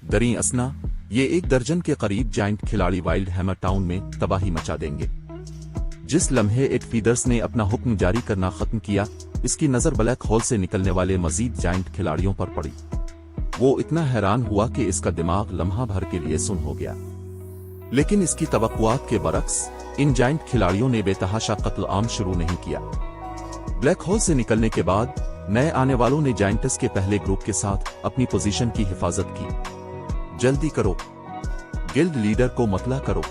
दरी असना, ये 1 दर्जन के करीब जायंट खिलाड़ी वाइल्ड हैमर टाउन में तबाही मचा देंगे। जिस लम्हे एट फीडर्स ने अपना हुक्म जारी करना खत्म किया, इसकी नजर ब्लैक होल से निकलने वाले मजीद जायंट खिलाड़ियों पर पड़ी। वो इतना हैरान हुआ कि इसका दिमाग लम्हा भर के लिए सुन हो गया। लेकिन इसकी तवक्कुआत के बरक्स इन जायंट खिलाड़ियों ने बेतहाशा कत्ल आम शुरू नहीं किया। ब्लैक होल से निकलने के बाद नए आने वालों ने जायंट्स के पहले ग्रुप के साथ अपनी पोजीशन की हिफाजत की। जल्दी करो, गिल्ड लीडर को मतला करो,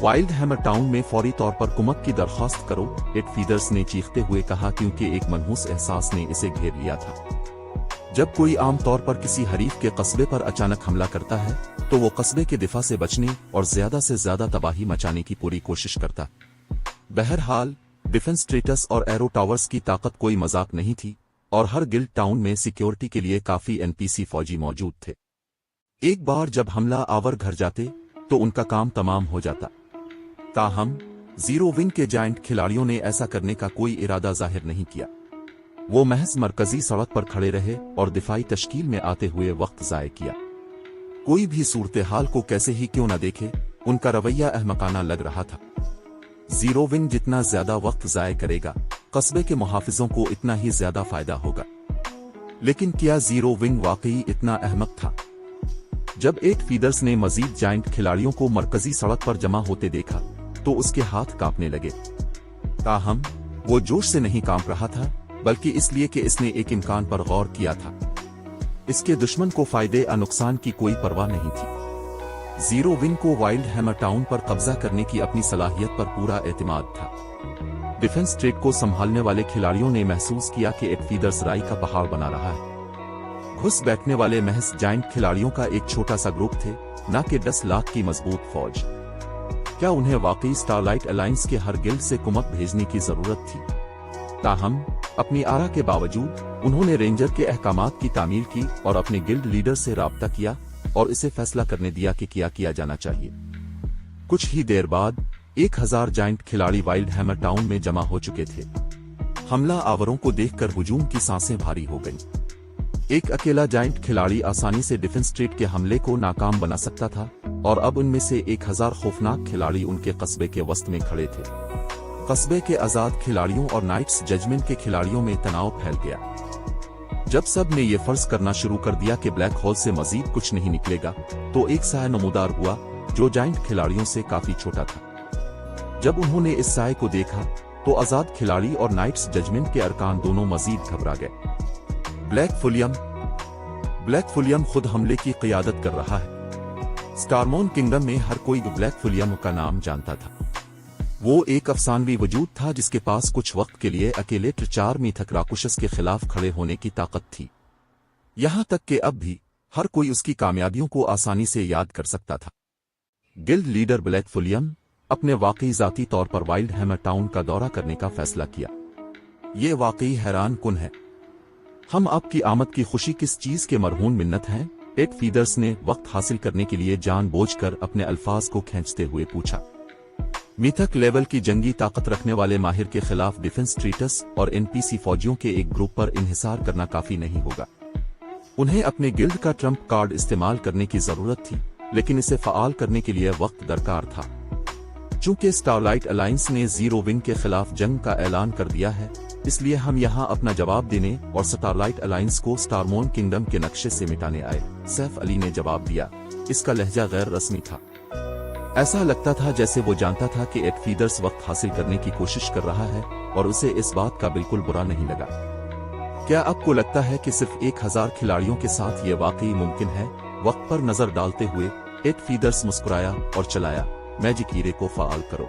वाइल्ड हैमर टाउन में फौरी तौर पर कुमक की दरख्वास्त करो, एट फीडर्स ने चीखते हुए कहा, क्योंकि एक मनहूस एहसास ने इसे घेर लिया था। जब कोई आम तौर पर किसी हरीफ के कस्बे पर अचानक हमला करता है तो वो कस्बे के दिफा से बचने और ज्यादा से ज्यादा तबाही मचाने की पूरी कोशिश करता। बहरहाल डिफेंस स्टेटस और एरो टावर्स की ताकत कोई मजाक नहीं थी और हर गिल्ड टाउन में सिक्योरिटी के लिए काफी NPC फौजी मौजूद थे। एक बार जब हमला आवर घर जाते तो उनका काम तमाम हो जाता। ताहम जीरो विंग के जायंट खिलाड़ियों ने ऐसा करने का कोई इरादा जाहिर नहीं किया। वो महज मरकजी सड़क पर खड़े रहे और दिफाई तश्कील में आते हुए वक्त जाया किया। कोई भी सूरत हाल को कैसे ही क्यों न देखे, उनका रवैया अहमकाना लग रहा था। जीरो विंग जितना ज्यादा वक्त जाया करेगा, कस्बे के मुहाफिजों को इतना ही ज्यादा फायदा होगा। लेकिन क्या जीरो विंग वाकई इतना अहमक था? जब एट फीडर्स ने मजीद जायंट खिलाड़ियों को मरकजी सड़क पर जमा होते देखा तो उसके हाथ कांपने लगे। ताहम वो जोश से नहीं कांप रहा था, बल्कि इसलिए कि इसने एक इम्कान पर गौर किया था। इसके दुश्मन को फायदे और नुकसान की कोई परवाह नहीं थी। जीरो विंग को वाइल्ड हैमर टाउन पर कब्जा करने की अपनी सलाहियत पर पूरा एतमाद था। डिफेंस स्टेट को संभालने वाले खिलाड़ियों ने महसूस किया कि एट फीडर्स राई का पहाड़ बना रहा है। घुस बैठने वाले महज जायंट खिलाड़ियों का एक छोटा सा ग्रुप थे, न कि 10 लाख की मजबूत फौज। क्या उन्हें वाकई स्टारलाइट अलायंस के हर गिल्ड से कुमक भेजने की जरूरत थी? ताहम अपनी आरा के बावजूद उन्होंने रेंजर के अहकामात की तामील की और अपने गिल्ड लीडर से राब्ता किया, और इसे फैसला करने दिया कि क्या किया जाना चाहिए। कुछ ही देर बाद 1000 जायंट खिलाड़ी वाइल्ड हैमर टाउन में जमा हो चुके थे। हमला आवरों को देखकर हुजूम की सांसें भारी हो गईं। एक अकेला जायंट खिलाड़ी आसानी से डिफेंस स्ट्रीट के हमले को नाकाम बना सकता था, और अब उनमें से 1000 खौफनाक खिलाड़ी उनके कस्बे के वस्त में खड़े थे। कस्बे के आजाद खिलाड़ियों और नाइट्स जजमेंट के खिलाड़ियों में तनाव फैल गया। जब सब ने ये फर्ज करना शुरू कर दिया कि ब्लैक होल से मजीद कुछ नहीं निकलेगा, तो एक साया नमूदार हुआ जो जायंट खिलाड़ियों से काफी छोटा था। जब उन्होंने इस साये को देखा तो आजाद खिलाड़ी और नाइट्स जजमेंट के अरकान दोनों मजीद घबरा गए। ब्लैक फुलियम खुद हमले की क़ियादत कर रहा है। स्टारमोन किंगडम में हर कोई ब्लैक फुलियम का नाम जानता था। वो एक अफसानवी वजूद था जिसके पास कुछ वक्त के लिए अकेले ट्रिचार मीथक राकुशस के खिलाफ खड़े होने की ताकत थी। यहां तक कि अब भी हर कोई उसकी कामयाबियों को आसानी से याद कर सकता था। गिल्ड लीडर ब्लैक फुलियम अपने वाकई जाती तौर पर वाइल्ड हैमर टाउन का दौरा करने का फैसला किया। ये वाकई हैरान कुन है। हम आपकी आमद की खुशी किस चीज के मरहून मिन्नत हैं? टेड फीदर्स ने वक्त हासिल करने के लिए जानबूझकर अपने अल्फाज को खींचते हुए पूछा। मीथक लेवल की जंगी ताकत रखने वाले माहिर के खिलाफ डिफेंस ट्रीटस और एनपीसी फौजियों के एक ग्रुप पर इन्हिसार करना काफी नहीं होगा। उन्हें अपने गिल्ड का ट्रम्प कार्ड इस्तेमाल करने की जरूरत थी, लेकिन इसे फाल करने के लिए वक्त दरकार था। चूंकि स्टारलाइट अलायंस ने जीरो विंग के खिलाफ जंग का ऐलान कर दिया है, इसलिए हम यहां अपना जवाब देने और स्टारलाइट अलायंस को स्टारमोन किंगडम के नक्शे से मिटाने आए। सैफ अली ने जवाब दिया। इसका लहजा गैर रस्मी था। ऐसा लगता था जैसे वो जानता था कि एड फीदर्स वक्त हासिल करने की कोशिश कर रहा है और उसे इस बात का बिल्कुल बुरा नहीं लगा। क्या आपको लगता है कि सिर्फ 1000 खिलाड़ियों के साथ ये वाकई मुमकिन है? वक्त पर नजर डालते हुए एड फीदर्स मुस्कुराया और चलाया, मैजिक ईरे को फाल करो।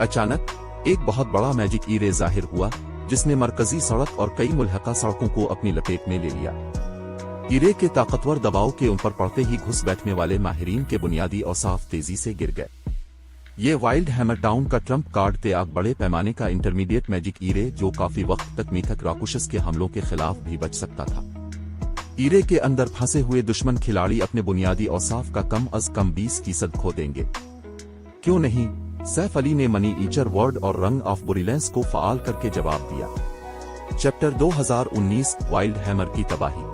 अचानक एक बहुत बड़ा मैजिक ईरे जाहिर हुआ जिसने मरकजी सड़क और कई मुल्हका सड़कों को अपनी लपेट में ले लिया। ईरे के ताकतवर दबाव के उन पर पड़ते ही घुस बैठने वाले माहिरीन के बुनियादी औसाफ तेजी से गिर गए। ये वाइल्ड हैमर टाउन का ट्रम्प कार्ड थे, आप बड़े पैमाने का इंटरमीडिएट मैजिक ईरे जो काफी वक्त तक मीथक राकुशस के हमलों के खिलाफ भी बच सकता था। ईरे के अंदर फंसे हुए दुश्मन खिलाड़ी अपने बुनियादी औसाफ का कम अज कम 20% खो देंगे। क्यों नहीं? सैफ अली ने मनी ईचर वर्ड और रंग ऑफ बुरिलेंस को फाल करके जवाब दिया। चैप्टर 2019 वाइल्ड हैमर की तबाही।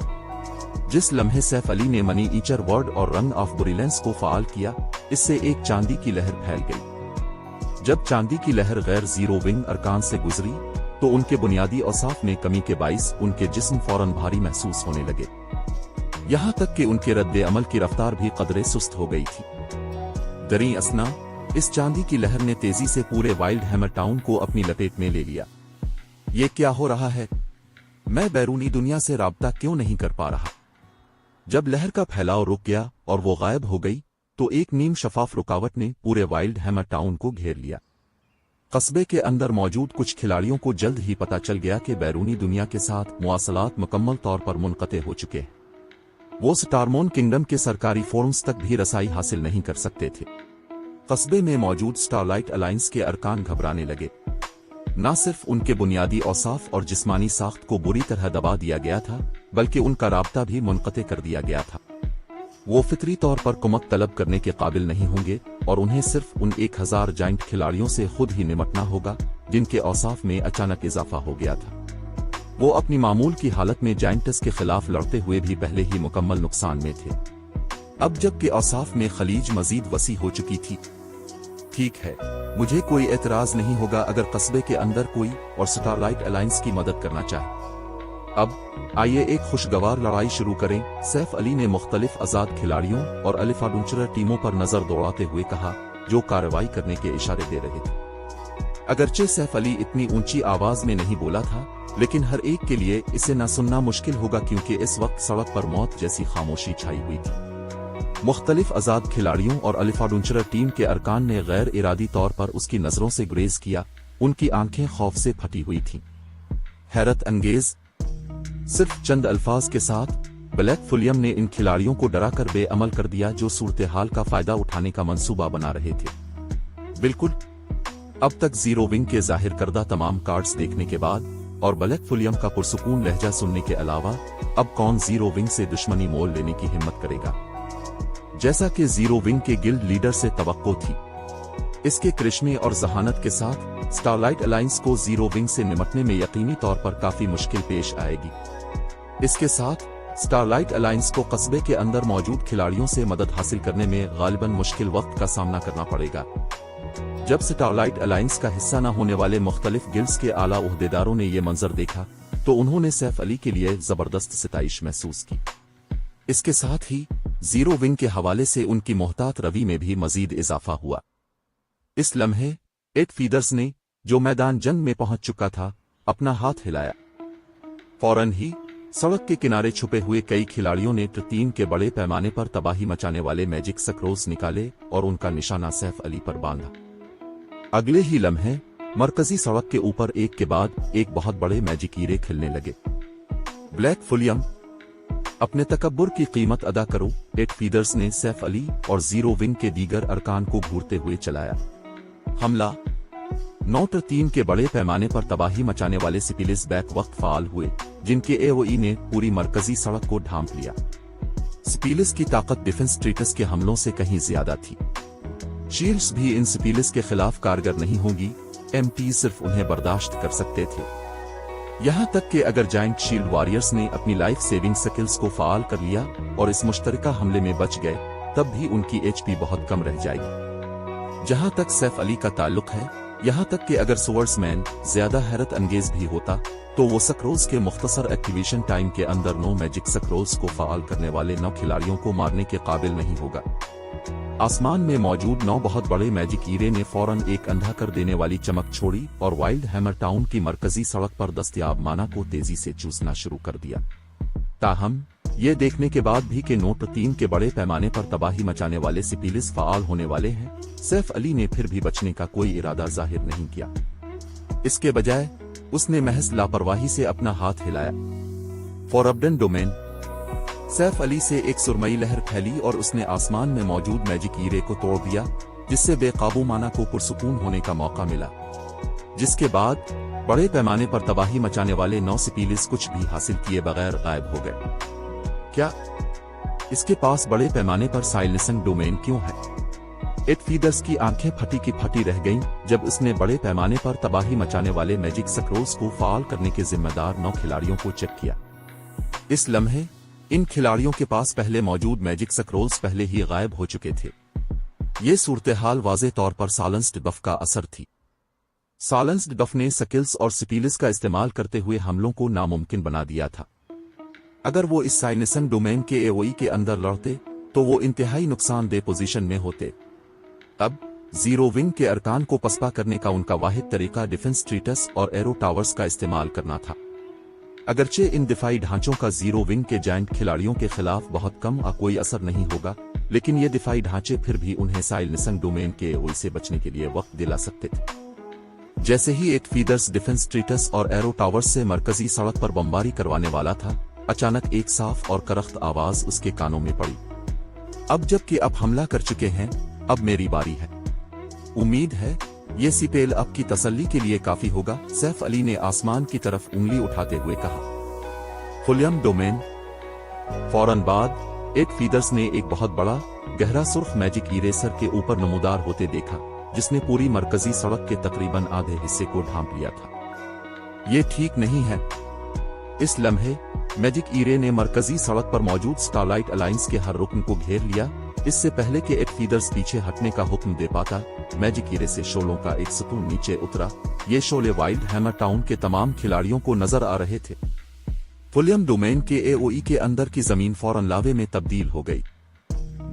जिस लम्हे सैफ अली ने मनी ईचर वर्ड और रंग ऑफ बुरिलेंस को फाल किया, इससे एक चांदी की लहर फैल गई। जब चांदी की लहर गैर जीरो विंग अरकान से गुजरी तो उनके बुनियादी औसाफ में कमी के बाइस उनके जिस्म फौरन भारी महसूस होने लगे। यहां तक कि उनके रद्दे अमल की रफ्तार भी कदरे सुस्त हो गई थी। दरी असना इस चांदी की लहर ने तेजी से पूरे वाइल्ड हैमर टाउन को अपनी लपेट में ले लिया। ये क्या हो रहा है? मैं बैरूनी दुनिया से राब्ता क्यों नहीं कर पा रहा? जब लहर का फैलाव रुक गया और वो गायब हो गई तो एक नीम शफाफ रुकावट ने पूरे वाइल्ड हैमर टाउन को घेर लिया। कस्बे के अंदर मौजूद कुछ खिलाड़ियों को जल्द ही पता चल गया कि बैरूनी दुनिया के साथ मुआसलात मुकम्मल तौर पर मुनक़ते हो चुके हैं। वो स्टारमोन किंगडम के सरकारी फोरम्स तक भी रसाई हासिल नहीं कर सकते थे। कस्बे में मौजूद स्टारलाइट अलायंस के अरकान घबराने लगे। न सिर्फ उनके बुनियादी औसाफ और जिस्मानी साख्त को बुरी तरह दबा दिया गया था, बल्कि उनका राब्ता भी मुनक़ते कर दिया गया था। वो फितरी तौर पर कुमक तलब करने के काबिल नहीं होंगे और उन्हें सिर्फ उन 1000 जायंट खिलाड़ियों से खुद ही निमटना होगा जिनके औसाफ में अचानक इजाफा हो गया था। वो अपनी मामूल की हालत में जायंटस के खिलाफ लड़ते हुए भी पहले ही मुकम्मल नुकसान में थे। अब जबकि औसाफ में खलीज मजीद वसी हो चुकी थी। ठीक है, मुझे कोई एतराज नहीं होगा अगर कस्बे के अंदर कोई और स्टारलाइट अलायंस की मदद करना चाहे। अब आइए एक खुशगवार लड़ाई शुरू करें। सैफ अली ने मुख्तलिफ आजाद खिलाड़ियों और अलिफ एडवेंचरर टीमों पर नजर दौड़ाते हुए कहा, जो कार्रवाई करने के इशारे दे रहे थे। अगरचे सैफ अली इतनी ऊंची आवाज में नहीं बोला था, लेकिन हर एक के लिए इसे न सुनना मुश्किल होगा क्योंकि इस वक्त सड़क पर मौत जैसी खामोशी छाई हुई थी। मुख्तलिफ आजाद खिलाड़ियों और अलिफ एडवेंचरर टीम के अरकान ने गैर इरादी तौर पर उसकी नजरों से गुरेज किया। उनकी आंखें खौफ से फटी हुई थीं। हैरत अंगेज, सिर्फ चंद अल्फाज के साथ ब्लैक फुलियम ने इन खिलाड़ियों को डराकर बेअमल कर दिया जो सूरत हाल का फायदा उठाने का मंसूबा बना रहे थे। बिल्कुल, अब तक जीरो विंग के जाहिर करदा तमाम कार्ड्स देखने के बाद और ब्लैक फुलियम का पुरसुकून लहजा सुनने के अलावा अब कौन जीरो विंग से दुश्मनी मोल लेने की हिम्मत करेगा? जैसा कि जीरो विंग के गिल्ड लीडर से तवक्को थी। इसके करिश्मे और जहानत के साथ स्टारलाइट अलायंस को जीरो विंग से निपटने में यकीनी तौर पर काफी मुश्किल पेश आएगी। इसके साथ स्टारलाइट अलायंस को कस्बे के अंदर मौजूद खिलाड़ियों से मदद हासिल करने में गालिबन मुश्किल वक्त का सामना करना पड़ेगा। जब स्टारलाइट अलायंस का हिस्सा न होने वाले मुख्तलिफ गिल्ड्स के आला ओहदेदारों ने यह मंजर देखा तो उन्होंने सैफ अली के लिए जबरदस्त सिताइश महसूस की। इसके साथ ही जीरो विंग के हवाले से उनकी मोहतात रवि में भी मजीद इजाफा हुआ। इस लम्हे एट फीदर्स ने, जो मैदान जंग में पहुंच चुका था, अपना हाथ हिलाया। फौरन ही सड़क के किनारे छुपे हुए कई खिलाड़ियों ने टीम के बड़े पैमाने पर तबाही मचाने वाले मैजिक सक्रोल्स निकाले और उनका निशाना सैफ अली पर बांधा। अगले ही लम्हे मरकजी सड़क के ऊपर एक के बाद एक बहुत बड़े मैजिक ईरे खिलने लगे। ब्लैक फुलियम, अपने तकब्बुर की कीमत अदा करो, एट फीदर्स ने सैफ अली और जीरो विंग के दीगर अरकान को घूरते हुए चलाया। हमला 9-3 के बड़े पैमाने पर तबाही मचाने वाले सिपिलिस बैक वक्त फाल हुए, जिनके एओई ने पूरी मरकजी सड़क को ढांप लिया। सिपिलिस की ताकत डिफेंस ट्रीटस के हमलों से कहीं ज्यादा थी। शील्ड्स भी इन सिपिलिस के खिलाफ कारगर नहीं होंगी, एमटी सिर्फ उन्हें बर्दाश्त कर सकते थे। यहां तक कि अगर जायंट शील्ड वॉरियर्स ने अपनी लाइफ सेविंग स्किल्स को फाल कर लिया और इस मुश्तरका हमले में बच गए, तब भी उनकी एचपी बहुत कम रह जाएगी। जहां तक सैफ अली का ताल्लुक है, यहां तक कि अगर स्वर्ड्समैन ज्यादा हैरत अंगेज भी होता तो वो सक्रोल्स के मुख्तसर एक्टिवेशन टाइम के अंदर 9 मैजिक सक्रोल्स को फाल करने वाले 9 खिलाड़ियों को मारने के काबिल नहीं होगा। आसमान में मौजूद 9 बहुत बड़े मैजिक ईरे ने फौरन एक अंधा कर देने वाली चमक छोड़ी और वाइल्ड हैमर टाउन की मरकजी सड़क पर दस्तयाब माना को तेजी से चूसना शुरू कर दिया। ताहम ये देखने के बाद भी कि नोट 3 के बड़े पैमाने पर तबाही मचाने वाले सिपिलिस फाल होने वाले हैं, सैफ अली ने फिर भी बचने का कोई इरादा जाहिर नहीं किया। इसके बजाय उसने महज लापरवाही से अपना हाथ हिलाया। फॉरबिडन डोमेन, सैफ अली से एक सुरमई लहर फैली और उसने आसमान में मौजूद मैजिक ईरे को तोड़ दिया, जिससे बेकाबू माना को पुरसुकून होने का मौका मिला। जिसके बाद बड़े पैमाने पर तबाही मचाने वाले 9 सिपिलिस कुछ भी हासिल किए बगैर गायब हो गए। क्या इसके पास बड़े पैमाने पर साइलेंसिंग डोमेन क्यों है? एट फीदर्स की आंखें फटी की फटी रह गईं जब उसने बड़े पैमाने पर तबाही मचाने वाले मैजिक सक्रोल्स को फाल करने के जिम्मेदार 9 खिलाड़ियों को चेक किया। इस लम्हे इन खिलाड़ियों के पास पहले मौजूद मैजिक सक्रोल्स पहले ही गायब हो चुके थे। ये सूरत-ए-हाल वाज़े तौर पर साइलेंस्ड बफ का असर थी। साइलेंस्ड बफ ने स्किल्स और सिपिलिस का इस्तेमाल करते हुए हमलों को नामुमकिन बना दिया था। अगर वो इस साइलेंसिंग डोमेन के एओई के अंदर लड़ते तो वो इंतहाई नुकसानदेह पोजीशन में होते। अब जीरो विंग के अरकान को पसपा करने का उनका वाहिद तरीका डिफेंस ट्रीटस और एरो टावर्स का इस्तेमाल करना था। अगरचे इन दिफाई ढांचों का जीरो विंग के जायंट खिलाड़ियों के खिलाफ बहुत कम कोई असर नहीं होगा, लेकिन ये दिफाई ढांचे फिर भी उन्हें साइलेंसिंग डोमेन के एओई से बचने के लिए वक्त दिला सकते थे। जैसे ही एट फीदर्स डिफेंस ट्रीटस और एरो टावर्स से मरकजी सड़क पर बमबारी करवाने वाला था, अचानक एक साफ और करख्त आवाज उसके कानों में पड़ी। अब जबकि आप हमला कर चुके हैं, अब मेरी बारी है। उम्मीद है ये सिपेल आपकी तसल्ली के लिए काफी होगा, सैफ अली ने आसमान की तरफ उंगली उठाते हुए कहा। फुलियम डोमेन। फौरन बाद एट फीदर्स ने एक बहुत बड़ा गहरा सुर्ख मैजिक ईरे सर के ऊपर नमूदार होते देखा, जिसने पूरी मरकजी सड़क के तकरीबन आधे हिस्से को ढांप लिया था। ये ठीक नहीं है। इस लम्हे मैजिक ईरे ने मरकजी सड़क पर मौजूद स्टारलाइट अलायंस के हर रुकन को घेर लिया। इससे पहले कि एट फीदर्स पीछे हटने का हुक्म दे पाता, मैजिक ईरे से शोलों का एक सतून नीचे उतरा। ये शोले वाइल्ड हैमर टाउन के तमाम खिलाड़ियों को नजर आ रहे थे। फुलियम डोमेन के एओई के अंदर की जमीन फौरन लावे में तब्दील हो गई।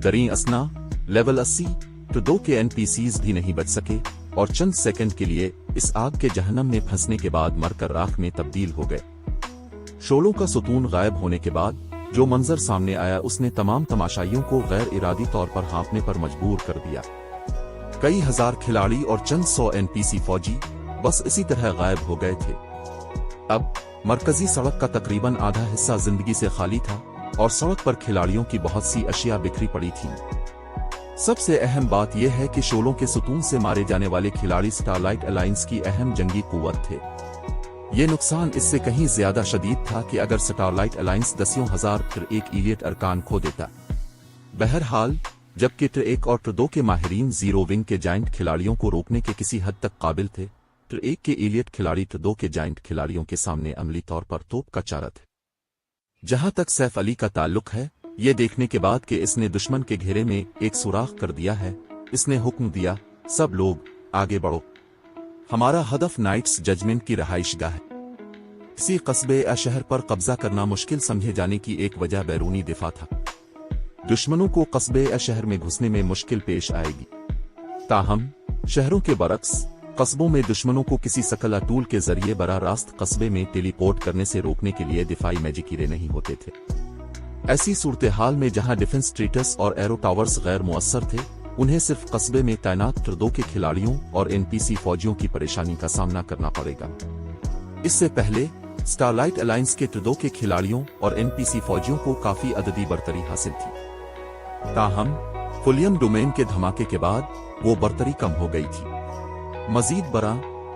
दरी असना लेवल 80 तो 2 के एनपीसीज भी नहीं बच सके और चंद सेकंड के लिए इस आग के जहन्नम में फंसने के बाद मरकर राख में तब्दील हो गए। शोलों का सुतून गायब होने के बाद जो मंजर सामने आया उसने तमाम तमाशाइयों को गैर इरादी तौर पर हाँफने पर मजबूर कर दिया। कई हजार खिलाड़ी और चंद 100 एनपीसी फौजी बस इसी तरह गायब हो गए थे। अब मरकजी सड़क का तकरीबन आधा हिस्सा जिंदगी से खाली था और सड़क पर खिलाड़ियों की बहुत सी अशिया बिखरी पड़ी थीं। सबसे अहम बात यह है कि शोलों के सुतून से मारे जाने वाले खिलाड़ी स्टारलाइट अलायंस की अहम जंगी कुव्वत थे। ये नुकसान इससे कहीं ज्यादा शदीद था कि अगर स्टारलाइट अलायंस 10,000 फिर एक इलियट अरकान खो देता। बहरहाल जबकि T1 और T2 के माहिरीन जीरो विंग के जायंट खिलाड़ियों को रोकने के किसी हद तक काबिल थे। T1 के एलियट खिलाड़ी T2 के जायंट खिलाड़ियों के सामने अमली तौर पर तोप का चारा थे। जहां तक सैफ अली का ताल्लुक है, ये देखने के बाद कि इसने दुश्मन के घेरे में एक सुराख कर दिया है, इसने हुक्म दिया, सब लोग आगे बढ़ो। हमारा हदफ नाइट्स जजमेंट की रहाइशगाह है। किसी कस्बे या शहर पर कब्जा करना मुश्किल समझे जाने की एक वजह बैरूनी दिफा था। दुश्मनों को कस्बे या शहर में घुसने में मुश्किल पेश आएगी। ताहम शहरों के बरक्स कस्बों में दुश्मनों को किसी सकला टूल के जरिए बराह रास्त कस्बे में टेलीपोर्ट करने से रोकने के लिए दिफाई मैजिकीरे नहीं होते थे। ऐसी सूरत हाल में जहां डिफेंस स्ट्रीटस और एरो टावर्स गैर मुअस्सर थे, उन्हें सिर्फ कस्बे में तैनात T2 के खिलाड़ियों और NPC फौजियों की परेशानी का सामना करना पड़ेगा। इससे पहले स्टारलाइट अलायंस के T2 के खिलाड़ियों और NPC फौजियों को काफी अददी बरतरी हासिल थी। ताहम फुलियम डोमेन के धमाके के बाद वो बरतरी कम हो गई थी। मजीद बरा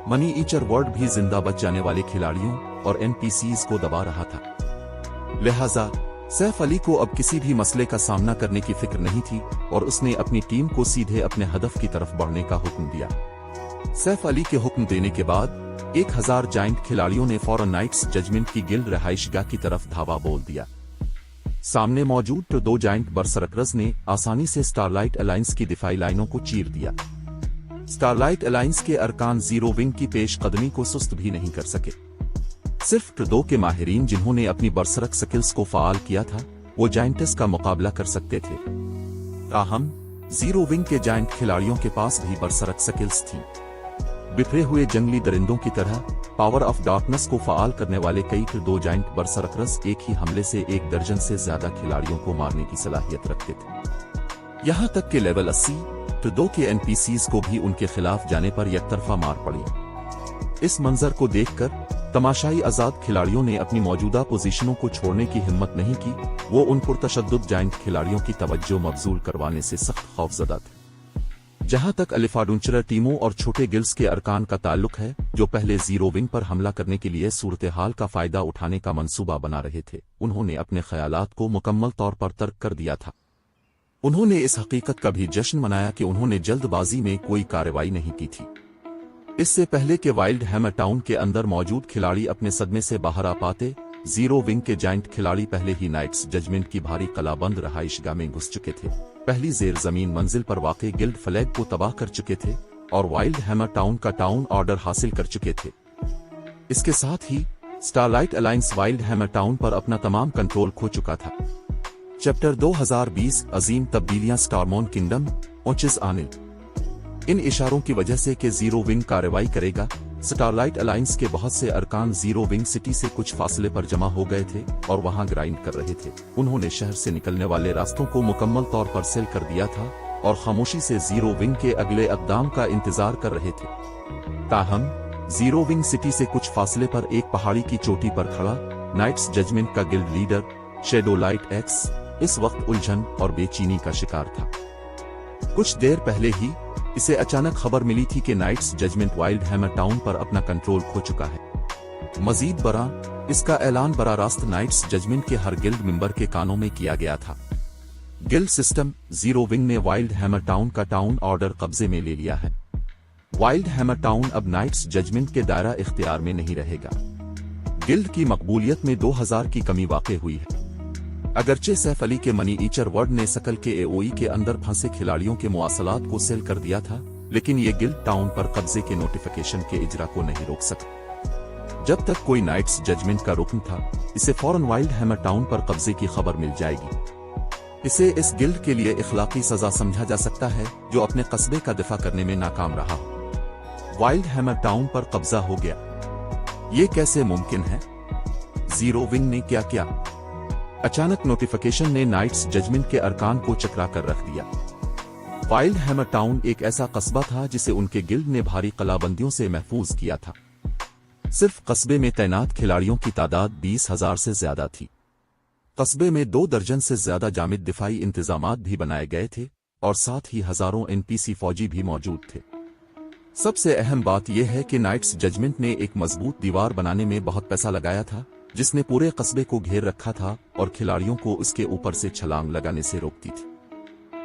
मनी ईचर वर्ड भी जिंदा बच जाने वाले खिलाड़ियों और NPCs को दबा रहा था। लिहाजा सैफ अली को अब किसी भी मसले का सामना करने की फिक्र नहीं थी और उसने अपनी टीम को सीधे अपने हदफ की तरफ बढ़ने का हुक्म दिया। सैफ अली के हुक्म देने के बाद 1000 जायंट खिलाड़ियों ने फौरन नाइट्स जजमेंट की गिल्ड रहाइशगाह की तरफ धावा बोल दिया। सामने मौजूद T2 जायंट बरसरकरज ने आसानी से स्टारलाइट अलायंस की दिफाई लाइनों को चीर दिया। स्टारलाइट अलायंस के अरकान जीरो विंग की पेशकदमी को सुस्त भी नहीं कर सके। सिर्फ T2 के माहिरीन जिन्होंने अपनी बरसरक स्किल्स को फाल किया था, वो जायंटस का मुकाबला कर सकते थे। ताहम जीरो विंग के जायंट खिलाड़ियों के पास भी बरसरक स्किल्स थी। बिखरे हुए जंगली दरिंदों की तरह पावर ऑफ डार्कनेस को फाल करने वाले कई T2 जायंट बरसरकरस एक ही हमले से 1 दर्जन से ज्यादा खिलाड़ियों को मारने की सलाहियत रखते थे। यहां तक कि लेवल 80 T2 के NPCs को भी उनके खिलाफ जाने पर एकतरफा मार पड़ी। इस मंजर को देखकर तमाशाई आजाद खिलाड़ियों ने अपनी मौजूदा पोजीशनों को छोड़ने की हिम्मत नहीं की। वो उन पुरतशद्दुद जायंट खिलाड़ियों की तवज्जो मबजूल करवाने से सख्त खौफजदा थे। जहां तक अलिफाडुंचरा टीमों और छोटे गिल्ड्स के अरकान का ताल्लुक है, जो पहले जीरो विंग पर हमला करने के लिए सूरत हाल का फायदा उठाने का मंसूबा बना रहे थे, उन्होंने अपने ख्यालात को मुकम्मल तौर पर तर्क कर दिया था। उन्होंने इस हकीकत का भी जश्न मनाया कि उन्होंने जल्दबाजी में कोई कार्रवाई नहीं की थी। इससे पहले कि वाइल्ड हैमर टाउन के अंदर मौजूद खिलाड़ी अपने सदमे से बाहर आ पाते, जीरो विंग के जायंट खिलाड़ी पहले ही नाइट्स जजमेंट की भारी कलाबंद रहाइशगाह में घुस चुके थे, पहली जेर जमीन मंजिल पर वाक़ई गिल्ड फ्लैग को तबाह कर चुके थे और वाइल्ड हैमर टाउन का टाउन ऑर्डर हासिल कर चुके थे। इसके साथ ही starlight alliance wild hammer town पर अपना तमाम कंट्रोल खो चुका था। चैप्टर 2020 अजीम तब्दीलियां स्टारमॉन किंगडम ओचिस आने। इन इशारों की वजह से कि जीरो विंग कार्रवाई करेगा, स्टारलाइट अलायंस के बहुत से अरकान जीरो विंग सिटी से कुछ फासले पर जमा हो गए थे और वहां ग्राइंड कर रहे थे। उन्होंने शहर से निकलने वाले रास्तों को मुकम्मल तौर पर सील कर दिया था और खामोशी से जीरो विंग के अगले इक़दाम का इंतजार कर रहे थे। ताहम जीरो विंग सिटी से कुछ फासले पर एक पहाड़ी की चोटी पर खड़ा नाइट्स जजमेंट का guild leader shadow light x इस वक्त उलझन और बेचैनी का शिकार था। कुछ देर पहले ही इसे अचानक खबर मिली थी कि Knights Judgement Wild hammer town पर अपना कंट्रोल खो चुका है। मजीद बरा इसका ऐलान बराह रास्त नाइट्स जजमेंट के हर गिल्ड मेंबर के कानों में किया गया था। गिल्ड सिस्टम जीरो विंग ने वाइल्ड हैमर टाउन का टाउन ऑर्डर कब्जे में ले लिया है। वाइल्ड हैमर टाउन अब नाइट्स जजमेंट के दायरा इख्तियार में नहीं रहेगा। गिल्ड की मकबूलियत में 2000 की कमी वाक़ई हुई है। अगरचे सैफ अली के मनी ईचर वर्ड ने सकल के AOE के अंदर फंसे खिलाड़ियों के मुआसलात को सेल कर दिया था, लेकिन ये गिल्ड टाउन पर कब्जे के नोटिफिकेशन के इजरा को नहीं रोक सका। जब तक कोई नाइट्स जजमेंट का रुकन था, इसे फौरन वाइल्ड हैमर टाउन पर कब्जे की खबर मिल जाएगी। इसे इस गिल्ड के लिए इखलाकी सजा समझा जा सकता है जो अपने कस्बे का दिफा करने में नाकाम रहा हो। वाइल्ड हैमर टाउन पर कब्जा हो गया, ये कैसे मुमकिन है? जीरो विंग ने क्या किया? अचानक नोटिफिकेशन ने नाइट्स जजमेंट के अरकान को चकरा कर रख दिया। वाइल्ड हैमर टाउन एक ऐसा कस्बा था जिसे उनके गिल्ड ने भारी कलाबंदियों से महफूज किया था। सिर्फ कस्बे में तैनात खिलाड़ियों की तादाद 20,000 से ज्यादा थी। कस्बे में 2 दर्जन से ज्यादा जामिद दिफाई इंतजामात भी बनाए गए थे और साथ ही हजारों NPC फौजी भी मौजूद थे। सबसे अहम बात यह है कि नाइट्स जजमेंट ने एक मजबूत दीवार बनाने में बहुत पैसा लगाया था, जिसने पूरे कस्बे को घेर रखा था और खिलाड़ियों को उसके ऊपर से छलांग लगाने से रोकती थी।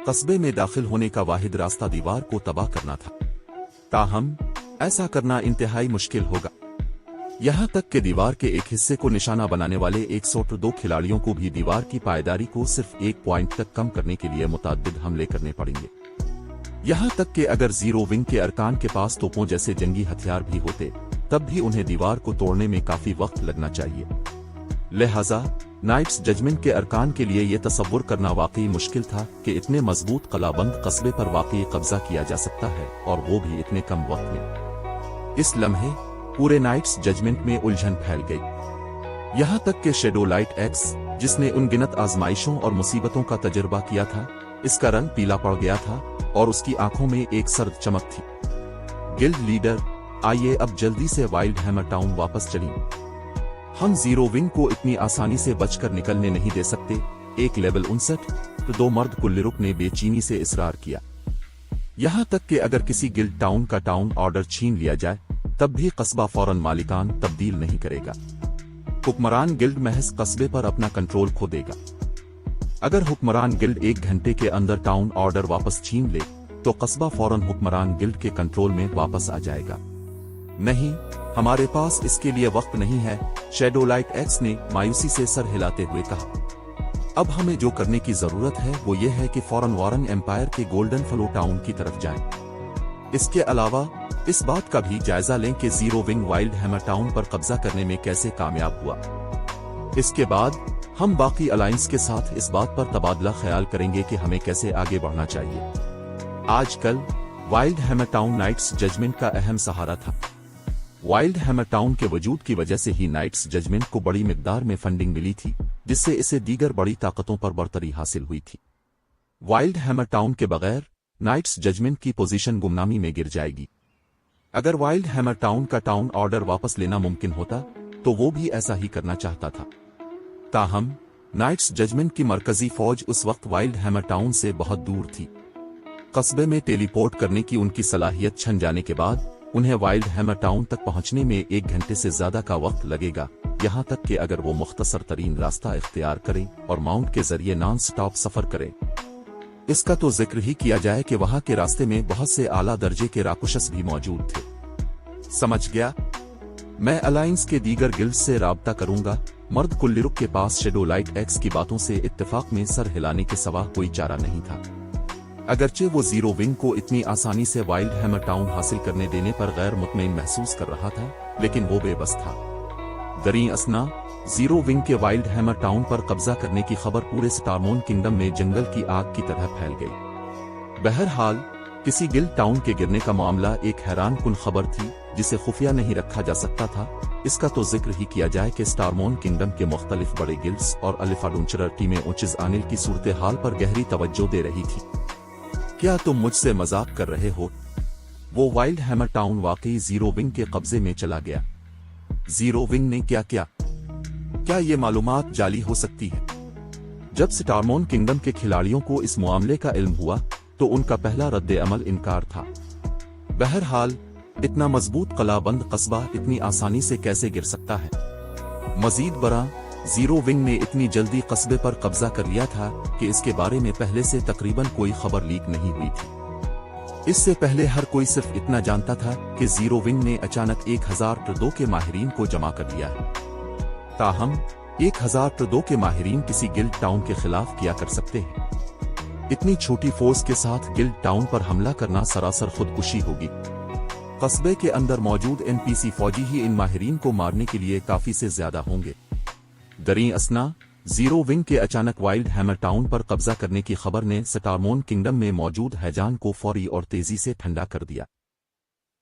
कस्बे में दाखिल होने का वाहिद रास्ता दीवार को तबाह करना था। ताहम ऐसा करना इंतहाई मुश्किल होगा। यहां तक कि दीवार के एक हिस्से को निशाना बनाने वाले 102 खिलाड़ियों को भी दीवार की पायदारी को सिर्फ 1 पॉइंट तक कम करने के लिए मुतअद्दिद हमले करने पड़ेंगे। यहां तक कि अगर जीरो विंग के अरकान के पास तोपों जैसे जंगी हथियार भी होते, तब भी उन्हें दीवार को तोड़ने में काफी वक्त लगना चाहिए। लिहाजा नाइट्स जजमेंट के अरकान के लिए यह तसव्वुर करना वाकई मुश्किल था कि इतने मजबूत कलाबंद कस्बे पर वाकई कब्जा किया जा सकता है, और वो भी इतने कम वक्त में। इस लम्हे पूरे नाइट्स जजमेंट में उलझन फैल गई। यहां तक कि शैडो लाइट एक्स, जिसने अनगिनत आजमाइशों और मुसीबतों का तजुर्बा किया था, इसका रंग पीला पड़ गया था और उसकी आंखों में एक सर्द चमक थी। गिल्ड लीडर, आइए अब जल्दी से वाइल्ड हैमर टाउन वापस चलें। हम जीरो विंग को इतनी आसानी से बचकर निकलने नहीं दे सकते। एक लेवल 59 2 मर्द कुल्लिरुक ने बेचैनी से इसरार किया। यहां तक कि अगर किसी गिल्ड टाउन का टाउन ऑर्डर छीन लिया जाए, तब भी कस्बा फौरन मालिकान तब्दील नहीं करेगा। हुक्मरान गिल्ड महज कस्बे पर अपना कंट्रोल खो देगा। अगर हुक्मरान गिल्ड 1 घंटे के अंदर टाउन ऑर्डर वापस छीन ले, तो कस्बा फौरन हुक्मरान गिल्ड के कंट्रोल में वापस आ जाएगा। नहीं, हमारे पास इसके लिए वक्त नहीं है, शैडो लाइट एक्स ने मायूसी से सर हिलाते हुए कहा। अब हमें जो करने की जरूरत है वो ये है कि फौरन वॉरन एम्पायर के गोल्डन फ्लो टाउन की तरफ जाएं। इसके अलावा इस बात का भी जायजा लें कि zero wing wild hammer town पर कब्जा करने में कैसे कामयाब हुआ। इसके बाद हम बाकी अलायंस के साथ इस बात पर तबादला ख्याल करेंगे कि हमें कैसे आगे बढ़ना चाहिए। आजकल Wild hammer Town Knights Judgement का अहम सहारा था। वाइल्ड हैमर टाउन के वजूद की वजह से ही नाइट्स जजमेंट को बड़ी मिकदार में फंडिंग मिली थी, जिससे इसे दीगर बड़ी ताकतों पर बरतरी हासिल हुई थी। वाइल्ड हैमर टाउन के बगैर नाइट्स जजमेंट की पोजीशन गुमनामी में गिर जाएगी। अगर वाइल्ड हैमर टाउन का टाउन ऑर्डर वापस लेना मुमकिन होता, तो वो भी ऐसा ही करना चाहता था। ताहम नाइट्स जजमेंट की मरकजी फौज उस वक्त वाइल्ड हैमर टाउन से बहुत दूर थी। कस्बे में टेलीपोर्ट करने की उनकी सलाहियत छन जाने के बाद उन्हें वाइल्ड हैमर टाउन तक पहुंचने में 1 घंटे से ज्यादा का वक्त लगेगा, यहां तक कि अगर वो मुख्तसर तरीन रास्ता इख्तियार करें और माउंट के जरिए नॉन स्टॉप सफर करें। इसका तो जिक्र ही किया जाए कि वहां के रास्ते में बहुत से आला दर्जे के राकुशस भी मौजूद थे। समझ गया? मैं अलायंस के दीगर गिल्ड से राब्ता करूंगा। मर्द कुल्लिरुक के पास शैडो लाइट एक्स की बातों से इत्तेफाक में सर हिलाने के सिवा कोई चारा नहीं था। अगरचे वो जीरो विंग को इतनी आसानी से वाइल्ड हैमर टाउन हासिल करने देने पर गैर मुतमईन महसूस कर रहा था, लेकिन वो बेबस था। दरीं असना जीरो विंग के वाइल्ड हैमर टाउन पर कब्जा करने की खबर पूरे स्टारमोन किंगडम में जंगल की आग की तरह फैल गई। बहरहाल किसी गिल्ड टाउन के गिरने का मामला एक हैरान कुन खबर थी, जिसे खुफिया नहीं रखा जा सकता था। इसका तो जिक्र ही किया जाए कि स्टारमोन किंगडम के मुख्तलिफ बड़े गिल्ड्स और अलिफाडुंचरर टीमें उचिज आनिल की सूरत हाल पर गहरी तवज्जो दे रही थी। क्या तुम मुझसे मजाक कर रहे हो? वो वाइल्ड हैमर टाउन वाकई जीरो विंग के कब्जे में चला गया। जीरो विंग ने क्या किया? क्या ये मालूमात जाली हो सकती है? जब स्टारमोन किंगडम के खिलाड़ियों को इस मामले का इल्म हुआ, तो उनका पहला रद्द अमल इनकार था। बहरहाल इतना मजबूत कलाबंद कस्बा इतनी आसानी से कैसे गिर सकता है? मजीद बरा, जीरो विंग ने इतनी जल्दी कस्बे पर कब्जा कर लिया था कि इसके बारे में पहले से तकरीबन कोई खबर लीक नहीं हुई थी। इससे पहले हर कोई सिर्फ इतना जानता था कि जीरो विंग ने अचानक 1002 के माहिरीन को जमा कर लिया है। ताहम 1002 के माहिरीन किसी गिल्ड टाउन के खिलाफ क्या कर सकते हैं? इतनी छोटी फोर्स के साथ गिल्ड टाउन पर हमला करना सरासर खुदकुशी होगी। कस्बे के अंदर मौजूद एनपीसी फौजी ही इन माहिरीन को मारने के लिए काफी से ज्यादा होंगे। दरीं असना जीरो विंग के अचानक वाइल्ड हैमर टाउन पर कब्जा करने की खबर ने स्टारमोन किंगडम में मौजूद हैजान को फौरी और तेजी से ठंडा कर दिया।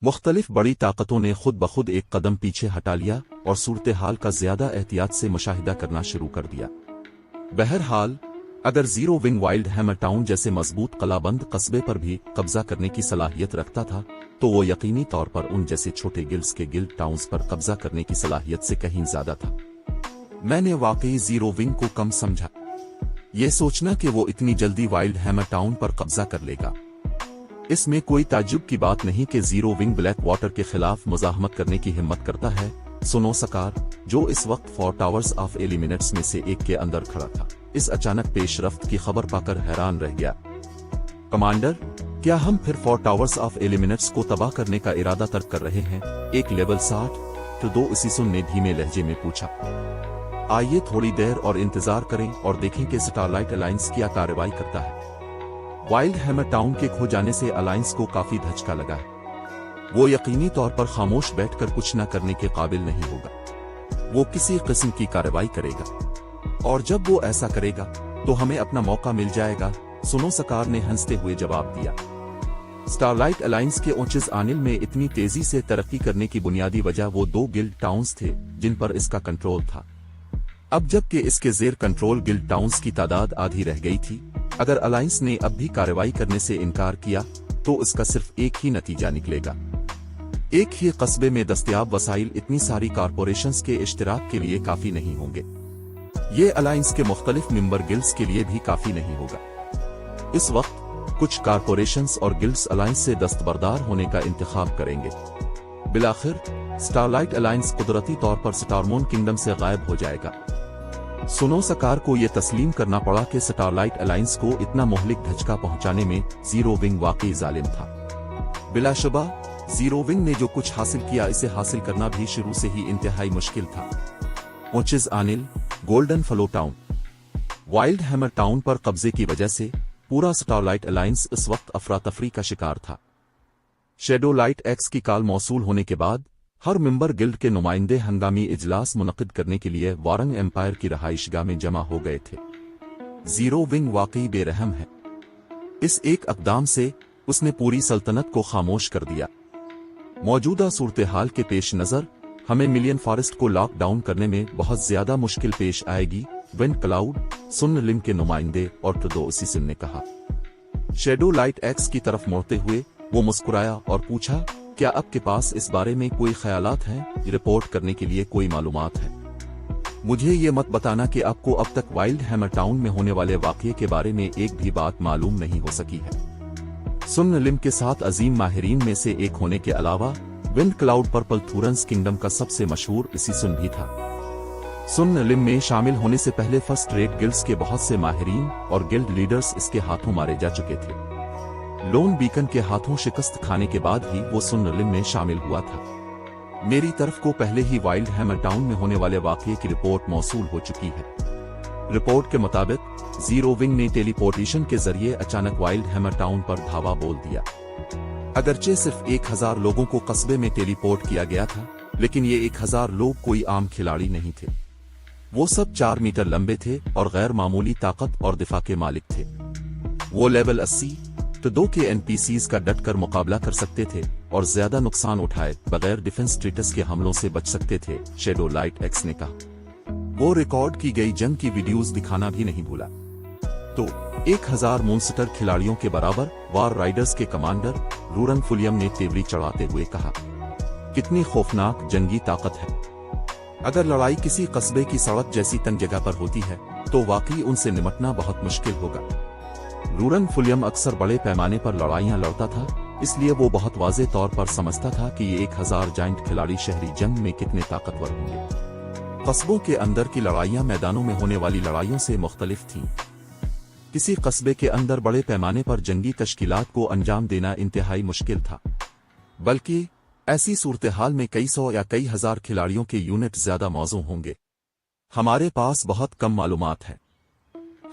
मुख्तलिफ बड़ी ताकतों ने खुद ब खुद एक कदम पीछे हटा लिया और सूरत हाल का ज्यादा एहतियात से मुशाहिदा करना शुरू कर दिया। बहरहाल अगर zero wing wild hammer town जैसे मजबूत कलाबंद कस्बे पर भी कब्जा करने की सलाहियत रखता था, तो वो यकीनी तौर पर उन जैसे छोटे गिल्ड्स के गिल्ड टाउन्स पर कब्जा करने की सलाहियत से कहीं ज्यादा था। मैंने वाकई जीरो विंग को कम समझा। ये सोचना कि वो इतनी जल्दी वाइल्ड हैमर टाउन पर कब्जा कर लेगा, इसमें कोई ताज्जुब की बात नहीं कि जीरो विंग ब्लैक वाटर के खिलाफ मुजाहमत करने की हिम्मत करता है। सुनो सकार, जो इस वक्त 4 टावर्स ऑफ एलिमिनेट्स में से एक के अंदर खड़ा था, इस अचानक पेशरफ्त की खबर पाकर हैरान रह गया। कमांडर, क्या हम फिर 4 टावर्स ऑफ एलिमिनेट्स को तबाह करने का इरादा तर्क कर रहे हैं? एक लेवल 60 तो 2 इसीसुन ने धीमे लहजे में पूछा। आइए थोड़ी देर और इंतजार करें और देखें कि स्टारलाइट अलायंस क्या कार्रवाई करता है। वाइल्ड हैमर टाउन के खो जाने से अलायंस को काफी धचका लगा है। वो यकीनी तौर पर खामोश बैठकर कुछ न करने के काबिल नहीं होगा। वो किसी किस्म की कार्रवाई करेगा और जब वो ऐसा करेगा तो हमें अपना मौका मिल जाएगा, सुनो सकार ने हंसते हुए जवाब दिया। स्टारलाइट अलायंस के ओचिस आनिल में इतनी तेजी से तरक्की करने की बुनियादी वजह वो 2 गिल्ड टाउन्स थे जिन पर इसका कंट्रोल था। अब जबकि इसके जेर कंट्रोल गिल्ड टाउन्स की तादाद आधी रह गई थी, अगर अलायंस ने अब भी कार्रवाई करने से इनकार किया तो इसका सिर्फ एक ही नतीजा निकलेगा। एक ही कस्बे में दस्तयाब वसाइल इतनी सारी कॉरपोरेशंस के इश्तिराक के लिए काफी नहीं होंगे। ये अलायंस के मुख्तलिफ मेंबर गिल्ड्स के लिए भी काफी नहीं होगा। इस वक्त कुछ कॉरपोरेशंस और गिल्ड्स अलायंस से दस्तबरदार होने का इंतखाब करेंगे। बिलाखिर स्टारलाइट अलायंस कुदरती तौर पर स्टारमून किंगडम से गायब हो जाएगा। सुनो सकार को यह तस्लीम करना पड़ा कि स्टारलाइट अलायंस को इतना मोहलिक धचका पहुंचाने में जीरो विंग वाकई जालिम था। बिलाशुबा जीरो विंग ने जो कुछ हासिल किया, इसे हासिल करना भी शुरू से ही इंतहाई मुश्किल था। ओचिस आनिल, गोल्डन फलो टाउन, वाइल्ड हैमर टाउन पर कब्जे की वजह से पूरा स्टारलाइट अलायंस इस वक्त अफरा तफरी का शिकार था। शेडो लाइट एक्स की कॉल मौसूल होने के बाद हर मेंबर गिल्ड के नुमाइंदे हंगामी इजलास मुनक्किद करने के लिए वारंग एम्पायर की रहाइशगाह में जमा हो गए थे। जीरो विंग वाकई बेरहम है। इस एक अक़दाम से उसने पूरी सल्तनत को खामोश कर दिया। मौजूदा सूरत हाल के पेश नजर हमें मिलियन फॉरेस्ट को लॉक डाउन करने में बहुत ज्यादा मुश्किल पेश आएगी, विंड क्लाउड, सुन लिम के नुमाइंदे और ट्रोडोसिसन ने कहा। शेडो लाइट एक्स की तरफ मुड़ते हुए वो मुस्कुराया और पूछा, क्या आपके पास इस बारे में कोई ख्यालात हैं? रिपोर्ट करने के लिए कोई मालूमात है? मुझे ये मत बताना कि आपको अब तक वाइल्ड हैमर टाउन में होने वाले वाक़ये के बारे में एक भी बात मालूम नहीं हो सकी है। सुन लिम के साथ अजीम माहिरीन में से एक होने के अलावा विंड क्लाउड पर्पल थूरंस किंगडम का सबसे मशहूर इसीसुन भी था। सुन लिम में शामिल होने से पहले फर्स्ट रेट गिल्ड्स के बहुत से माहिरीन और गिल्ड लीडर्स इसके हाथों मारे जा चुके थे। लोन बीकन के हाथों शिकस्त खाने के बाद ही वो सुन लिम में शामिल हुआ था। मेरी तरफ को पहले ही वाइल्ड हैमर टाउन में होने वाले वाक़ये की रिपोर्ट मौसूल हो चुकी है। रिपोर्ट के मुताबिक जीरो विंग ने टेलीपोर्टेशन के जरिए अचानक वाइल्ड हैमर टाउन पर धावा बोल दिया। अगरचे सिर्फ 1000 लोगों को कस्बे में टेलीपोर्ट किया गया था, लेकिन ये 1000 लोग कोई आम खिलाड़ी नहीं थे। वो सब 4 मीटर लंबे थे और गैर मामूली ताकत और दिफा के मालिक थे। वो लेवल 80 तो 2 के एनपीसीज का डटकर मुकाबला कर सकते थे और ज्यादा नुकसान उठाए बगैर डिफेंस स्टेटस के हमलों से बच सकते थे, शेडो लाइट एक्स ने कहा। वो रिकॉर्ड की गई जंग की वीडियोस दिखाना भी नहीं भूला। तो 1000 मॉन्स्टर खिलाड़ियों के बराबर वार राइडर्स के कमांडर रूरन फुलियम ने तेवरी चढ़ाते हुए कहा, कितनी खौफनाक जंगी ताकत है। अगर लड़ाई किसी कस्बे की सड़क जैसी तंग जगह पर होती है तो वाकई उनसे निपटना बहुत मुश्किल होगा। रूरन फुलियम अक्सर बड़े पैमाने पर लड़ाइयां लड़ता था, इसलिए वो बहुत वाज़े तौर पर समझता था कि ये 1000 जाइंट खिलाड़ी शहरी जंग में कितने ताकतवर होंगे। कस्बों के अंदर की लड़ाइयां मैदानों में होने वाली लड़ाइयों से मुख्तलिफ थीं। किसी कस्बे के अंदर बड़े पैमाने पर जंगी तश्कीलात को अंजाम देना इंतहाई मुश्किल था, बल्कि ऐसी सूरत हाल में कई सौ या कई हजार खिलाड़ियों के यूनिट ज्यादा मौजू होंगे। हमारे पास बहुत कम मालूमात है।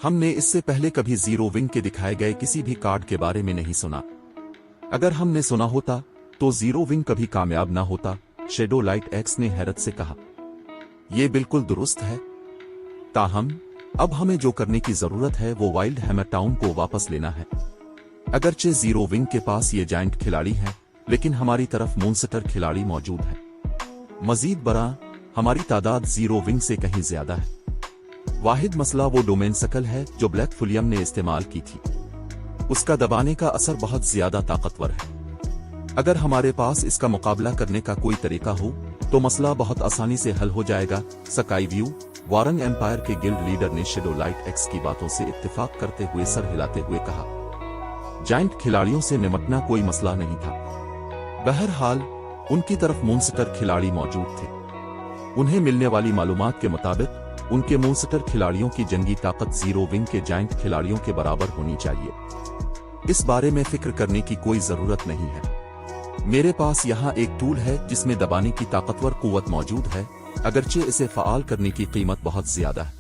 हमने इससे पहले कभी जीरो विंग के दिखाए गए किसी भी कार्ड के बारे में नहीं सुना। अगर हमने सुना होता तो जीरो विंग कभी कामयाब ना होता, शेडो लाइट एक्स ने हैरत से कहा। यह बिल्कुल दुरुस्त है, ताहम अब हमें जो करने की जरूरत है वो वाइल्ड हैमर टाउन को वापस लेना है। अगरचे जीरो विंग के पास ये जाइंट खिलाड़ी हैं, लेकिन हमारी तरफ मॉन्स्टर खिलाड़ी मौजूद है। मजीद बड़ा, हमारी तादाद जीरो विंग से कहीं ज्यादा है। वाहिद मसला वो डोमेन सकल है जो ब्लैक फुलियम ने इस्तेमाल की थी। उसका दबाने का असर बहुत ज्यादा ताकतवर है। अगर हमारे पास इसका मुकाबला करने का कोई तरीका हो तो मसला बहुत आसानी से हल हो जाएगा, स्काई व्यू, वारंग एम्पायर के गिल्ड लीडर ने शेडो लाइट एक्स की बातों से इत्तेफाक करते हुए सर हिलाते हुए कहा। जाइंट खिलाड़ियों से निपटना कोई मसला नहीं था। बहरहाल उनकी तरफ मॉन्स्टर खिलाड़ी मौजूद थे। उन्हें मिलने वाली मालूमात के मुताबिक उनके मॉन्स्टर खिलाड़ियों की जंगी ताकत जीरो विंग के जाइंट खिलाड़ियों के बराबर होनी चाहिए। इस बारे में फिक्र करने की कोई जरूरत नहीं है। मेरे पास यहाँ एक टूल है जिसमें दबाने की ताकतवर कुव्वत मौजूद है, अगरचे इसे फ़आल करने की कीमत बहुत ज्यादा है।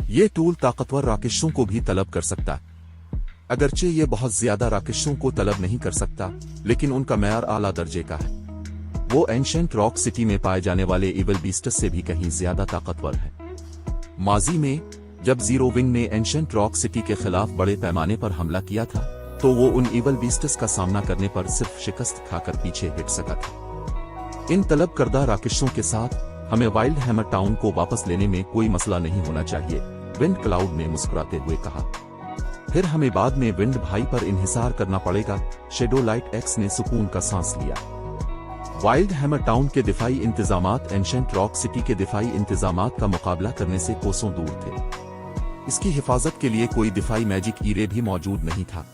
ये टूल ताकतवर राकेशों को भी तलब कर सकता है। अगरचे ये बहुत ज्यादा राकेशों को तलब नहीं कर सकता, लेकिन उनका मैयार आला दर्जे का है। वो एंशेंट रॉक सिटी में पाए जाने वाले इविल बीस्ट्स से भी कहीं ज्यादा ताकतवर है। माजी में जब जीरो विंग ने एंशेंट रॉक सिटी के खिलाफ बड़े पैमाने पर हमला किया था, तो वो उन इविल बीस्ट्स का सामना करने पर सिर्फ शिकस्त खाकर पीछे हट सका था। इन तलब करदा राकेशों के साथ हमें वाइल्ड हैमर टाउन को वापस लेने में कोई मसला नहीं होना चाहिए, विंड क्लाउड ने मुस्कुराते हुए कहा। फिर हमें बाद में विंड भाई पर इन्हिसार करना पड़ेगा, शेडो लाइट एक्स ने सुकून का सांस लिया। वाइल्ड हैमर टाउन के दिफाई इंतजामात एंशेंट रॉक सिटी के दिफाई इंतजामात का मुकाबला करने से कोसों दूर थे। इसकी हिफाजत के लिए कोई दिफाई मैजिक ईरे भी मौजूद नहीं था।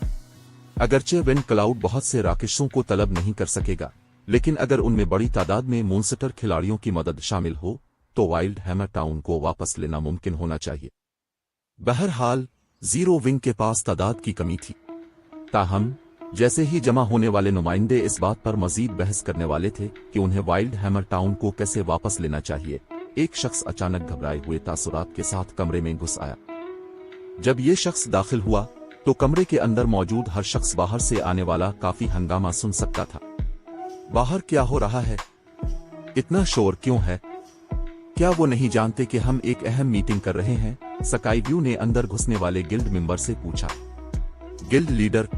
अगरचे विंड क्लाउड बहुत से राकेशों को तलब नहीं कर सकेगा, लेकिन अगर उनमें बड़ी तादाद में मूनस्टर खिलाड़ियों की मदद शामिल हो तो वाइल्ड हैमर टाउन को वापस लेना मुमकिन होना चाहिए। बहरहाल जीरो विंग के पास तादाद की कमी थी, ताहम जैसे ही जमा होने वाले नुमाइंदे इस बात पर मजीद बहस करने वाले थे कि उन्हें वाइल्ड हैमर टाउन को कैसे वापस लेना चाहिए, एक शख्स अचानक घबराए हुए तासुरात के साथ कमरे में घुस आया। जब ये शख्स दाखिल हुआ तो कमरे के अंदर मौजूद हर शख्स बाहर से आने वाला काफी हंगामा सुन सकता था। बाहर क्या हो रहा है? इतना शोर क्यों है? क्या वो नहीं जानते कि हम एक अहम मीटिंग कर रहे हैं? स्काईव्यू ने अंदर घुसने वाले गिल्ड मेंबर से पूछा। गिल्ड लीडर,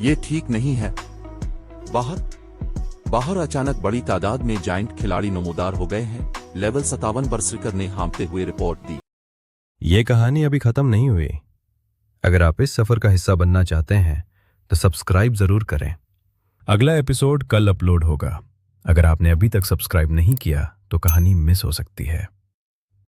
ये ठीक नहीं है। बाहर अचानक बड़ी तादाद में जायंट खिलाड़ी नमूदार हो गए हैं, लेवल 57 बर्सरिकर ने हाँफते हुए रिपोर्ट दी। ये कहानी अभी खत्म नहीं हुई। अगर आप इस सफर का हिस्सा बनना चाहते हैं तो सब्सक्राइब जरूर करें। अगला एपिसोड कल अपलोड होगा। अगर आपने अभी तक सब्सक्राइब नहीं किया तो कहानी मिस हो सकती है।